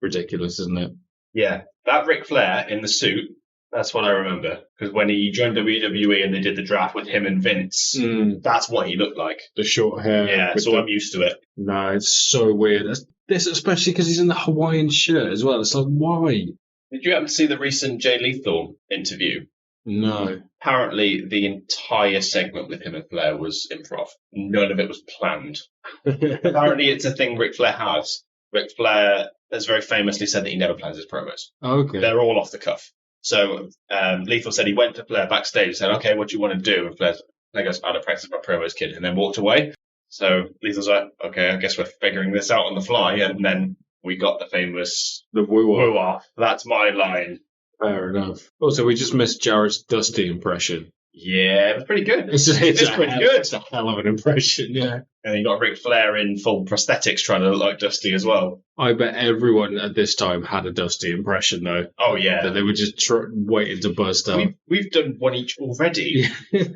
Ridiculous, isn't it? Yeah, that Ric Flair in the suit, that's what I remember. Because when he joined WWE and they did the draft with him and Vince, that's what he looked like. The short hair. Yeah, so I'm used to it. No, it's so weird. This, especially because he's in the Hawaiian shirt as well. It's like, why? Did you happen to see the recent Jay Lethal interview? No. Apparently, the entire segment with him and Flair was improv. None of it was planned. Apparently, it's a thing Ric Flair has. Ric Flair has very famously said that he never plans his promos. Okay. They're all off the cuff. So Lethal said he went to Flair backstage and said, okay, what do you want to do? And Flair goes, I don't practice my promos, kid, and then walked away. So Lethal's like, okay, I guess we're figuring this out on the fly. And then we got the famous woo-off. That's my line. Fair enough. Also, we just missed Jarrett's Dusty impression. Yeah, it was pretty good. It's pretty good. It's a hell of an impression, yeah. And you got Ric Flair in full prosthetics trying to look like Dusty as well. I bet everyone at this time had a Dusty impression, though. Oh, yeah. That they were just waiting to bust out. We've done one each already. Here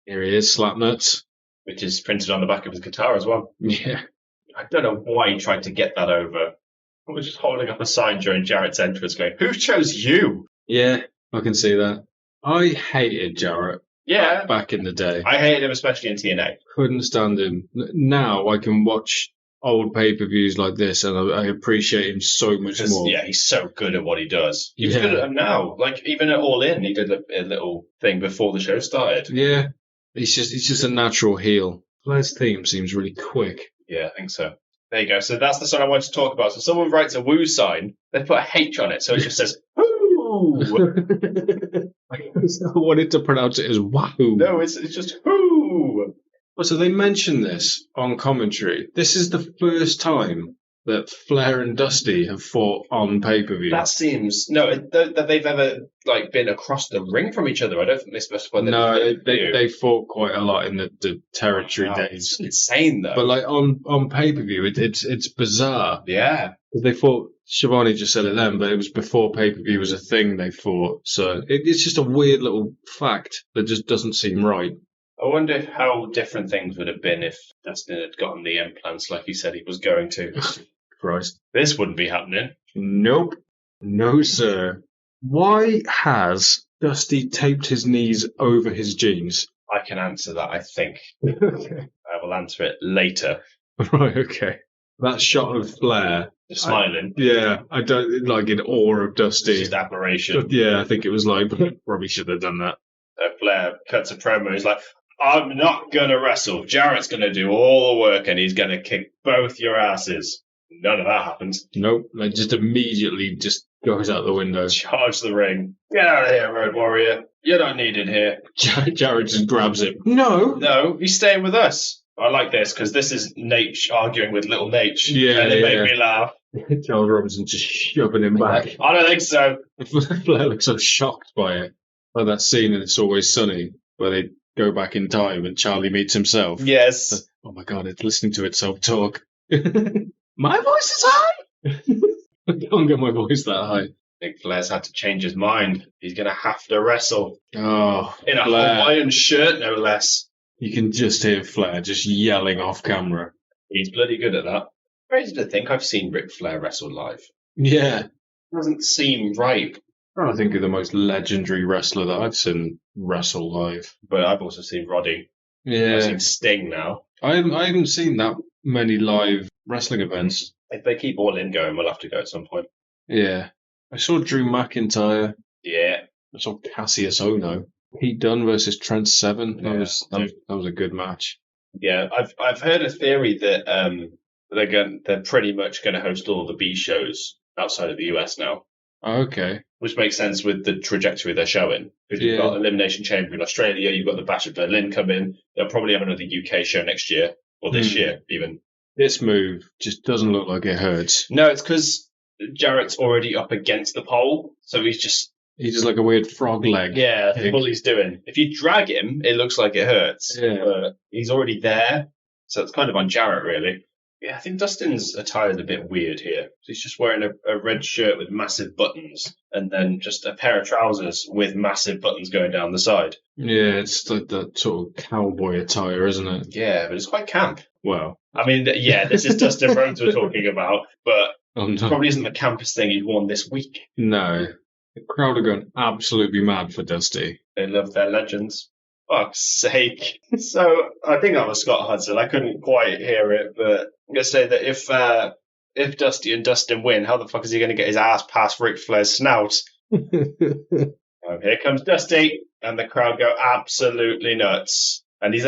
he is, Slapnuts. Which is printed on the back of his guitar as well. Yeah. I don't know why he tried to get that over. I was just holding up a sign during Jarrett's entrance going, who chose you? Yeah, I can see that. I hated Jarrett. Yeah. Back in the day. I hated him, especially in TNA. Couldn't stand him. Now I can watch old pay-per-views like this and I appreciate him so much more. Yeah, he's so good at what he does. He's good at them now. Like, even at All In, he did a little thing before the show started. Yeah. He's just a natural heel. Flair's theme seems really quick. Yeah, I think so. There you go. So that's the song I wanted to talk about. So someone writes a woo sign, they put a H on it, so it just says woo. I wanted to pronounce it as wahoo. No, it's just woo. So they mentioned this on commentary. This is the first time that Flair and Dusty have fought on pay-per-view. That seems that they've ever been across the ring from each other. I don't think they specified. No, they fought quite a lot in the territory days. It's insane though. But on pay-per-view, it's bizarre. Yeah, they fought. Shivani just said it then, but it was before pay-per-view was a thing. They fought, so it's just a weird little fact that just doesn't seem right. I wonder how different things would have been if Dustin had gotten the implants like he said he was going to. Christ. This wouldn't be happening. Nope. No, sir. Why has Dusty taped his knees over his jeans? I can answer that, I think. Okay. I will answer it later. Right, okay. That shot of Flair. Smiling. I don't like in awe of Dusty. It's just admiration. Yeah, I think it was like, probably should have done that. Flair cuts a promo. He's like, I'm not going to wrestle. Jarrett's going to do all the work and he's going to kick both your asses. None of that happens. Nope. Like just immediately just goes out the window. Charge the ring. Get out of here, Road Warrior. You're not needed here. Jarrett just grabs him. No, he's staying with us. I like this because this is Nate arguing with little Nate. Yeah, and it made me laugh. Charles Robinson just shoving him back. I don't think so. Flair looks so shocked by it. Like that scene in It's Always Sunny where they go back in time and Charlie meets himself. Yes. Oh my God, it's listening to itself talk. My voice is high! I can't get my voice that high. I think Flair's had to change his mind. He's going to have to wrestle. Oh, in a Hawaiian shirt, no less. You can just hear Flair just yelling off camera. He's bloody good at that. Crazy to think I've seen Ric Flair wrestle live. Yeah. Doesn't seem right. I think you're the most legendary wrestler that I've seen wrestle live. But I've also seen Roddy. Yeah. I've seen Sting now. I haven't seen that many live wrestling events. If they keep All In going, we'll have to go at some point. Yeah. I saw Drew McIntyre. Yeah. I saw Cassius Ohno. Pete Dunne versus Trent Seven. That was a good match. Yeah, I've heard a theory that they're pretty much going to host all the B shows outside of the US now. Okay. Which makes sense with the trajectory they're showing. Because you've got Elimination Chamber in Australia, you've got the Bash of Berlin coming. They'll probably have another UK show next year, or this year even. This move just doesn't look like it hurts. No, it's because Jarrett's already up against the pole, so he's just like a weird frog leg. Yeah, that's all he's doing. If you drag him, it looks like it hurts. Yeah. But he's already there, so it's kind of on Jarrett, really. Yeah, I think Dustin's attire is a bit weird here. He's just wearing a red shirt with massive buttons and then just a pair of trousers with massive buttons going down the side. Yeah, it's like that sort of cowboy attire, isn't it? Yeah, but it's quite camp. Well, I mean, yeah, this is Dustin Rhodes we're talking about, but no. Probably isn't the campest thing he'd worn this week. No. The crowd are going absolutely mad for Dusty. They love their legends. Fuck's sake. So, I think that was Scott Hudson. I couldn't quite hear it, but I'm going to say that if Dusty and Dustin win, how the fuck is he going to get his ass past Ric Flair's snout? Here comes Dusty, and the crowd go absolutely nuts. And he's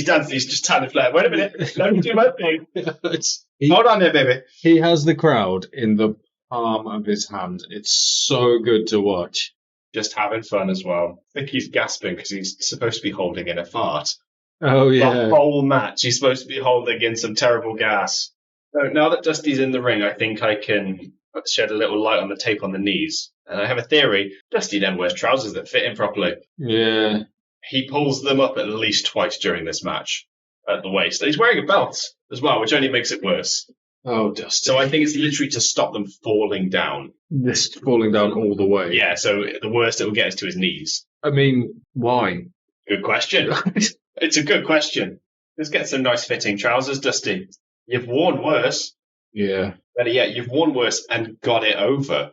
dancing, he's just telling Flair, wait a minute, let me do my thing. Hold on there, baby. He has the crowd in the palm of his hand. It's so good to watch. Just having fun as well. I think he's gasping because he's supposed to be holding in a fart. Oh, yeah. The whole match, he's supposed to be holding in some terrible gas. So now that Dusty's in the ring, I think I can shed a little light on the tape on the knees. And I have a theory. Dusty then wears trousers that fit him properly. Yeah. He pulls them up at least twice during this match at the waist. And he's wearing a belt as well, which only makes it worse. Oh, Dusty. So I think it's literally to stop them falling down. This falling down all the way. Yeah, so the worst it will get is to his knees. I mean, why? Good question. It's a good question. Let's get some nice fitting trousers, Dusty. You've worn worse. Yeah. Better yet, you've worn worse and got it over.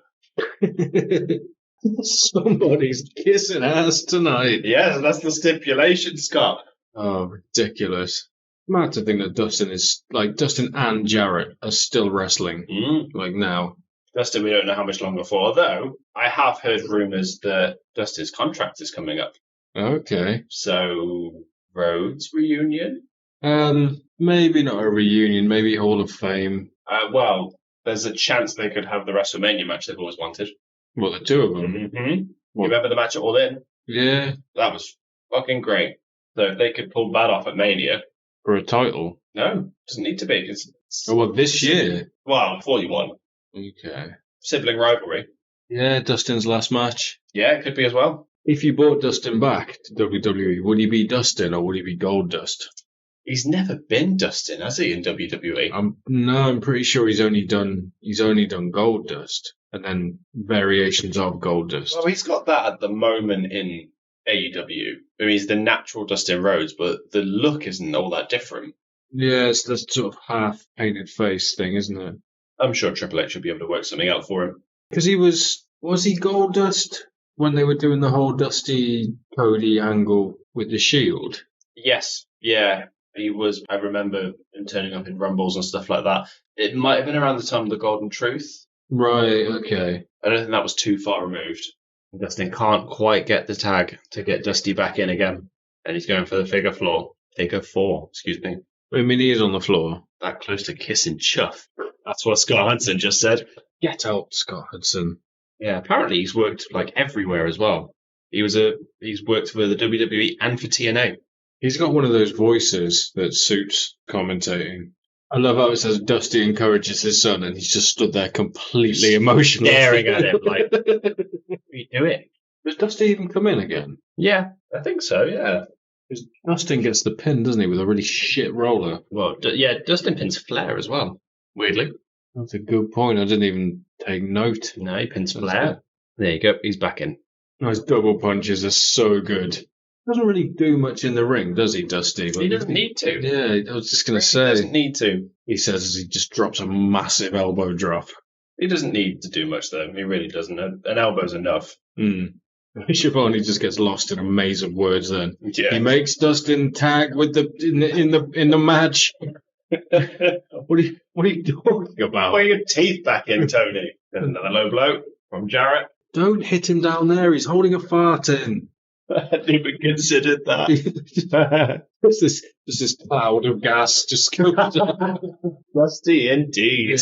Somebody's kissing ass tonight. Yeah, that's the stipulation, Scott. Oh, ridiculous. Mad to think that Dustin and Jarrett are still wrestling, like now. Dustin, we don't know how much longer for, though I have heard rumours that Dustin's contract is coming up. Okay. So, Rhodes reunion? Maybe not a reunion, maybe Hall of Fame. Well, there's a chance they could have the WrestleMania match they've always wanted. Well, the two of them. Mm-hmm. You remember the match at All In? Yeah. That was fucking great. So if they could pull that off at Mania. For a title? No, doesn't need to be. This year? Well, before you won. Okay. Sibling rivalry. Yeah, Dustin's last match. Yeah, it could be as well. If you brought Dustin back to WWE, would he be Dustin or would he be Goldust? He's never been Dustin, has he, in WWE? I'm pretty sure he's only done Goldust and then variations of Goldust. Well, he's got that at the moment in AEW. I mean, he's the natural Dustin Rhodes, but the look isn't all that different. Yeah, it's the sort of half-painted face thing, isn't it? I'm sure Triple H should be able to work something out for him. Because was he Goldust when they were doing the whole Dusty Cody angle with the Shield? Yes, yeah. He was, I remember him turning up in Rumbles and stuff like that. It might have been around the time of the Golden Truth. Right, okay. I don't think that was too far removed. Dustin can't quite get the tag to get Dusty back in again. And he's going for the figure four, excuse me. I mean, he is on the floor. That close to kissing Chuff. That's what Scott Hudson just said. Get out, Scott Hudson. Yeah, apparently he's worked like everywhere as well. He's worked for the WWE and for TNA. He's got one of those voices that suits commentating. I love how it says Dusty encourages his son, and he's just stood there completely emotional. Staring at him like, what are you doing? Does Dusty even come in again? Yeah, I think so, yeah. Because Dustin gets the pin, doesn't he, with a really shit roller? Well, Dustin pins Flair as well, weirdly. That's a good point. I didn't even take note. No, he pins Flair. There you go, he's back in. His double punches are so good. Doesn't really do much in the ring, does he, Dusty? He doesn't need to. Yeah, I was just going to say. He doesn't need to. He says as he just drops a massive elbow drop. He doesn't need to do much, though. He really doesn't. An elbow's enough. Shivani just gets lost in a maze of words then. Yeah. He makes Dustin tag with in the match. What are you talking about? Put your teeth back in, Tony. Another low blow from Jarrett. Don't hit him down there. He's holding a fart in. I hadn't even considered that. There's this cloud of gas just coming down. Rusty indeed.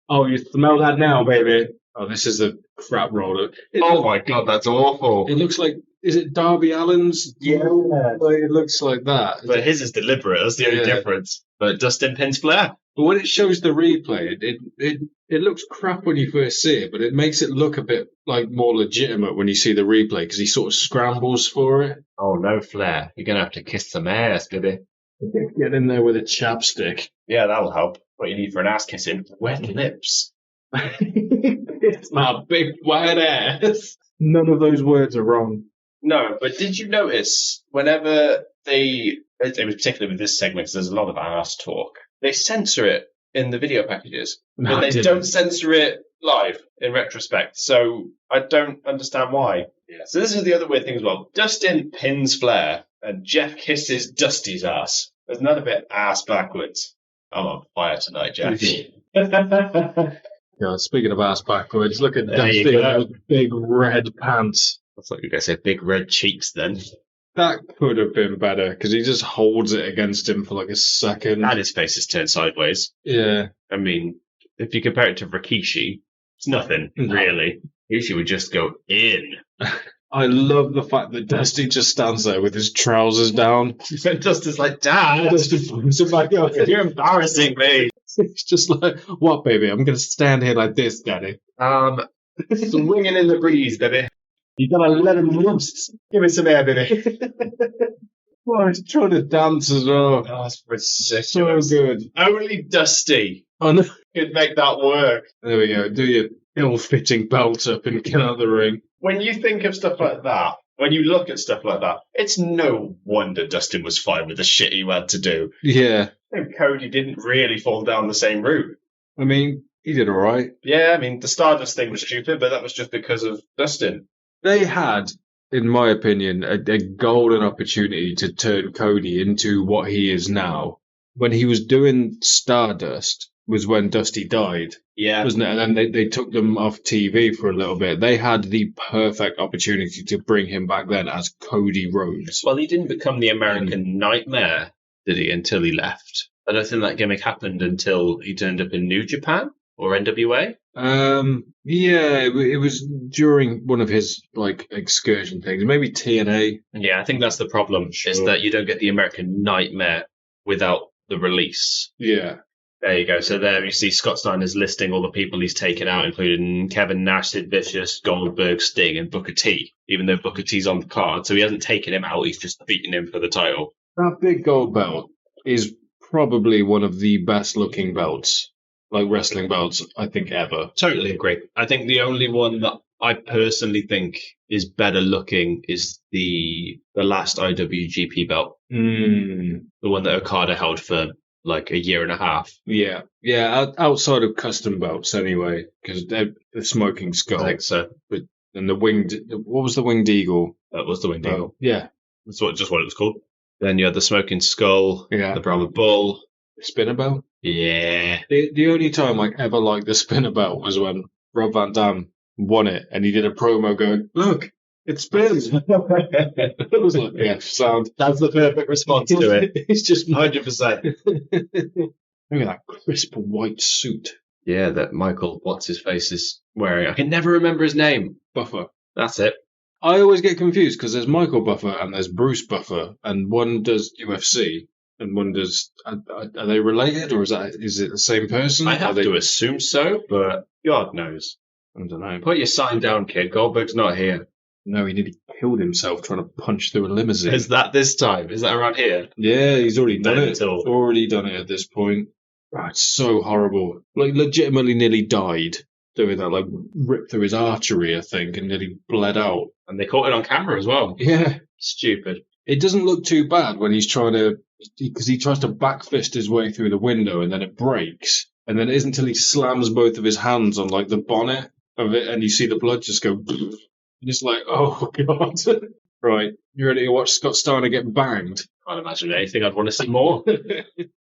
Oh, you smell that now, baby. Oh, this is a crap roller. My God, that's awful. It looks like, is it Darby Allin's? Yeah. It looks like that. But his is deliberate. That's the only difference. But Dustin pins Flair. But when it shows the replay, it looks crap when you first see it, but it makes it look a bit like more legitimate when you see the replay because he sort of scrambles for it. Oh no, Flair! You're gonna have to kiss some ass, baby. Get in there with a chapstick. Yeah, that'll help. What you need for an ass kissing? Wet lips. It's my big wet ass. None of those words are wrong. No, but did you notice whenever it was particularly with this segment, because there's a lot of ass talk, they censor it in the video packages, but they don't censor it live in retrospect. So I don't understand why. Yeah. So this is the other weird thing as well. Dustin pins Flair, and Jeff kisses Dusty's ass. There's none of it ass backwards. I'm on fire tonight, Jeff. God, speaking of ass backwards, look at Dusty with big red pants. That's like you guys say, big red cheeks then. That could have been better, because he just holds it against him for like a second. And his face is turned sideways. Yeah. I mean, if you compare it to Rikishi, it's nothing, really. Rikishi would just go in. I love the fact that Dusty just stands there with his trousers down. And Dusty's like, Dad, you're embarrassing me. It's just like, what, baby? I'm going to stand here like this, Daddy. Swinging in the breeze, baby. You gotta let him loose. Give me some air, baby. Oh, he's trying to dance as well. Oh, that's ridiculous. So good. Only Dusty could make that work. There we go. Do your ill-fitting belt up and get out of the ring. When you think of stuff like that, when you look at stuff like that, it's no wonder Dustin was fine with the shit he had to do. Yeah. And Cody didn't really fall down the same route. I mean, he did all right. Yeah, I mean, the Stardust thing was stupid, but that was just because of Dustin. They had, in my opinion, a golden opportunity to turn Cody into what he is now. When he was doing Stardust was when Dusty died. Yeah. Wasn't it? And then they took them off TV for a little bit. They had the perfect opportunity to bring him back then as Cody Rhodes. Well, he didn't become the American Nightmare, did he, until he left? I don't think that gimmick happened until he turned up in New Japan or NWA. Yeah, it was during one of his like excursion things, maybe TNA. Yeah, I think that's the problem. Sure. Is that you don't get the American Nightmare without the release. Yeah. There you go. So there you see Scott Steiner's listing all the people he's taken out, including Kevin Nash, Sid Vicious, Goldberg, Sting, and Booker T, even though Booker T's on the card. So he hasn't taken him out, he's just beaten him for the title. That big gold belt is probably one of the best looking belts. Like wrestling belts, I think, ever. Totally agree. I think the only one that I personally think is better looking is the last IWGP belt. The one that Okada held for like a year and a half. Yeah. Outside of custom belts, anyway, because they're the Smoking Skull. I think so. And the winged. What was the Winged Eagle? That was the Winged Eagle. Yeah, that's just what it was called. Then you had the Smoking Skull. Yeah. The Brahma Bull. Spinner belt? Yeah. The only time I ever liked the spinner belt was when Rob Van Dam won it and he did a promo going, look, it spins. It was like, yeah, sound. That's the perfect response to it. It's just 100%. Look at that crisp white suit. Yeah, that Michael, what's his face, is wearing. I can never remember his name. Buffer. That's it. I always get confused because there's Michael Buffer and there's Bruce Buffer, and one does UFC. And one does. Are they related, or is it the same person? I have to assume so, but God knows. I don't know. Put your sign down, kid. Goldberg's not here. No, he nearly killed himself trying to punch through a limousine. Is that this time? Is that around here? Yeah, he's already done it. Already done it at this point. Oh, it's so horrible. Like, legitimately nearly died doing that. Like, ripped through his artery, I think, and nearly bled out. And they caught it on camera as well. Yeah. Stupid. It doesn't look too bad when he's trying to... Because he tries to backfist his way through the window and then it breaks. And then it isn't until he slams both of his hands on, like, the bonnet of it and you see the blood just go... And it's like, oh, God. Right. You ready to watch Scott Steiner get banged? Can't imagine anything I'd want to see more.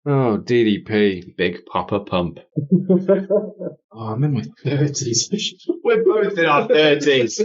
Oh, DDP. Big Papa Pump. Oh, I'm in my 30s. We're both in our 30s.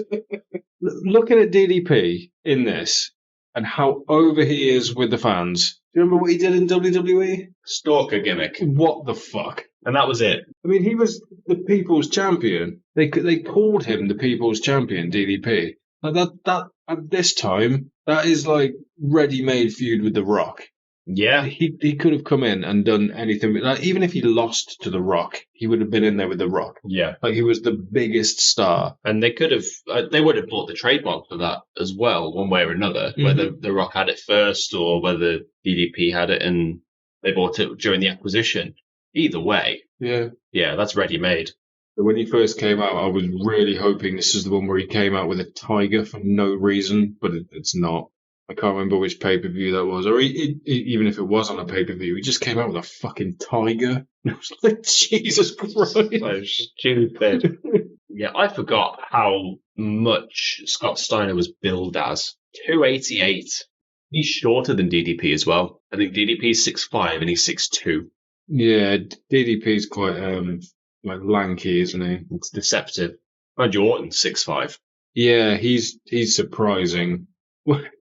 Looking at DDP in this and how over he is with the fans. Do you remember what he did in WWE? Stalker gimmick. What the fuck? And that was it. I mean, he was the People's Champion. They called him the People's Champion, DDP. Like that at this time, that is like ready-made feud with The Rock. Yeah. He could have come in and done anything. Like, even if he lost to The Rock, he would have been in there with The Rock. Yeah. Like, he was the biggest star. And they could have, they would have bought the trademark for that as well, one way or another, whether The Rock had it first or whether DDP had it and they bought it during the acquisition. Either way. Yeah. Yeah, that's ready-made. When he first came out, I was really hoping this is the one where he came out with a tiger for no reason, but it's not. I can't remember which pay-per-view that was, or even if it was on a pay-per-view, he just came out with a fucking tiger. And I was like, Jesus Christ. So stupid. Yeah, I forgot how much Scott Steiner was billed as. 288. He's shorter than DDP as well. I think DDP's 6'5" and he's 6'2". Yeah, DDP's quite like lanky, isn't he? It's deceptive. Randy Orton's 6'5". Yeah, he's surprising.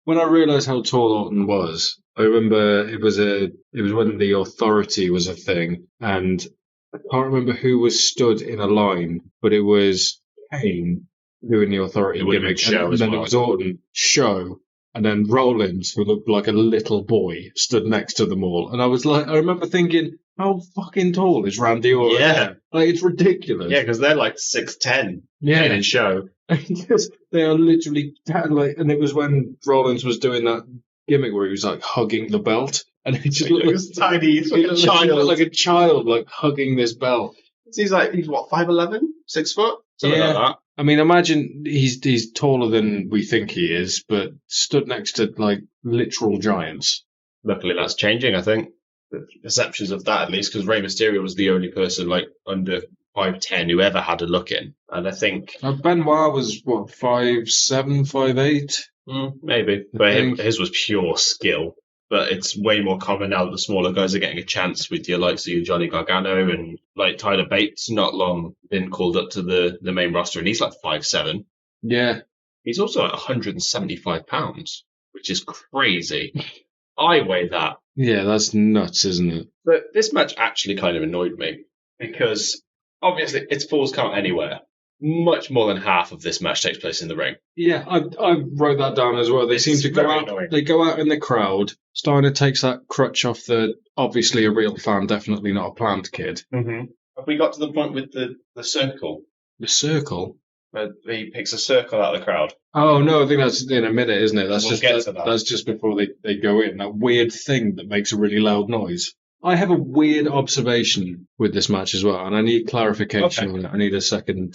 When I realised how tall Orton was, I remember it was when the Authority was a thing, and I can't remember who was stood in a line, but it was Kane doing the Authority gimmick, and then it was Orton, Show, and then Rollins, who looked like a little boy, stood next to them all. And I remember thinking, how fucking tall is Randy Orton? Yeah. Like, it's ridiculous. Yeah, because they're like 6'10". Yeah. Kane and Show. They are literally, like, and it was when Rollins was doing that gimmick where he was like hugging the belt. And it just looked like tiny. He's like a child. Like a child, like hugging this belt. He's what, 5'11"? 6 foot? Something like that. I mean, imagine he's taller than we think he is, but stood next to, like, literal giants. Luckily, that's changing, I think. The perceptions of that, at least, because Rey Mysterio was the only person, like, under 5'10" who ever had a look in. And I think... Benoit was, what, 5'7", 5'8"? Maybe. But his was pure skill. But it's way more common now that the smaller guys are getting a chance with your likes of your Johnny Gargano and like Tyler Bates, not long been called up to the main roster, and he's like 5'7". Yeah. He's also like 175 pounds, which is crazy. I weigh that. Yeah, that's nuts, isn't it? But this match actually kind of annoyed me because obviously it's Falls Count Anywhere. Much more than half of this match takes place in the ring. Yeah, I wrote that down as well. They seem to go out. Annoying. They go out in the crowd. Steiner takes that crutch off the obviously a real fan, definitely not a planned kid. Mm-hmm. Have we got to the point with the circle? The circle? He picks a circle out of the crowd. Oh no, I think that's in a minute, isn't it? That's that. That's just before they go in. That weird thing that makes a really loud noise. I have a weird observation with this match as well, and I need clarification on it. I need a second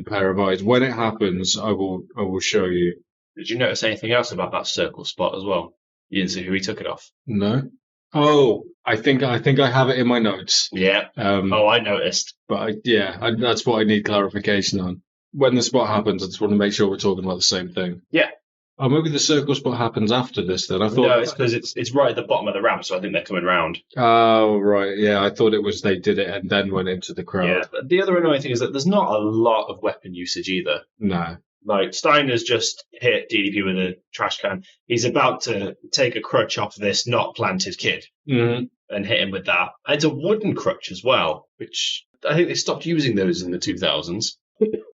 pair of eyes. When it happens, I will show you. Did you notice anything else about that circle spot as well? You didn't see who he took it off? No. Oh, I think I have it in my notes. Yeah. I noticed. But that's what I need clarification on. When the spot happens, I just want to make sure we're talking about the same thing. Yeah. Oh, maybe the circle spot happens after this then. I thought no, it's because it's right at the bottom of the ramp, so I think they're coming round. Oh, right. Yeah, I thought it was they did it and then went into the crowd. Yeah, but the other annoying thing is that there's not a lot of weapon usage either. No. Like, Steiner's just hit DDP with a trash can. He's about to take a crutch off this not planted kid and hit him with that. And it's a wooden crutch as well, which I think they stopped using those in the 2000s.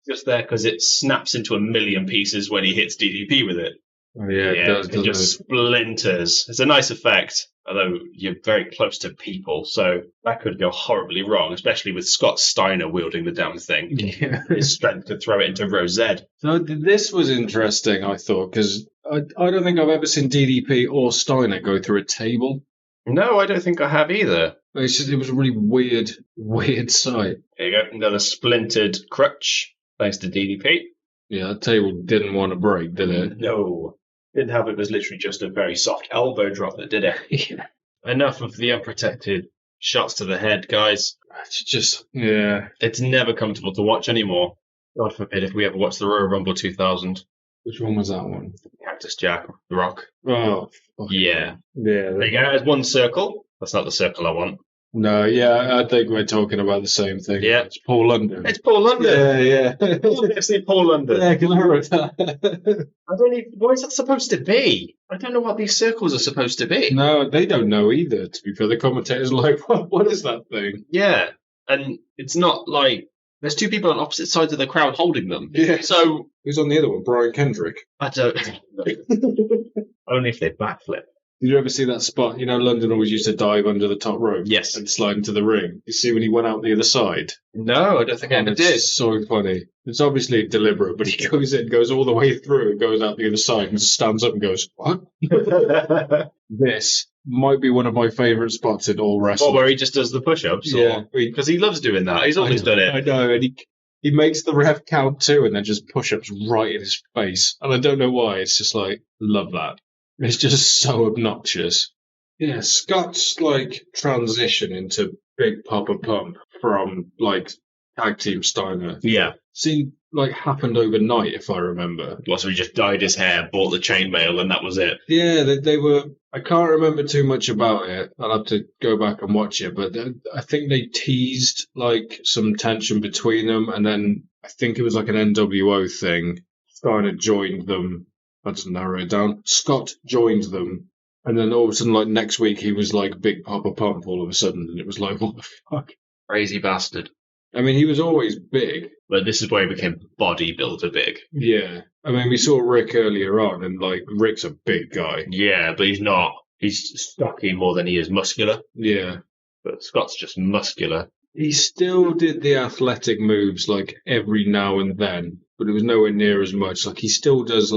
Just there because it snaps into a million pieces when he hits DDP with it. Oh, yeah, it does. It just splinters. It's a nice effect, although you're very close to people, so that could go horribly wrong, especially with Scott Steiner wielding the damn thing. Yeah. His strength to throw it into row Z. So this was interesting, I thought, because I don't think I've ever seen DDP or Steiner go through a table. No, I don't think I have either. It was a really weird sight. There you go. Another splintered crutch, thanks to DDP. Yeah, that table didn't want to break, did it? No. Didn't have it. Was literally just a very soft elbow drop that did it. Yeah. Enough of the unprotected shots to the head, guys. It's just, yeah. It's never comfortable to watch anymore. God forbid if we ever watch the Royal Rumble 2000. Which one was that one? Cactus Jack, The Rock. Oh. Yeah. Yeah. There you go. There's one circle. That's not the circle I want. No, yeah, I think we're talking about the same thing. Yeah. It's Paul London. It's Paul London. Yeah. Obviously Paul London. Yeah, because I wrote that. I don't even, what is that supposed to be? I don't know what these circles are supposed to be. No, they don't know either, to be fair. The commentator's like, what is that thing? Yeah. And it's not like, there's two people on opposite sides of the crowd holding them. Yeah. So. Who's on the other one? Brian Kendrick. I don't know. Only if they backflip. Did you ever see that spot? You know, London always used to dive under the top rope. Yes. And slide into the ring. You see when he went out the other side? No, I don't think I ever did. It's so funny. It's obviously deliberate, but he goes all the way through and goes out the other side and stands up and goes, what? This might be one of my favourite spots in all wrestling. Where he just does the push-ups? Yeah. Because he loves doing that. He's always done it. I know, and he makes the ref count too and then just push-ups right in his face. And I don't know why. It's just like, love that. It's just so obnoxious. Yeah, Scott's transition into Big Papa Pump from Tag Team Steiner. Yeah. Seemed happened overnight, if I remember. Well, so he just dyed his hair, bought the chainmail, and that was it. Yeah, they were. I can't remember too much about it. I'll have to go back and watch it, but I think they teased some tension between them, and then I think it was an NWO thing. Steiner joined them. I just narrow it down. Scott joined them, and then all of a sudden, next week, he was Big Papa Pump all of a sudden, and it was what the fuck? Crazy bastard. I mean, he was always big. But this is where he became bodybuilder big. Yeah. I mean, we saw Rick earlier on, and, Rick's a big guy. Yeah, but he's not. He's stocky more than he is muscular. Yeah. But Scott's just muscular. He still did the athletic moves, every now and then, but it was nowhere near as much. He still does,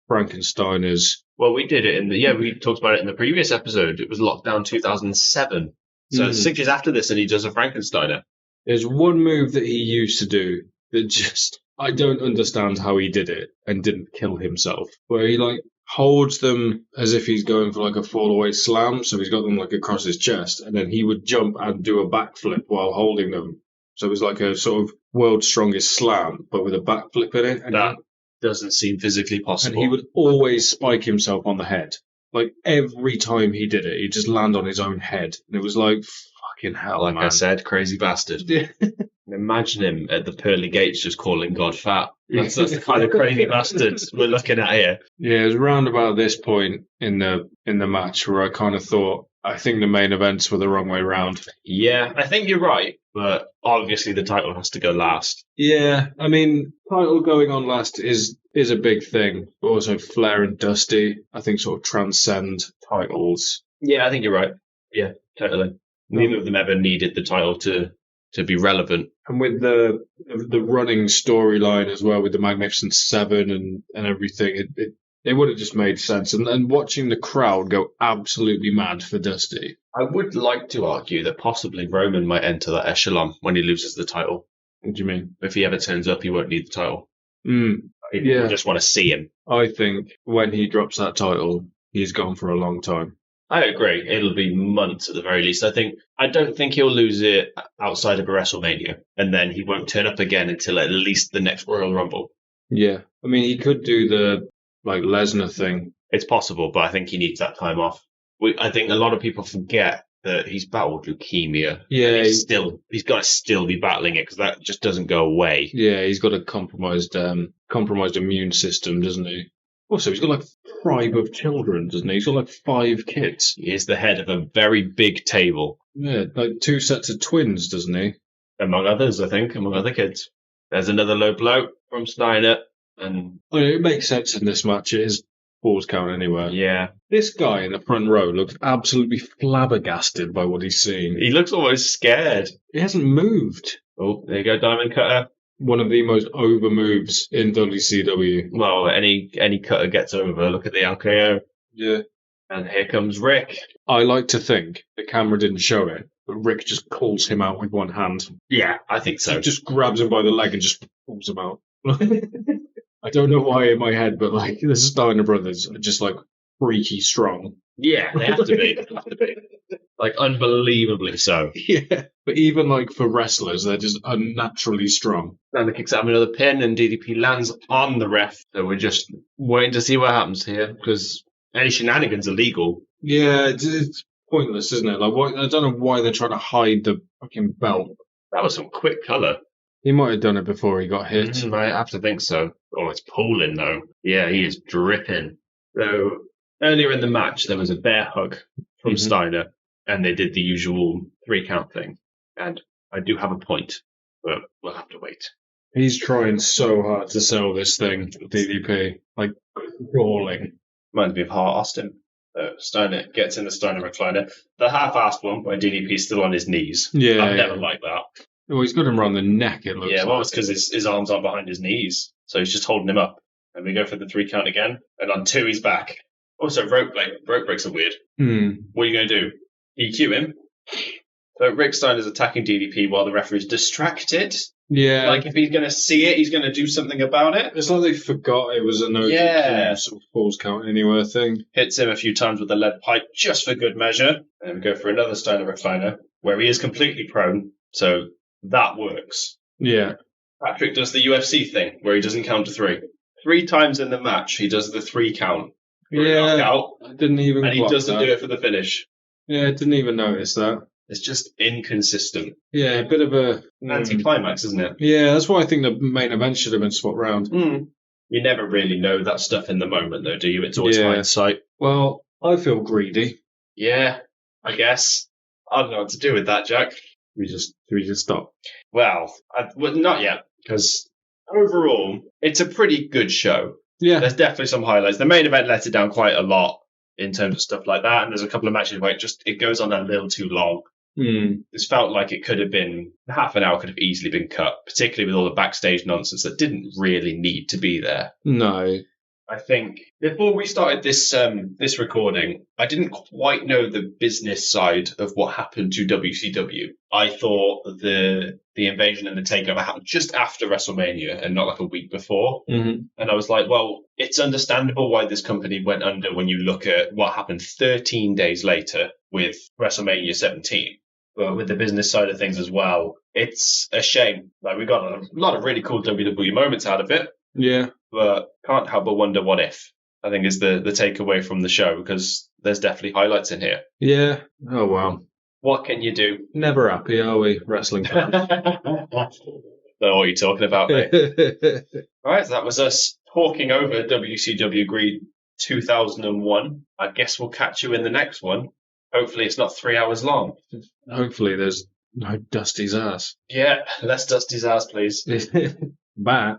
Frankensteiner's. Well, we did it we talked about it in the previous episode. It was Lockdown 2007. So 6 years after this, and he does a Frankensteiner. There's one move that he used to do that I don't understand how he did it and didn't kill himself. Where he holds them as if he's going for a fall away slam, so he's got them across his chest, and then he would jump and do a backflip while holding them. So it was a sort of world's strongest slam, but with a backflip in it. And that doesn't seem physically possible. And he would always spike himself on the head. Every time he did it, he'd just land on his own head. And it was fucking hell, man. I said, crazy bastard. Yeah. Imagine him at the pearly gates just calling God fat. That's the kind of crazy bastards we're looking at here. Yeah, it was around about this point in the match where I kind of thought, I think the main events were the wrong way round. Yeah, I think you're right, but obviously the title has to go last. Yeah, I mean, title going on last is a big thing, but also Flair and Dusty, I think, sort of transcend titles. Yeah, I think you're right. Yeah, totally. Neither of them ever needed the title to be relevant. And with the running storyline as well, with the Magnificent Seven and everything, it would have just made sense. And watching the crowd go absolutely mad for Dusty. I would like to argue that possibly Roman might enter that echelon when he loses the title. What do you mean? If he ever turns up, he won't need the title. Yeah. Just want to see him. I think when he drops that title, he's gone for a long time. I agree. It'll be months at the very least. I don't think he'll lose it outside of a WrestleMania, and then he won't turn up again until at least the next Royal Rumble. Yeah. I mean, he could do the Lesnar thing. It's possible, but I think he needs that time off. I think a lot of people forget that he's battled leukemia. Yeah. He's got to still be battling it because that just doesn't go away. Yeah, he's got a compromised immune system, doesn't he? Also, he's got 5 of children, doesn't he? He's got 5 kids. He is the head of a very big table. Yeah, 2 sets of twins, doesn't he? Among others, I think, among other kids. There's another low blow from Steiner. And it makes sense in this match. It is Falls count anywhere. Yeah. This guy in the front row looks absolutely flabbergasted by what he's seeing. He looks almost scared. He hasn't moved. Oh, there you go, Diamond Cutter. One of the most over moves in WCW. Well, any cutter gets over. Look at the RKO. Yeah. And here comes Rick. I like to think the camera didn't show it, but Rick just pulls him out with one hand. Yeah, I think so. He just grabs him by the leg and just pulls him out. I don't know why in my head, but like the Steiner brothers are just like freaky strong. Yeah, they have to be. They have to be. Like unbelievably so. Yeah, but even like for wrestlers, they're just unnaturally strong. And the kicks out another pin, and DDP lands on the ref. So we're just waiting to see what happens here because any shenanigans are legal. Yeah, it's pointless, isn't it? Like, I don't know why they're trying to hide the fucking belt. That was some quick colour. He might have done it before he got hit. I have to think so. Oh, it's pooling though. Yeah, he is dripping. So earlier in the match, there was a bear hug from Steiner, and they did the usual 3 count thing. And I do have a point, but we'll have to wait. He's trying so hard to sell this thing, DDP. Like, crawling. Reminds me of Hart Austin. Steiner gets in the Steiner recliner. The half-assed one where DDP's still on his knees. Yeah. I've never liked that. Well, he's got him around the neck, it looks like. Yeah, well, it's because his arms aren't behind his knees. So he's just holding him up. And we go for the 3 count again. And on 2, he's back. Also, rope breaks are weird. What are you going to do? EQ him? So Rick Steiner's attacking DDP while the referee's distracted. Yeah. Like, if he's going to see it, he's going to do something about it. It's like they forgot it was a no sort of falls count anywhere thing. Hits him a few times with the lead pipe just for good measure. And we go for another Steiner recliner where he is completely prone. So that works. Yeah. Patrick does the UFC thing where he doesn't count to 3. 3 times in the match, he does the 3 count. Yeah. I didn't even. And he doesn't do it for the finish. Yeah, I didn't even notice that. It's just inconsistent. Yeah, a bit of a anticlimax, isn't it? Yeah, that's why I think the main event should have been swapped round. You never really know that stuff in the moment, though, do you? It's always hindsight. Well, I feel greedy. Yeah, I guess. I don't know what to do with that, Jack. We just stop. Well, not yet, because overall, it's a pretty good show. Yeah. There's definitely some highlights. The main event let it down quite a lot in terms of stuff like that, and there's a couple of matches where it goes on a little too long. It's felt like it could have been half an hour, could have easily been cut, particularly with all the backstage nonsense that didn't really need to be there. No. I think before we started this recording, I didn't quite know the business side of what happened to WCW. I thought the invasion and the takeover happened just after WrestleMania and not like a week before. And I was like, well, it's understandable why this company went under when you look at what happened 13 days later with WrestleMania 17. But with the business side of things as well, it's a shame. Like, we got a lot of really cool WWE moments out of it. Yeah. But can't help but wonder what if, I think, is the takeaway from the show, because there's definitely highlights in here. Yeah. Oh, well. What can you do? Never happy, are we, wrestling fans? Don't know what you're talking about, mate. All right, so that was us talking over WCW Greed 2001. I guess we'll catch you in the next one. Hopefully it's not 3 hours long. Hopefully there's no Dusty's ass. Yeah, less Dusty's ass, please. Bye.